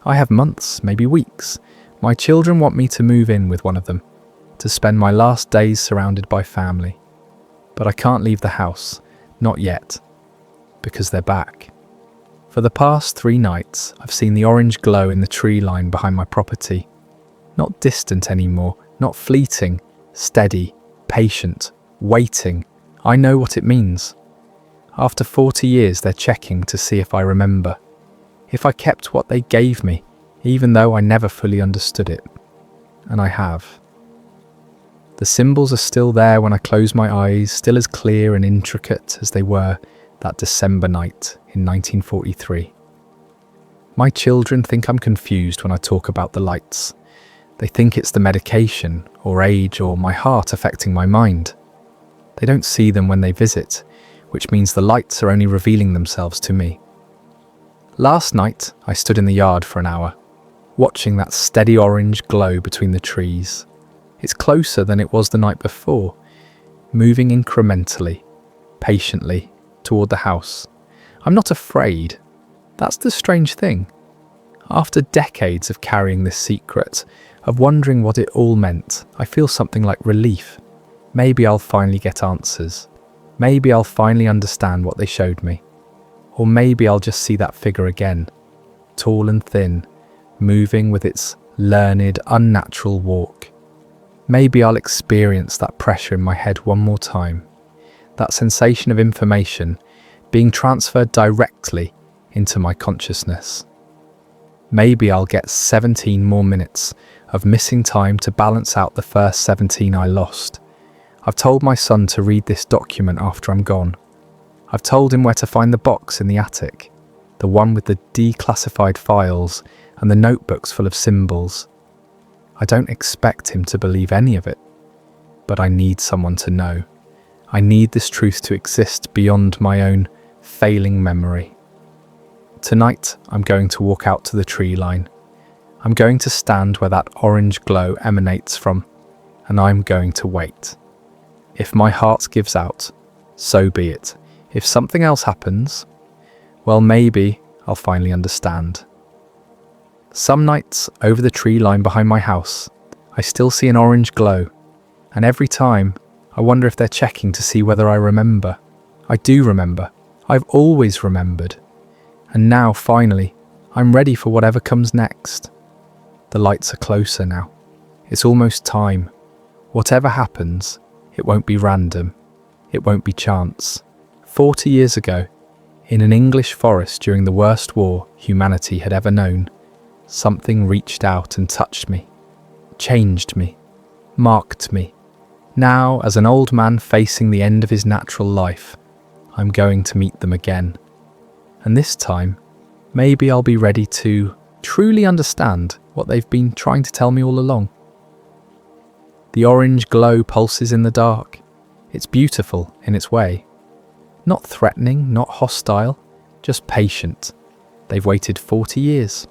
I have months, maybe weeks. My children want me to move in with one of them, to spend my last days surrounded by family. But I can't leave the house, not yet, because they're back. For the past 3 nights, I've seen the orange glow in the tree line behind my property. Not distant anymore, not fleeting, steady, patient, waiting. I know what it means. After 40 years, they're checking to see if I remember. If I kept what they gave me, even though I never fully understood it. And I have. The symbols are still there when I close my eyes, still as clear and intricate as they were that December night in 1943. My children think I'm confused when I talk about the lights. They think it's the medication, or age, or my heart affecting my mind. They don't see them when they visit, which means the lights are only revealing themselves to me. Last night, I stood in the yard for an hour, watching that steady orange glow between the trees. It's closer than it was the night before, moving incrementally, patiently, toward the house. I'm not afraid. That's the strange thing. After decades of carrying this secret, of wondering what it all meant, I feel something like relief. Maybe I'll finally get answers. Maybe I'll finally understand what they showed me. Or maybe I'll just see that figure again, tall and thin, moving with its learned, unnatural walk. Maybe I'll experience that pressure in my head one more time, that sensation of information being transferred directly into my consciousness. Maybe I'll get 17 more minutes of missing time to balance out the first 17 I lost. I've told my son to read this document after I'm gone. I've told him where to find the box in the attic, the one with the declassified files and the notebooks full of symbols. I don't expect him to believe any of it, but I need someone to know. I need this truth to exist beyond my own failing memory. Tonight, I'm going to walk out to the tree line. I'm going to stand where that orange glow emanates from, and I'm going to wait. If my heart gives out, so be it. If something else happens, well, maybe I'll finally understand. Some nights, over the tree line behind my house, I still see an orange glow, and every time, I wonder if they're checking to see whether I remember. I do remember. I've always remembered. And now, finally, I'm ready for whatever comes next. The lights are closer now. It's almost time. Whatever happens, it won't be random. It won't be chance. 40 years ago, in an English forest during the worst war humanity had ever known, something reached out and touched me, changed me, marked me. Now, as an old man facing the end of his natural life, I'm going to meet them again. And this time, maybe I'll be ready to truly understand what they've been trying to tell me all along. The orange glow pulses in the dark. It's beautiful in its way. Not threatening, not hostile, just patient. They've waited 40 years.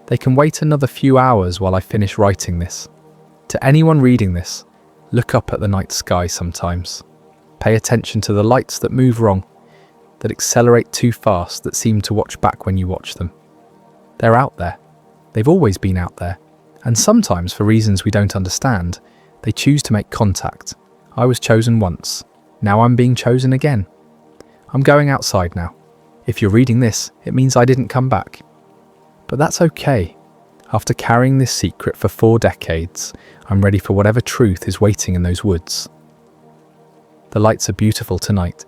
They can wait another few hours while I finish writing this. To anyone reading this, look up at the night sky sometimes. Pay attention to the lights that move wrong, that accelerate too fast, that seem to watch back when you watch them. They're out there. They've always been out there. And sometimes, for reasons we don't understand, they choose to make contact. I was chosen once. Now I'm being chosen again. I'm going outside now. If you're reading this, it means I didn't come back. But that's okay. After carrying this secret for 4 decades, I'm ready for whatever truth is waiting in those woods. The lights are beautiful tonight.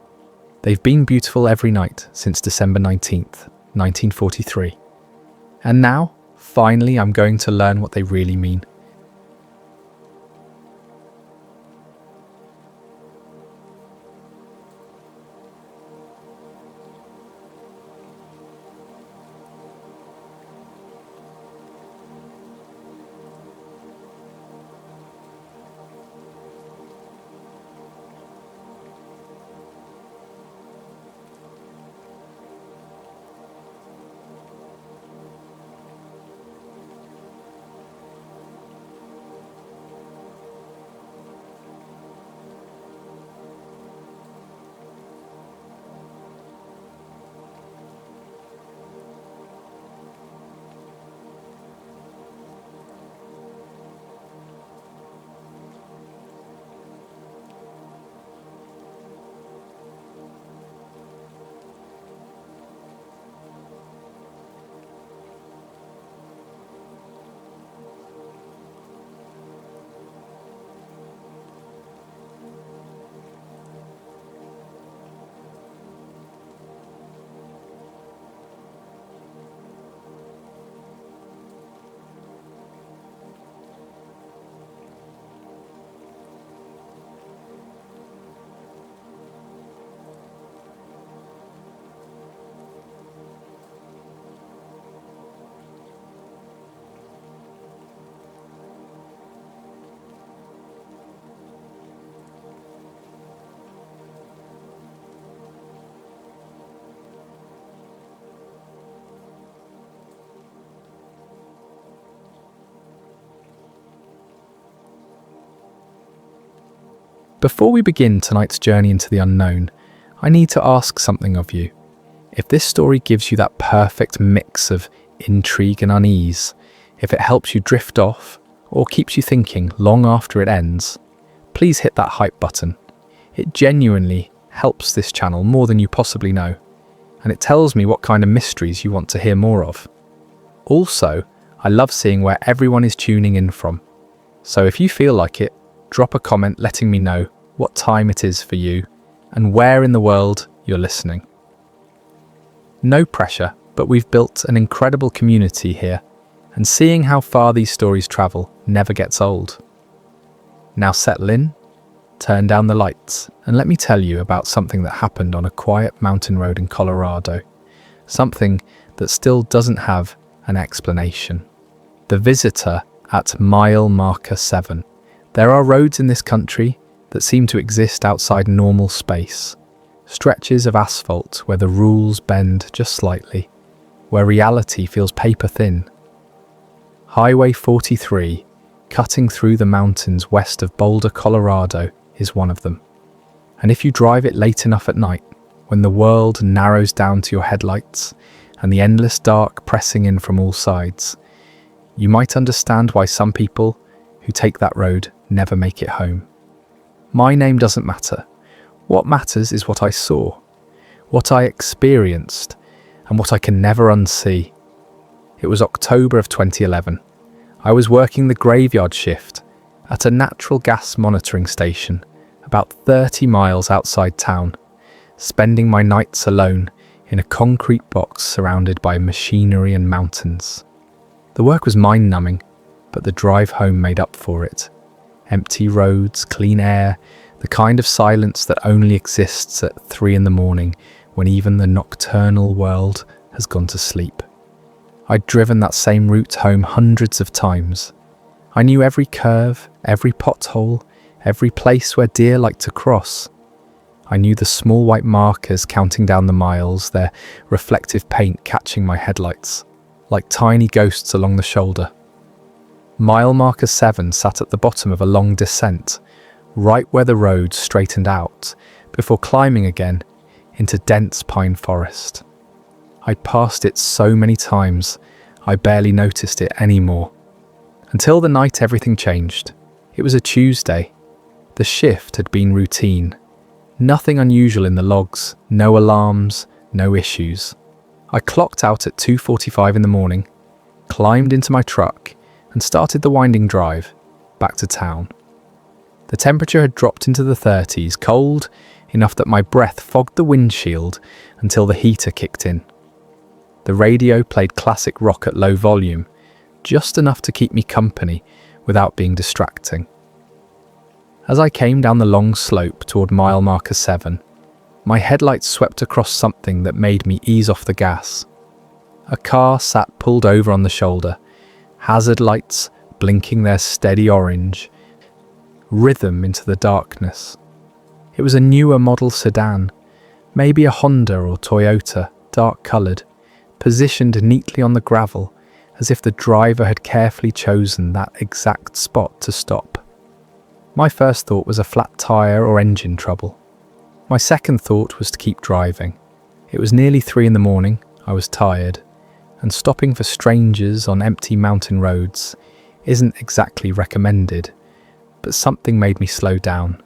They've been beautiful every night since December 19th, 1943. And now, finally, I'm going to learn what they really mean. Before we begin tonight's journey into the unknown, I need to ask something of you. If this story gives you that perfect mix of intrigue and unease, if it helps you drift off or keeps you thinking long after it ends, please hit that hype button. It genuinely helps this channel more than you possibly know, and it tells me what kind of mysteries you want to hear more of. Also, I love seeing where everyone is tuning in from. So if you feel like it, drop a comment letting me know what time it is for you and where in the world you're listening. No pressure, but we've built an incredible community here, and seeing how far these stories travel never gets old. Now settle in, turn down the lights, and let me tell you about something that happened on a quiet mountain road in Colorado. Something that still doesn't have an explanation. The visitor at mile marker 7. There are roads in this country that seem to exist outside normal space. Stretches of asphalt where the rules bend just slightly, where reality feels paper thin. Highway 43, cutting through the mountains west of Boulder, Colorado, is one of them. And if you drive it late enough at night, when the world narrows down to your headlights and the endless dark pressing in from all sides, you might understand why some people who take that road never make it home. My name doesn't matter. What matters is what I saw, what I experienced, and what I can never unsee. It was October of 2011. I was working the graveyard shift at a natural gas monitoring station about 30 miles outside town, spending my nights alone in a concrete box surrounded by machinery and mountains. The work was mind-numbing, but the drive home made up for it. Empty roads, clean air, the kind of silence that only exists at 3 a.m. when even the nocturnal world has gone to sleep. I'd driven that same route home hundreds of times. I knew every curve, every pothole, every place where deer like to cross. I knew the small white markers counting down the miles, their reflective paint catching my headlights, like tiny ghosts along the shoulder. Mile marker 7 sat at the bottom of a long descent, right where the road straightened out, before climbing again into dense pine forest. I'd passed it so many times, I barely noticed it anymore. Until the night everything changed. It was a Tuesday. The shift had been routine. Nothing unusual in the logs, no alarms, no issues. I clocked out at 2:45 in the morning, climbed into my truck, and started the winding drive back to town. The temperature had dropped into the 30s, cold enough that my breath fogged the windshield until the heater kicked in. The radio played classic rock at low volume, just enough to keep me company without being distracting. As I came down the long slope toward mile marker 7, my headlights swept across something that made me ease off the gas. A car sat pulled over on the shoulder, hazard lights blinking their steady orange, rhythm into the darkness. It was a newer model sedan, maybe a Honda or Toyota, dark-coloured, positioned neatly on the gravel as if the driver had carefully chosen that exact spot to stop. My first thought was a flat tyre or engine trouble. My second thought was to keep driving. It was nearly 3 a.m, I was tired, and stopping for strangers on empty mountain roads isn't exactly recommended, but something made me slow down.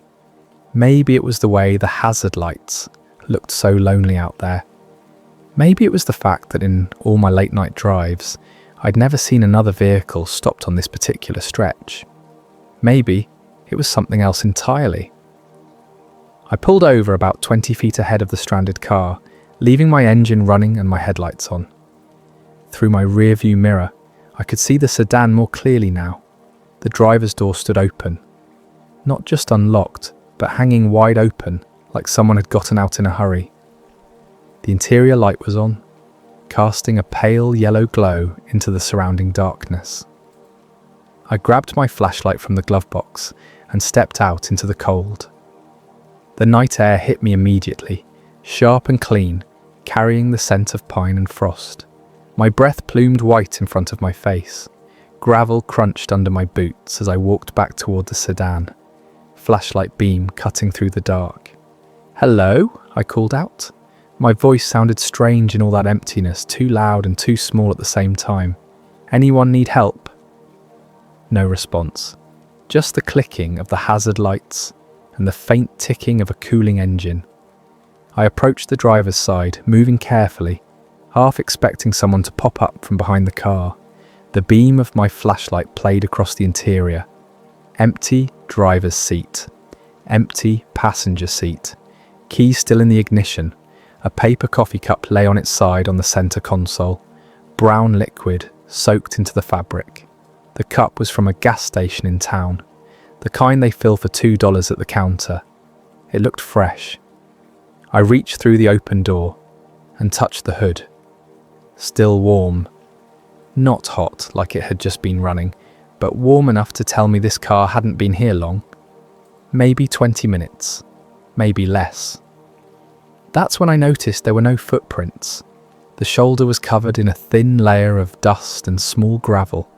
Maybe it was the way the hazard lights looked so lonely out there. Maybe it was the fact that in all my late night drives, I'd never seen another vehicle stopped on this particular stretch. Maybe it was something else entirely. I pulled over about 20 feet ahead of the stranded car, leaving my engine running and my headlights on. Through my rearview mirror, I could see the sedan more clearly now. The driver's door stood open. Not just unlocked, but hanging wide open, like someone had gotten out in a hurry. The interior light was on, casting a pale yellow glow into the surrounding darkness. I grabbed my flashlight from the glove box and stepped out into the cold. The night air hit me immediately, sharp and clean, carrying the scent of pine and frost. My breath plumed white in front of my face. Gravel crunched under my boots as I walked back toward the sedan. flashlight beam cutting through the dark. "Hello?" I called out. My voice sounded strange in all that emptiness, too loud and too small at the same time. "Anyone need help?" No response. Just the clicking of the hazard lights and the faint ticking of a cooling engine. I approached the driver's side, moving carefully, half expecting someone to pop up from behind the car. The beam of my flashlight played across the interior. Empty driver's seat. Empty passenger seat. Keys still in the ignition. A paper coffee cup lay on its side on the centre console. Brown liquid soaked into the fabric. The cup was from a gas station in town. The kind they fill for $2 at the counter. It looked fresh. I reached through the open door and touched the hood. Still warm. Not hot like it had just been running, but warm enough to tell me this car hadn't been here long. Maybe 20 minutes. Maybe less. That's when I noticed there were no footprints. The shoulder was covered in a thin layer of dust and small gravel.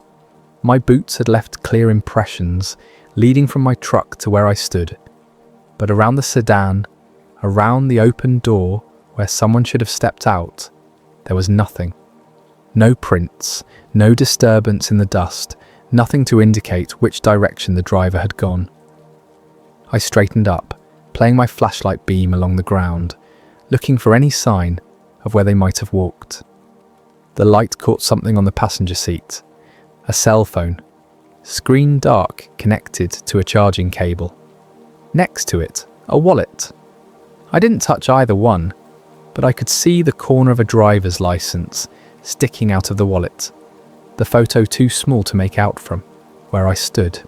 My boots had left clear impressions leading from my truck to where I stood. But around the sedan, around the open door where someone should have stepped out, there was nothing. No prints, no disturbance in the dust, nothing to indicate which direction the driver had gone. I straightened up, playing my flashlight beam along the ground, looking for any sign of where they might have walked. The light caught something on the passenger seat. A cell phone. Screen dark, connected to a charging cable. Next to it, a wallet. I didn't touch either one, but I could see the corner of a driver's license sticking out of the wallet. The photo too small to make out from where I stood.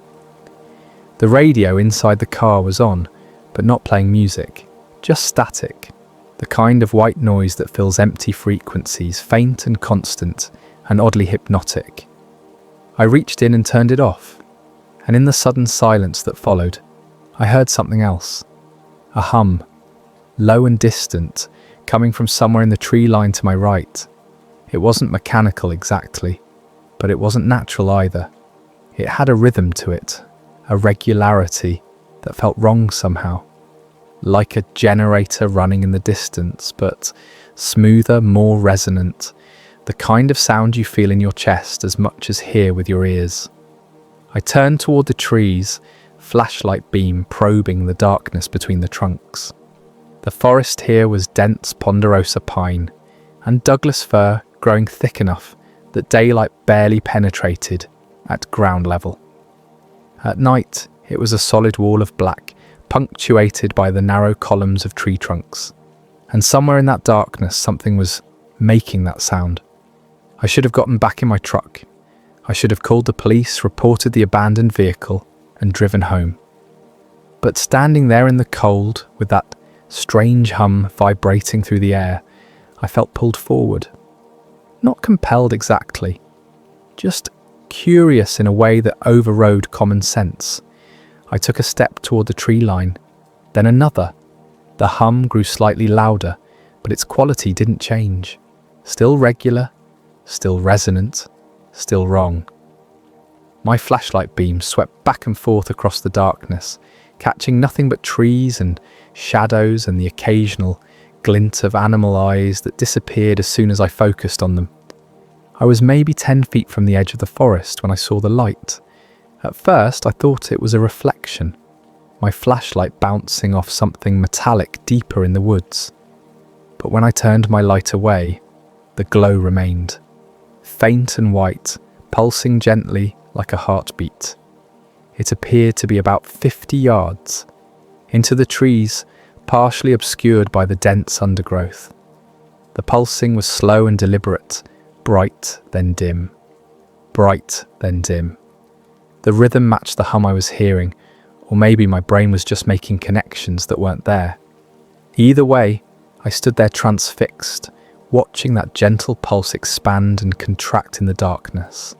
The radio inside the car was on, but not playing music, just static. The kind of white noise that fills empty frequencies, faint and constant, and oddly hypnotic. I reached in and turned it off, and in the sudden silence that followed, I heard something else. A hum, low and distant, coming from somewhere in the tree line to my right. It wasn't mechanical exactly, but it wasn't natural either. It had a rhythm to it, a regularity that felt wrong somehow. Like a generator running in the distance, but smoother, more resonant. The kind of sound you feel in your chest as much as hear with your ears. I turned toward the trees, flashlight beam probing the darkness between the trunks. The forest here was dense ponderosa pine, and Douglas fir growing thick enough that daylight barely penetrated at ground level. At night, it was a solid wall of black, punctuated by the narrow columns of tree trunks. And somewhere in that darkness, something was making that sound. I should have gotten back in my truck. I should have called the police, reported the abandoned vehicle, and driven home. But standing there in the cold, with that strange hum vibrating through the air, I felt pulled forward. Not compelled exactly, just curious in a way that overrode common sense. I took a step toward the tree line, then another. The hum grew slightly louder, but its quality didn't change. Still regular, still resonant, still wrong. My flashlight beam swept back and forth across the darkness, catching nothing but trees and shadows and the occasional glint of animal eyes that disappeared as soon as I focused on them. I was maybe 10 feet from the edge of the forest when I saw the light. At first, I thought it was a reflection, my flashlight bouncing off something metallic deeper in the woods. But when I turned my light away, the glow remained, faint and white, pulsing gently like a heartbeat. It appeared to be about 50 yards, into the trees, partially obscured by the dense undergrowth. The pulsing was slow and deliberate, bright then dim, bright then dim. The rhythm matched the hum I was hearing, or maybe my brain was just making connections that weren't there. Either way, I stood there transfixed, watching that gentle pulse expand and contract in the darkness.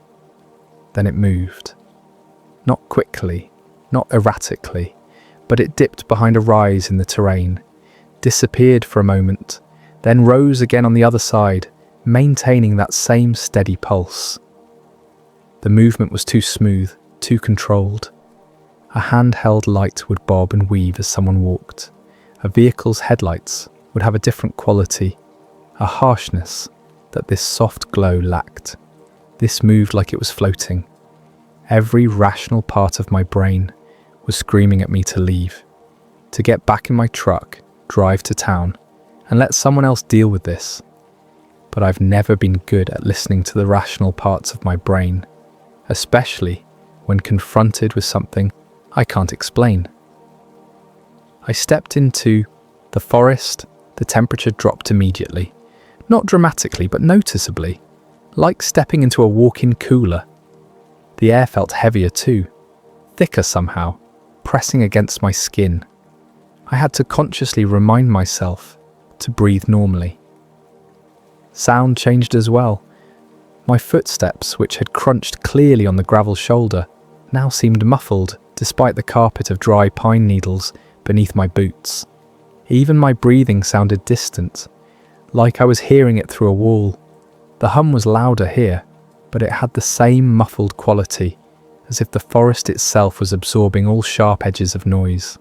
Then it moved. Not quickly, not erratically, but it dipped behind a rise in the terrain, disappeared for a moment, then rose again on the other side, maintaining that same steady pulse. The movement was too smooth, too controlled. A handheld light would bob and weave as someone walked. A vehicle's headlights would have a different quality, a harshness that this soft glow lacked. This moved like it was floating. Every rational part of my brain was screaming at me to leave, to get back in my truck, drive to town, and let someone else deal with this. But I've never been good at listening to the rational parts of my brain, especially when confronted with something I can't explain. I stepped into the forest. The temperature dropped immediately. Not dramatically, but noticeably, like stepping into a walk-in cooler. The air felt heavier too, thicker somehow, pressing against my skin. I had to consciously remind myself to breathe normally. Sound changed as well. My footsteps, which had crunched clearly on the gravel shoulder, now seemed muffled despite the carpet of dry pine needles beneath my boots. Even my breathing sounded distant, like I was hearing it through a wall. The hum was louder here, but it had the same muffled quality, as if the forest itself was absorbing all sharp edges of noise.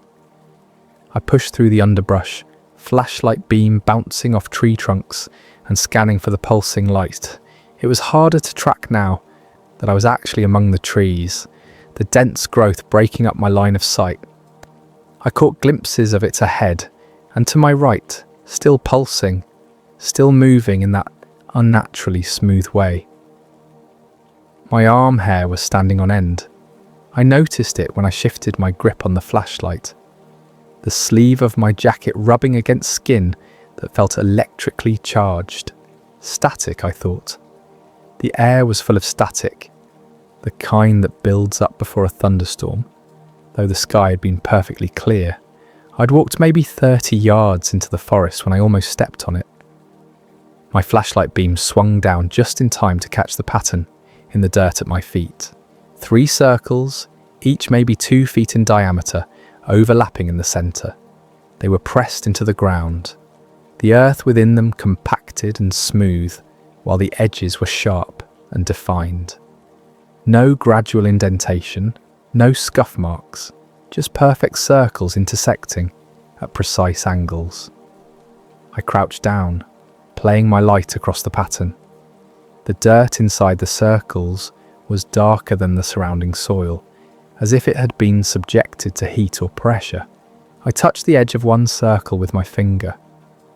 I pushed through the underbrush, flashlight beam bouncing off tree trunks and scanning for the pulsing light. It was harder to track now that I was actually among the trees, the dense growth breaking up my line of sight. I caught glimpses of it ahead, and to my right, still pulsing, still moving in that unnaturally smooth way. My arm hair was standing on end. I noticed it when I shifted my grip on the flashlight. The sleeve of my jacket rubbing against skin that felt electrically charged. Static, I thought. The air was full of static, the kind that builds up before a thunderstorm, though the sky had been perfectly clear. I'd walked maybe 30 yards into the forest when I almost stepped on it. My flashlight beam swung down just in time to catch the pattern in the dirt at my feet. 3 circles, each maybe 2 feet in diameter, overlapping in the centre. They were pressed into the ground, the earth within them compacted and smooth, while the edges were sharp and defined. No gradual indentation, no scuff marks, just perfect circles intersecting at precise angles. I crouched down, playing my light across the pattern. The dirt inside the circles was darker than the surrounding soil, as if it had been subjected to heat or pressure. I touched the edge of one circle with my finger.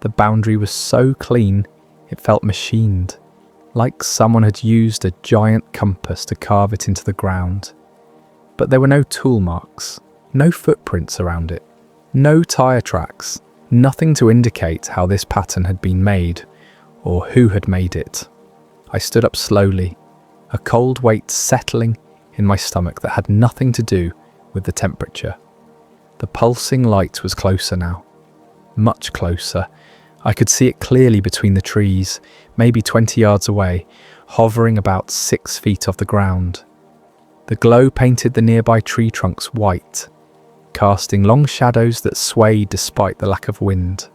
The boundary was so clean, it felt machined, like someone had used a giant compass to carve it into the ground. But there were no tool marks, no footprints around it, no tyre tracks, nothing to indicate how this pattern had been made or who had made it. I stood up slowly, a cold weight settling in my stomach that had nothing to do with the temperature. The pulsing light was closer now, much closer. I could see it clearly between the trees, maybe 20 yards away, hovering about 6 feet off the ground. The glow painted the nearby tree trunks white, casting long shadows that swayed despite the lack of wind.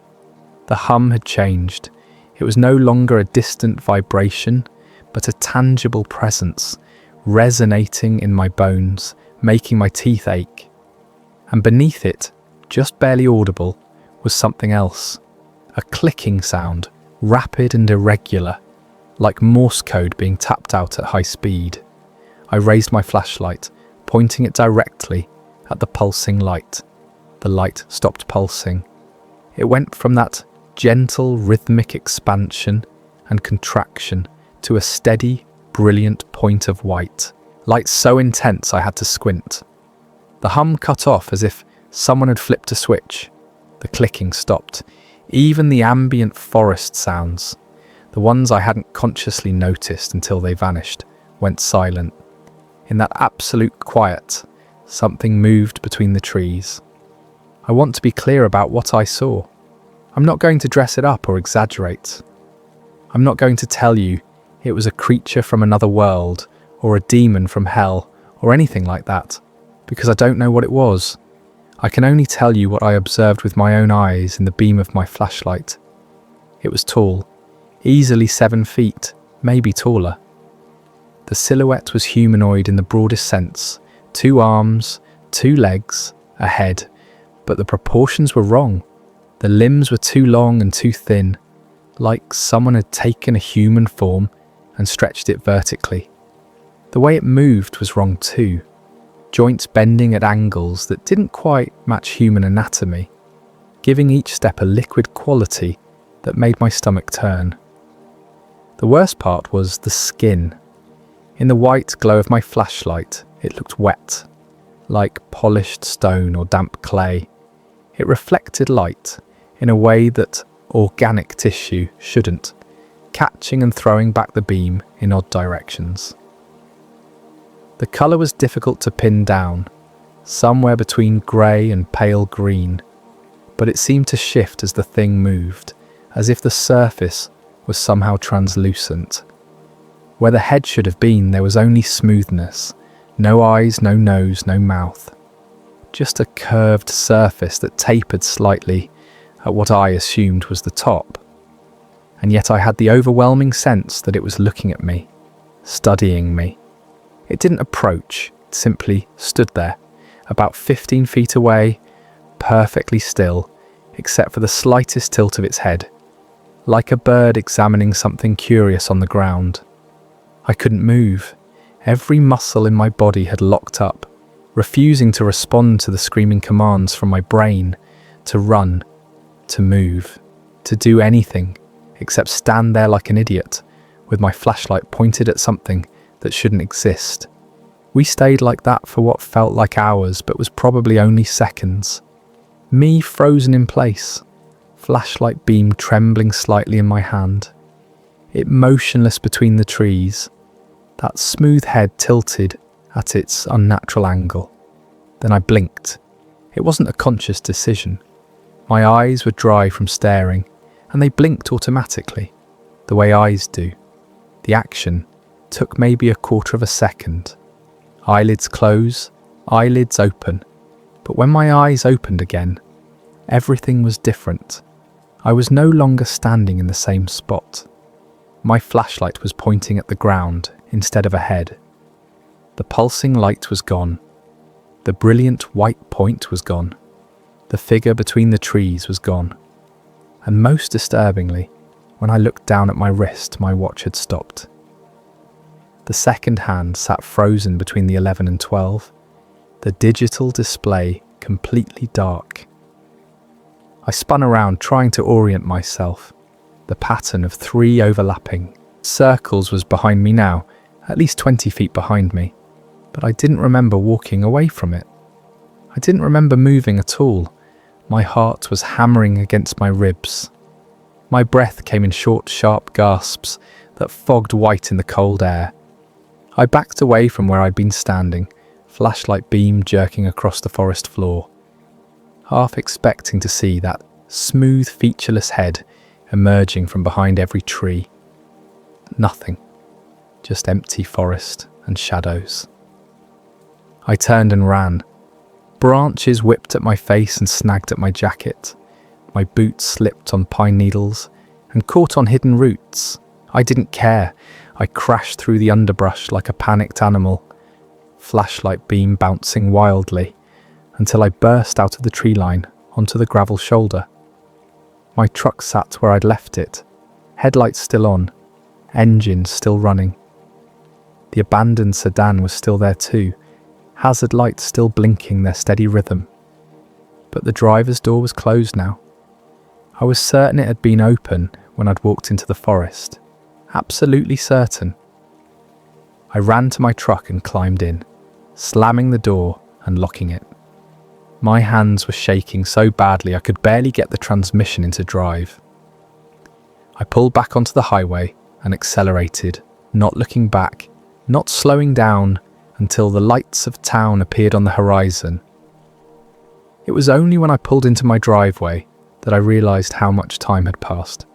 The hum had changed. It was no longer a distant vibration, but a tangible presence, resonating in my bones, making my teeth ache. And beneath it, just barely audible, was something else. A clicking sound, rapid and irregular, like Morse code being tapped out at high speed. I raised my flashlight, pointing it directly at the pulsing light. The light stopped pulsing. It went from that gentle, rhythmic expansion and contraction to a steady, brilliant point of white, light so intense I had to squint. The hum cut off as if someone had flipped a switch. The clicking stopped. Even the ambient forest sounds, the ones I hadn't consciously noticed until they vanished, went silent. In that absolute quiet, something moved between the trees. I want to be clear about what I saw. I'm not going to dress it up or exaggerate. I'm not going to tell you it was a creature from another world or a demon from hell or anything like that, because I don't know what it was. I can only tell you what I observed with my own eyes in the beam of my flashlight. It was tall, easily 7 feet, maybe taller. The silhouette was humanoid in the broadest sense, 2 arms, 2 legs, a head, but the proportions were wrong. The limbs were too long and too thin, like someone had taken a human form and stretched it vertically. The way it moved was wrong too, joints bending at angles that didn't quite match human anatomy, giving each step a liquid quality that made my stomach turn. The worst part was the skin. In the white glow of my flashlight, it looked wet, like polished stone or damp clay. It reflected light in a way that organic tissue shouldn't, catching and throwing back the beam in odd directions. The colour was difficult to pin down, somewhere between grey and pale green, but it seemed to shift as the thing moved, as if the surface was somehow translucent. Where the head should have been, there was only smoothness, no eyes, no nose, no mouth. Just a curved surface that tapered slightly at what I assumed was the top. And yet I had the overwhelming sense that it was looking at me, studying me. It didn't approach, it simply stood there, about 15 feet away, perfectly still, except for the slightest tilt of its head, like a bird examining something curious on the ground. I couldn't move. Every muscle in my body had locked up, refusing to respond to the screaming commands from my brain to run, to move, to do anything except stand there like an idiot with my flashlight pointed at something that shouldn't exist. We stayed like that for what felt like hours but was probably only seconds. Me frozen in place, flashlight beam trembling slightly in my hand, it motionless between the trees, that smooth head tilted at its unnatural angle. Then I blinked. It wasn't a conscious decision. My eyes were dry from staring, and they blinked automatically, the way eyes do. The action took maybe a quarter of a second. Eyelids close, eyelids open. But when my eyes opened again, everything was different. I was no longer standing in the same spot. My flashlight was pointing at the ground instead of ahead. The pulsing light was gone. The brilliant white point was gone. The figure between the trees was gone. And most disturbingly, when I looked down at my wrist, my watch had stopped. The second hand sat frozen between the 11 and 12, the digital display completely dark. I spun around, trying to orient myself. The pattern of 3 overlapping circles was behind me now, at least 20 feet behind me, but I didn't remember walking away from it. I didn't remember moving at all. My heart was hammering against my ribs. My breath came in short, sharp gasps that fogged white in the cold air. I backed away from where I'd been standing, flashlight beam jerking across the forest floor, half expecting to see that smooth, featureless head emerging from behind every tree. Nothing, just empty forest and shadows. I turned and ran. Branches whipped at my face and snagged at my jacket. My boots slipped on pine needles and caught on hidden roots. I didn't care. I crashed through the underbrush like a panicked animal, flashlight beam bouncing wildly, until I burst out of the tree line onto the gravel shoulder. My truck sat where I'd left it, headlights still on, engine still running. The abandoned sedan was still there too, hazard lights still blinking their steady rhythm. But the driver's door was closed now. I was certain it had been open when I'd walked into the forest. Absolutely certain. I ran to my truck and climbed in, slamming the door and locking it. My hands were shaking so badly I could barely get the transmission into drive. I pulled back onto the highway and accelerated, not looking back, not slowing down until the lights of town appeared on the horizon. It was only when I pulled into my driveway that I realised how much time had passed.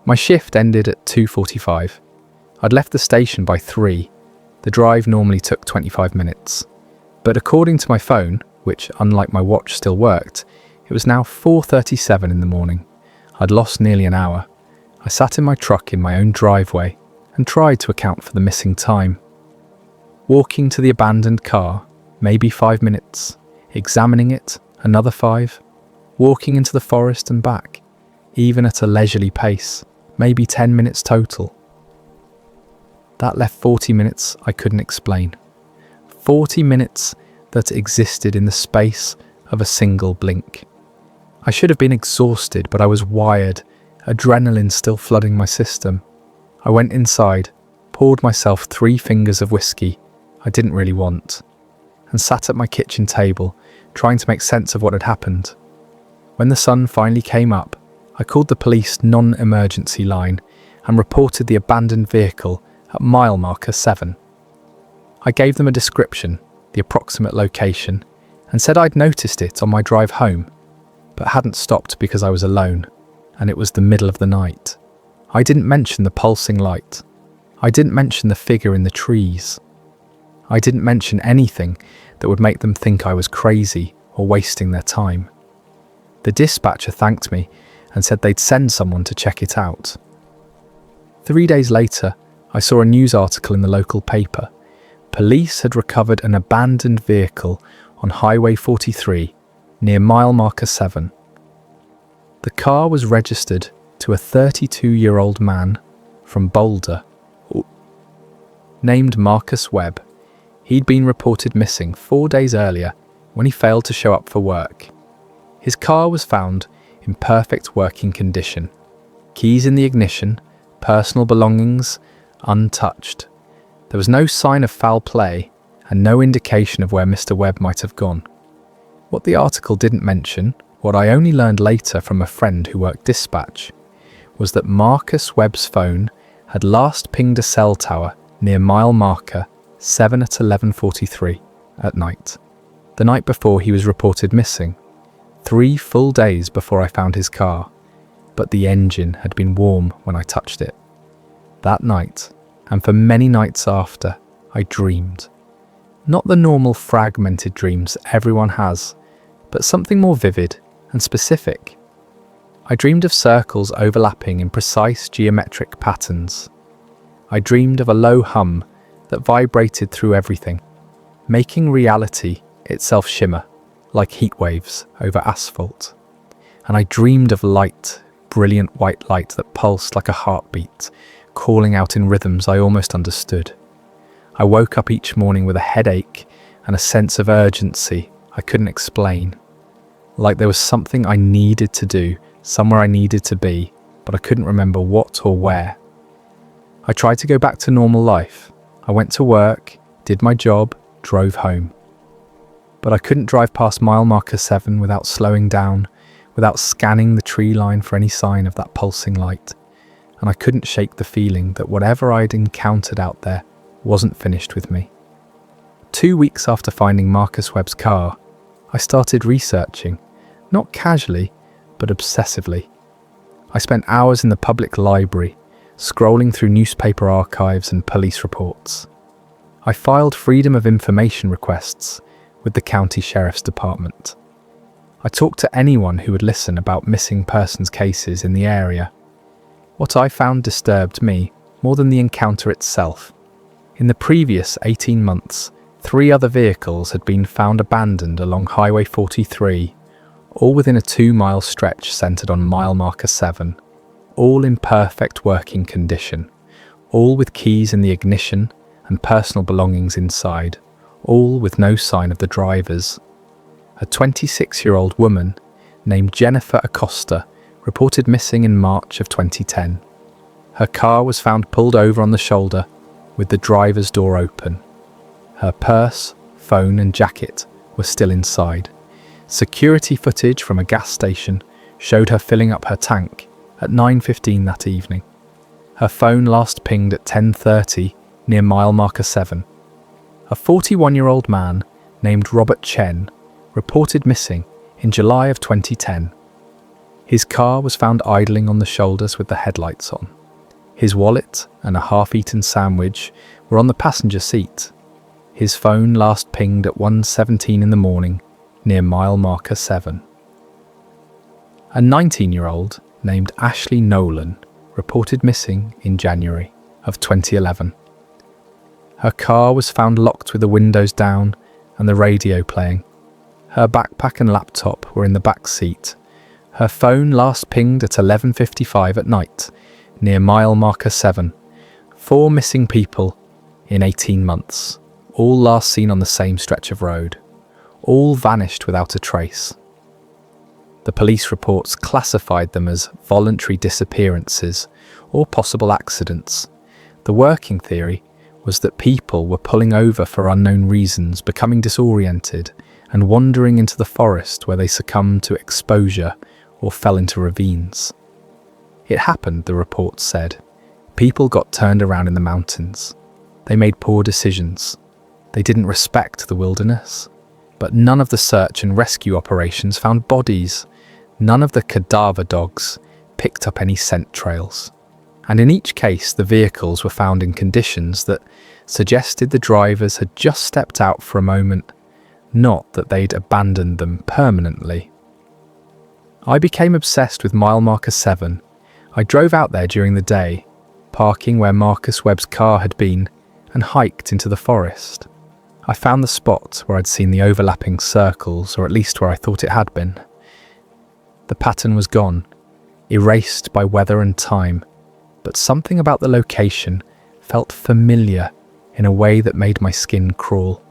My shift ended at 2:45. I'd left the station by 3. The drive normally took 25 minutes. But according to my phone, which unlike my watch still worked, it was now 4:37 in the morning. I'd lost nearly an hour. I sat in my truck in my own driveway and tried to account for the missing time. Walking to the abandoned car, maybe 5 minutes, examining it, another 5, walking into the forest and back, even at a leisurely pace, maybe 10 minutes total. That left 40 minutes I couldn't explain. 40 minutes that existed in the space of a single blink. I should have been exhausted, but I was wired, adrenaline still flooding my system. I went inside, poured myself 3 fingers of whiskey I didn't really want, and sat at my kitchen table, trying to make sense of what had happened. When the sun finally came up, I called the police non-emergency line and reported the abandoned vehicle at mile marker 7. I gave them a description, the approximate location, and said I'd noticed it on my drive home, but hadn't stopped because I was alone, and it was the middle of the night. I didn't mention the pulsing light. I didn't mention the figure in the trees. I didn't mention anything that would make them think I was crazy or wasting their time. The dispatcher thanked me and said they'd send someone to check it out. 3 days later, I saw a news article in the local paper. Police had recovered an abandoned vehicle on Highway 43 near mile marker 7. The car was registered to a 32-year-old man from Boulder, named Marcus Webb. He'd been reported missing 4 days earlier when he failed to show up for work. His car was found in perfect working condition. Keys in the ignition, personal belongings untouched. There was no sign of foul play and no indication of where Mr. Webb might have gone. What the article didn't mention, what I only learned later from a friend who worked dispatch, was that Marcus Webb's phone had last pinged a cell tower near mile marker 7 at 11:43 at night, the night before he was reported missing, 3 full days before I found his car, but the engine had been warm when I touched it. That night, and for many nights after, I dreamed. Not the normal fragmented dreams everyone has, but something more vivid and specific. I dreamed of circles overlapping in precise geometric patterns. I dreamed of a low hum that vibrated through everything, making reality itself shimmer like heat waves over asphalt. And I dreamed of light, brilliant white light that pulsed like a heartbeat, calling out in rhythms I almost understood. I woke up each morning with a headache and a sense of urgency I couldn't explain, like there was something I needed to do, somewhere I needed to be, but I couldn't remember what or where. I tried to go back to normal life. I went to work, did my job, drove home. But I couldn't drive past mile marker 7 without slowing down, without scanning the tree line for any sign of that pulsing light. And I couldn't shake the feeling that whatever I'd encountered out there wasn't finished with me. 2 weeks after finding Marcus Webb's car, I started researching, not casually, but obsessively. I spent hours in the public library, scrolling through newspaper archives and police reports. I filed Freedom of Information requests with the county sheriff's department. I talked to anyone who would listen about missing persons cases in the area. What I found disturbed me more than the encounter itself. In the previous 18 months, 3 other vehicles had been found abandoned along Highway 43, all within a 2-mile stretch centred on mile marker 7, all in perfect working condition, all with keys in the ignition and personal belongings inside, all with no sign of the drivers. A 26-year-old woman named Jennifer Acosta reported missing in March of 2010. Her car was found pulled over on the shoulder with the driver's door open. Her purse, phone and jacket were still inside. Security footage from a gas station showed her filling up her tank at 9:15 that evening. Her phone last pinged at 10:30 near mile marker 7. A 41-year-old man named Robert Chen reported missing in July of 2010. His car was found idling on the shoulders with the headlights on. His wallet and a half-eaten sandwich were on the passenger seat. His phone last pinged at 1:17 in the morning near mile marker 7. A 19-year-old named Ashley Nolan reported missing in January of 2011. Her car was found locked with the windows down and the radio playing. Her backpack and laptop were in the back seat. Her phone last pinged at 11:55 at night, near mile marker 7. 4 missing people in 18 months, all last seen on the same stretch of road. All vanished without a trace. The police reports classified them as voluntary disappearances or possible accidents. The working theory was that people were pulling over for unknown reasons, becoming disoriented, and wandering into the forest where they succumbed to exposure or fell into ravines. It happened, the reports said. People got turned around in the mountains. They made poor decisions. They didn't respect the wilderness. But none of the search and rescue operations found bodies. None of the cadaver dogs picked up any scent trails. And in each case, the vehicles were found in conditions that suggested the drivers had just stepped out for a moment, not that they'd abandoned them permanently. I became obsessed with mile marker 7. I drove out there during the day, parking where Marcus Webb's car had been, and hiked into the forest. I found the spot where I'd seen the overlapping circles, or at least where I thought it had been. The pattern was gone, erased by weather and time, but something about the location felt familiar in a way that made my skin crawl.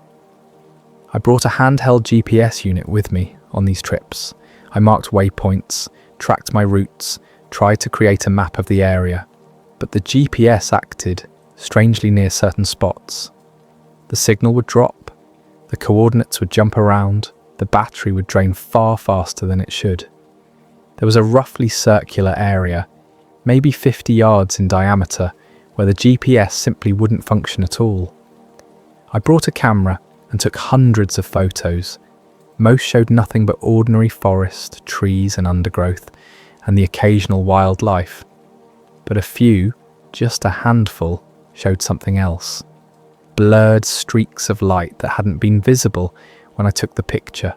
I brought a handheld GPS unit with me on these trips. I marked waypoints, tracked my routes, tried to create a map of the area, but the GPS acted strangely near certain spots. The signal would drop, the coordinates would jump around, the battery would drain far faster than it should. There was a roughly circular area, maybe 50 yards in diameter, where the GPS simply wouldn't function at all. I brought a camera and took hundreds of photos. Most showed nothing but ordinary forest, trees and undergrowth, and the occasional wildlife. But a few, just a handful, showed something else. Blurred streaks of light that hadn't been visible when I took the picture.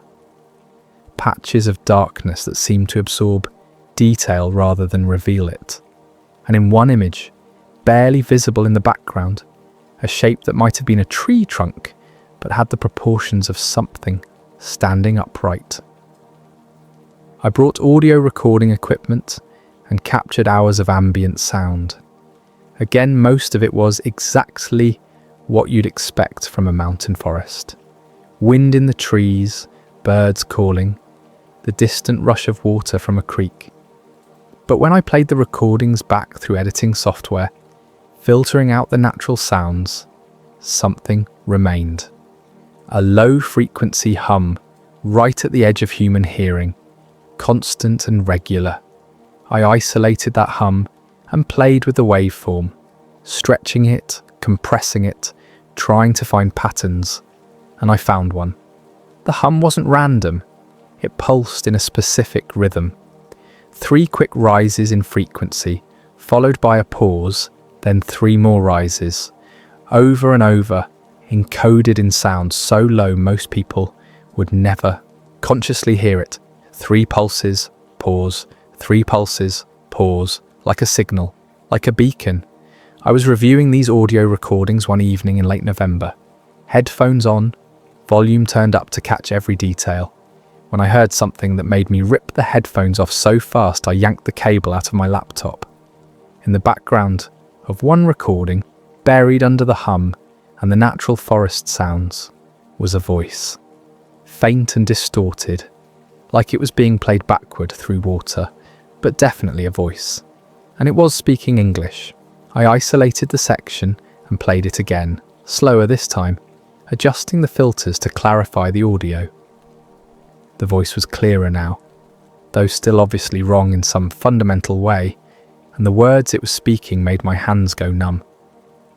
Patches of darkness that seemed to absorb detail rather than reveal it. And in one image, barely visible in the background, a shape that might have been a tree trunk, but had the proportions of something standing upright. I brought audio recording equipment and captured hours of ambient sound. Again, most of it was exactly what you'd expect from a mountain forest. Wind in the trees, birds calling, the distant rush of water from a creek. But when I played the recordings back through editing software, filtering out the natural sounds, something remained. A low-frequency hum right at the edge of human hearing, constant and regular. I isolated that hum and played with the waveform, stretching it, compressing it, trying to find patterns, and I found one. The hum wasn't random. It pulsed in a specific rhythm. 3 quick rises in frequency, followed by a pause, then 3 more rises, over and over, encoded in sound so low most people would never consciously hear it. 3 pulses, pause, 3 pulses, pause, like a signal, like a beacon. I was reviewing these audio recordings one evening in late November. Headphones on, volume turned up to catch every detail. When I heard something that made me rip the headphones off so fast I yanked the cable out of my laptop. In the background of one recording, buried under the hum and the natural forest sounds, was a voice. Faint and distorted, like it was being played backward through water, but definitely a voice. And it was speaking English. I isolated the section and played it again, slower this time, adjusting the filters to clarify the audio. The voice was clearer now, though still obviously wrong in some fundamental way, and the words it was speaking made my hands go numb.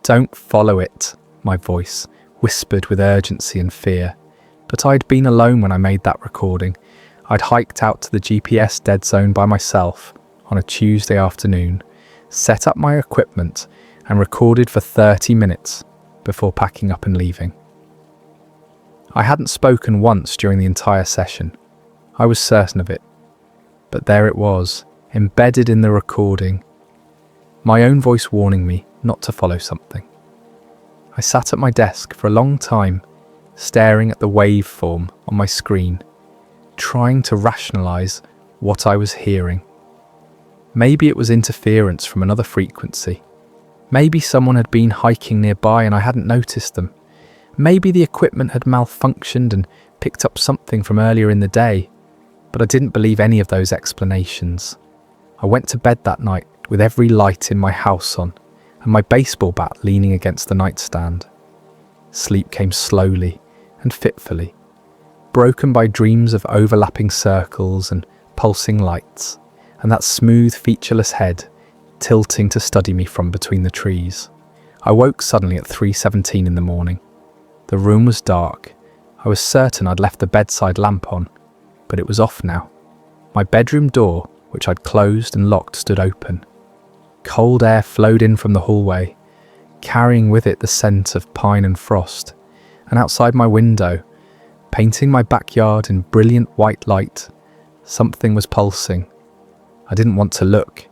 "Don't follow it," my voice whispered with urgency and fear. But I'd been alone when I made that recording. I'd hiked out to the GPS dead zone by myself on a Tuesday afternoon, set up my equipment and recorded for 30 minutes before packing up and leaving. I hadn't spoken once during the entire session. I was certain of it. But there it was, embedded in the recording. My own voice warning me not to follow something. I sat at my desk for a long time, staring at the waveform on my screen, trying to rationalize what I was hearing. Maybe it was interference from another frequency. Maybe someone had been hiking nearby and I hadn't noticed them. Maybe the equipment had malfunctioned and picked up something from earlier in the day. But I didn't believe any of those explanations. I went to bed that night with every light in my house on and my baseball bat leaning against the nightstand. Sleep came slowly and fitfully, broken by dreams of overlapping circles and pulsing lights, and that smooth, featureless head tilting to study me from between the trees. I woke suddenly at 3:17 in the morning. The room was dark. I was certain I'd left the bedside lamp on, but it was off now. My bedroom door, which I'd closed and locked, stood open. Cold air flowed in from the hallway, carrying with it the scent of pine and frost, and outside my window, painting my backyard in brilliant white light, something was pulsing. I didn't want to look.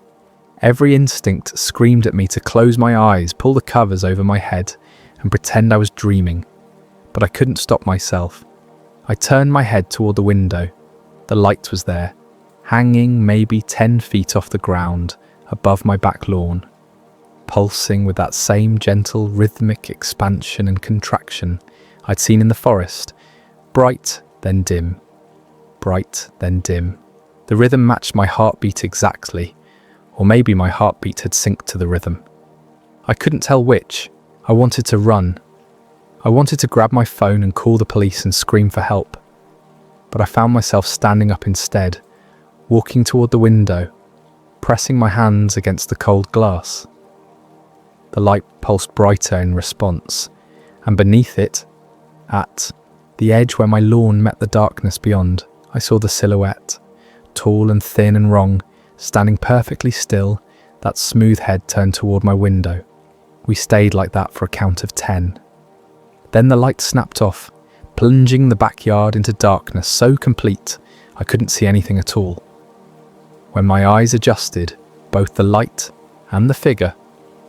Every instinct screamed at me to close my eyes, pull the covers over my head, and pretend I was dreaming. But I couldn't stop myself. I turned my head toward the window. The light was there, hanging maybe 10 feet off the ground, above my back lawn, pulsing with that same gentle rhythmic expansion and contraction I'd seen in the forest, bright then dim, bright then dim. The rhythm matched my heartbeat exactly, or maybe my heartbeat had synced to the rhythm. I couldn't tell which. I wanted to run. I wanted to grab my phone and call the police and scream for help. But I found myself standing up instead, walking toward the window, pressing my hands against the cold glass. The light pulsed brighter in response, and beneath it, at the edge where my lawn met the darkness beyond, I saw the silhouette, tall and thin and wrong, standing perfectly still, that smooth head turned toward my window. We stayed like that for a count of 10. Then the light snapped off, plunging the backyard into darkness so complete I couldn't see anything at all. When my eyes adjusted, both the light and the figure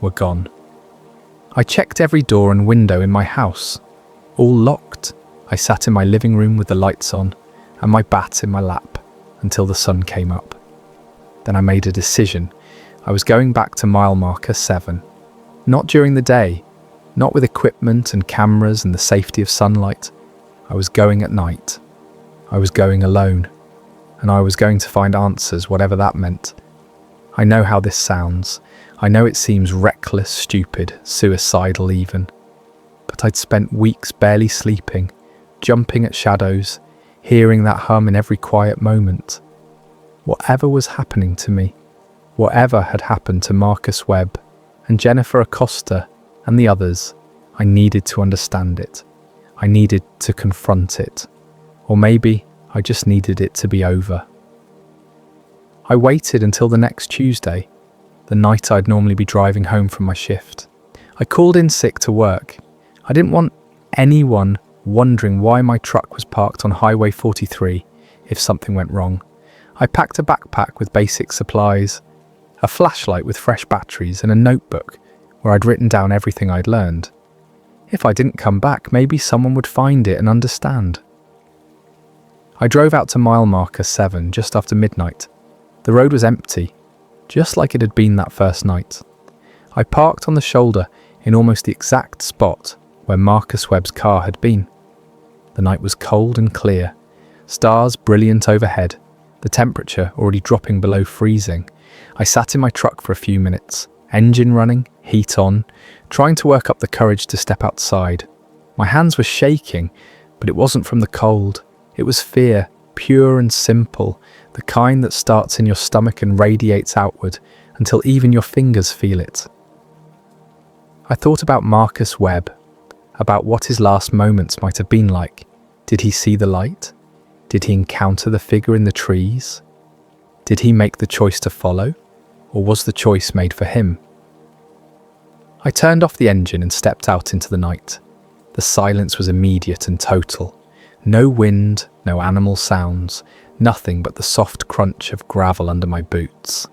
were gone. I checked every door and window in my house, all locked. I sat in my living room with the lights on and my bat in my lap until the sun came up. Then I made a decision. I was going back to mile marker 7. Not during the day, not with equipment and cameras and the safety of sunlight. I was going at night. I was going alone. And I was going to find answers, whatever that meant. I know how this sounds. I know it seems reckless, stupid, suicidal even. But I'd spent weeks barely sleeping, jumping at shadows, hearing that hum in every quiet moment. Whatever was happening to me, whatever had happened to Marcus Webb and Jennifer Acosta and the others, I needed to understand it. I needed to confront it. Or maybe I just needed it to be over. I waited until the next Tuesday, the night I'd normally be driving home from my shift. I called in sick to work. I didn't want anyone wondering why my truck was parked on Highway 43 if something went wrong. I packed a backpack with basic supplies, a flashlight with fresh batteries, and a notebook where I'd written down everything I'd learned. If I didn't come back, maybe someone would find it and understand. I drove out to mile marker 7 just after midnight. The road was empty, just like it had been that first night. I parked on the shoulder in almost the exact spot where Marcus Webb's car had been. The night was cold and clear, stars brilliant overhead, the temperature already dropping below freezing. I sat in my truck for a few minutes, engine running, heat on, trying to work up the courage to step outside. My hands were shaking, but it wasn't from the cold. It was fear, pure and simple, the kind that starts in your stomach and radiates outward until even your fingers feel it. I thought about Marcus Webb, about what his last moments might have been like. Did he see the light? Did he encounter the figure in the trees? Did he make the choice to follow, or was the choice made for him? I turned off the engine and stepped out into the night. The silence was immediate and total. No wind, no animal sounds, nothing but the soft crunch of gravel under my boots.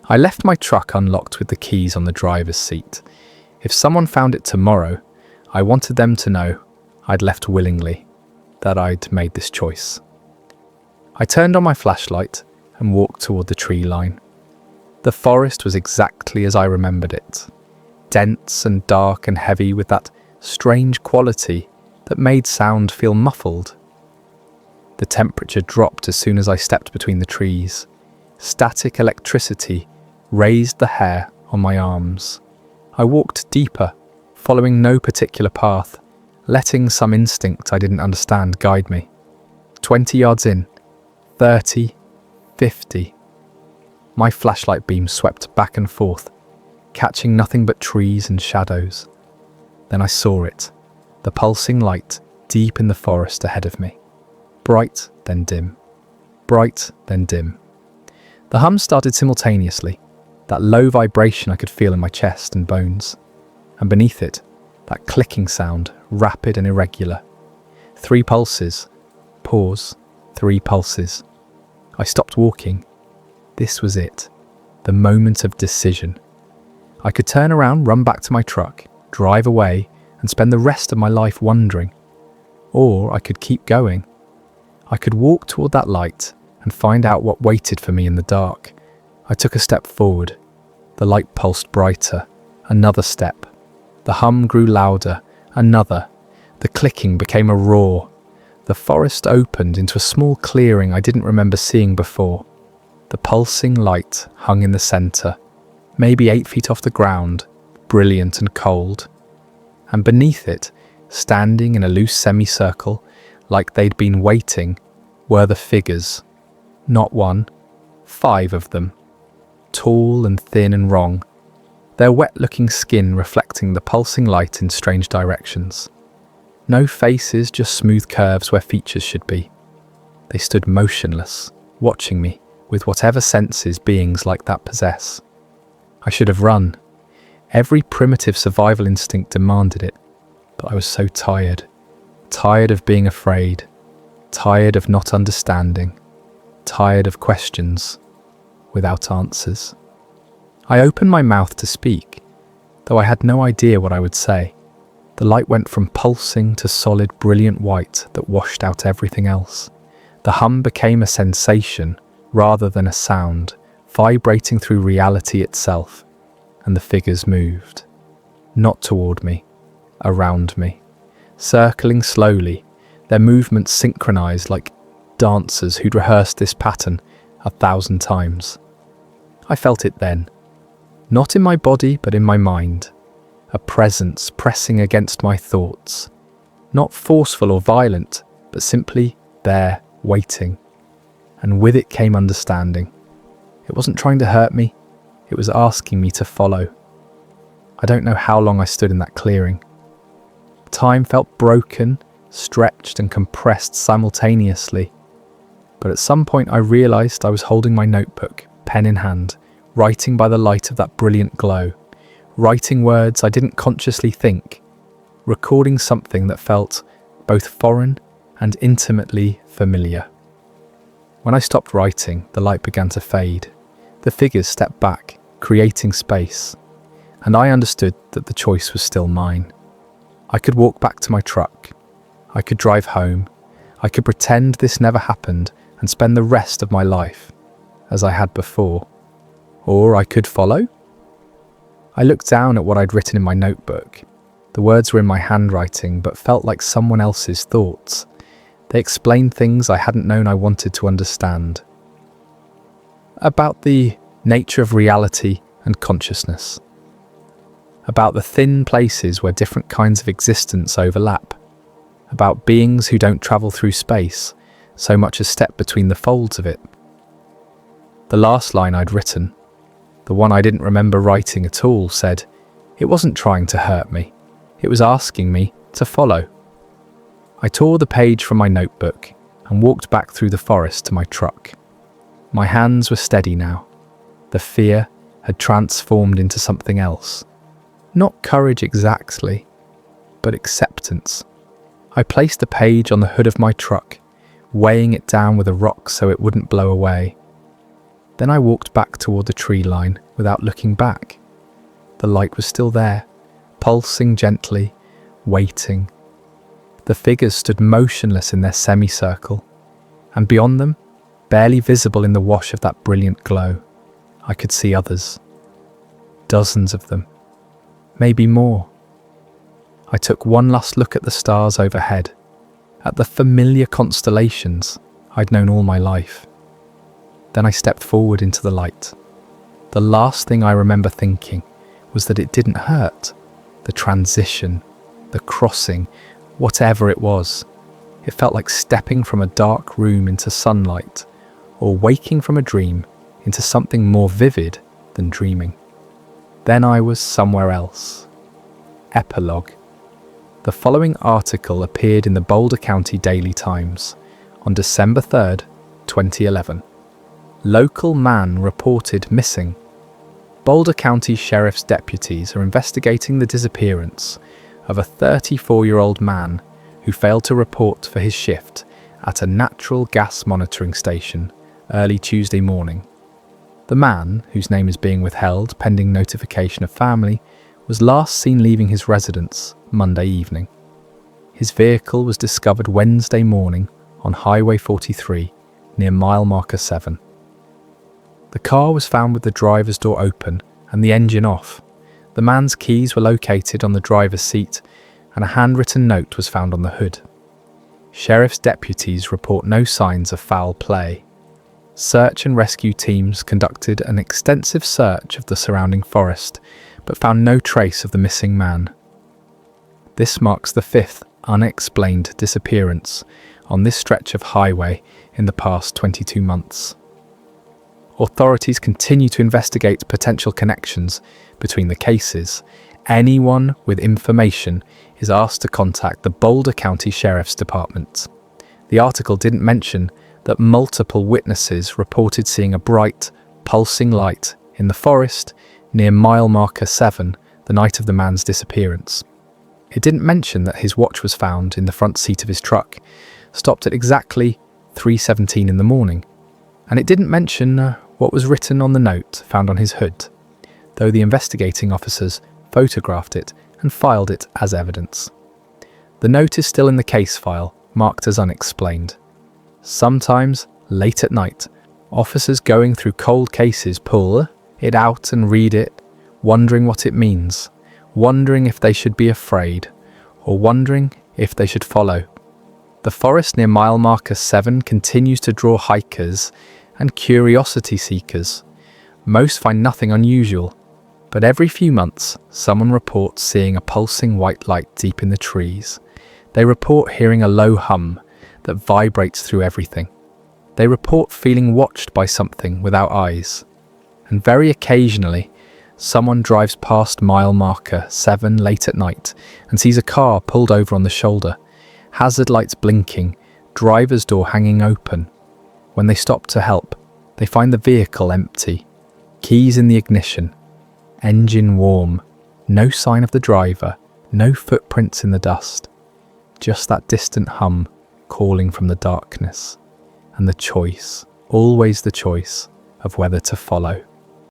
I left my truck unlocked with the keys on the driver's seat. If someone found it tomorrow, I wanted them to know I'd left willingly, that I'd made this choice. I turned on my flashlight and walked toward the tree line. The forest was exactly as I remembered it, dense and dark and heavy with that strange quality that made sound feel muffled. The temperature dropped as soon as I stepped between the trees. Static electricity raised the hair on my arms. I walked deeper, following no particular path, letting some instinct I didn't understand guide me. 20 yards in, 30, 50. My flashlight beam swept back and forth, catching nothing but trees and shadows. Then I saw it, the pulsing light deep in the forest ahead of me. Bright, then dim. Bright, then dim. The hum started simultaneously, that low vibration I could feel in my chest and bones. And beneath it, that clicking sound, rapid and irregular. 3 pulses. Pause. 3 pulses. I stopped walking. This was it. The moment of decision. I could turn around, run back to my truck, drive away, and spend the rest of my life wondering. Or I could keep going. I could walk toward that light and find out what waited for me in the dark. I took a step forward. The light pulsed brighter. Another step. The hum grew louder. Another. The clicking became a roar. The forest opened into a small clearing I didn't remember seeing before. The pulsing light hung in the centre, maybe 8 feet off the ground, brilliant and cold. And beneath it, standing in a loose semicircle, like they'd been waiting, were the figures. Not 1, 5 of them. Tall and thin and wrong, their wet-looking skin reflecting the pulsing light in strange directions. No faces, just smooth curves where features should be. They stood motionless, watching me, with whatever senses beings like that possess. I should have run. Every primitive survival instinct demanded it, but I was so tired. Tired of being afraid. Tired of not understanding. Tired of questions without answers. I opened my mouth to speak, though I had no idea what I would say. The light went from pulsing to solid, brilliant white that washed out everything else. The hum became a sensation rather than a sound, vibrating through reality itself, and the figures moved. Not toward me, around me, circling slowly, their movements synchronized like dancers who'd rehearsed this pattern 1,000 times. I felt it then, not in my body but in my mind, a presence pressing against my thoughts, not forceful or violent, but simply there, waiting. And with it came understanding. It wasn't trying to hurt me, it was asking me to follow. I don't know how long I stood in that clearing. Time felt broken, stretched and compressed simultaneously. But at some point I realised I was holding my notebook, pen in hand, writing by the light of that brilliant glow, writing words I didn't consciously think, recording something that felt both foreign and intimately familiar. When I stopped writing, the light began to fade. The figures stepped back, creating space, and I understood that the choice was still mine. I could walk back to my truck. I could drive home. I could pretend this never happened and spend the rest of my life as I had before. Or I could follow. I looked down at what I'd written in my notebook. The words were in my handwriting, but felt like someone else's thoughts. They explained things I hadn't known I wanted to understand. About the nature of reality and consciousness. About the thin places where different kinds of existence overlap. About beings who don't travel through space, so much as step between the folds of it. The last line I'd written, the one I didn't remember writing at all, said, "It wasn't trying to hurt me. It was asking me to follow." I tore the page from my notebook and walked back through the forest to my truck. My hands were steady now. The fear had transformed into something else. Not courage exactly, but acceptance. I placed the page on the hood of my truck, weighing it down with a rock so it wouldn't blow away. Then I walked back toward the tree line without looking back. The light was still there, pulsing gently, waiting. The figures stood motionless in their semicircle, and beyond them, barely visible in the wash of that brilliant glow, I could see others. Dozens of them. Maybe more. I took one last look at the stars overhead, at the familiar constellations I'd known all my life. Then I stepped forward into the light. The last thing I remember thinking was that it didn't hurt. The transition, the crossing, whatever it was. It felt like stepping from a dark room into sunlight, or waking from a dream into something more vivid than dreaming. Then I was somewhere else. Epilogue. The following article appeared in the Boulder County Daily Times on December 3rd, 2011. Local man reported missing. Boulder County Sheriff's deputies are investigating the disappearance of a 34-year-old man who failed to report for his shift at a natural gas monitoring station early Tuesday morning. The man, whose name is being withheld pending notification of family, was last seen leaving his residence Monday evening. His vehicle was discovered Wednesday morning on Highway 43 near mile marker 7. The car was found with the driver's door open and the engine off. The man's keys were located on the driver's seat and a handwritten note was found on the hood. Sheriff's deputies report no signs of foul play. Search and rescue teams conducted an extensive search of the surrounding forest, but found no trace of the missing man. This marks the 5th unexplained disappearance on this stretch of highway in the past 22 months. Authorities continue to investigate potential connections between the cases. Anyone with information is asked to contact the Boulder County Sheriff's Department. The article didn't mention that multiple witnesses reported seeing a bright, pulsing light in the forest near mile marker 7 the night of the man's disappearance. It didn't mention that his watch was found in the front seat of his truck, stopped at exactly 3:17 in the morning, and it didn't mention what was written on the note found on his hood, though the investigating officers photographed it and filed it as evidence. The note is still in the case file, marked as unexplained. Sometimes, late at night, officers going through cold cases pull it out and read it, wondering what it means, wondering if they should be afraid, or wondering if they should follow. The forest near mile marker 7 continues to draw hikers and curiosity seekers. Most find nothing unusual, but every few months someone reports seeing a pulsing white light deep in the trees. They report hearing a low hum that vibrates through everything. They report feeling watched by something without eyes. And very occasionally, someone drives past mile marker 7 late at night and sees a car pulled over on the shoulder, hazard lights blinking, driver's door hanging open. When they stop to help, they find the vehicle empty, keys in the ignition, engine warm, no sign of the driver, no footprints in the dust, just that distant hum calling from the darkness, and the choice, always the choice, of whether to follow.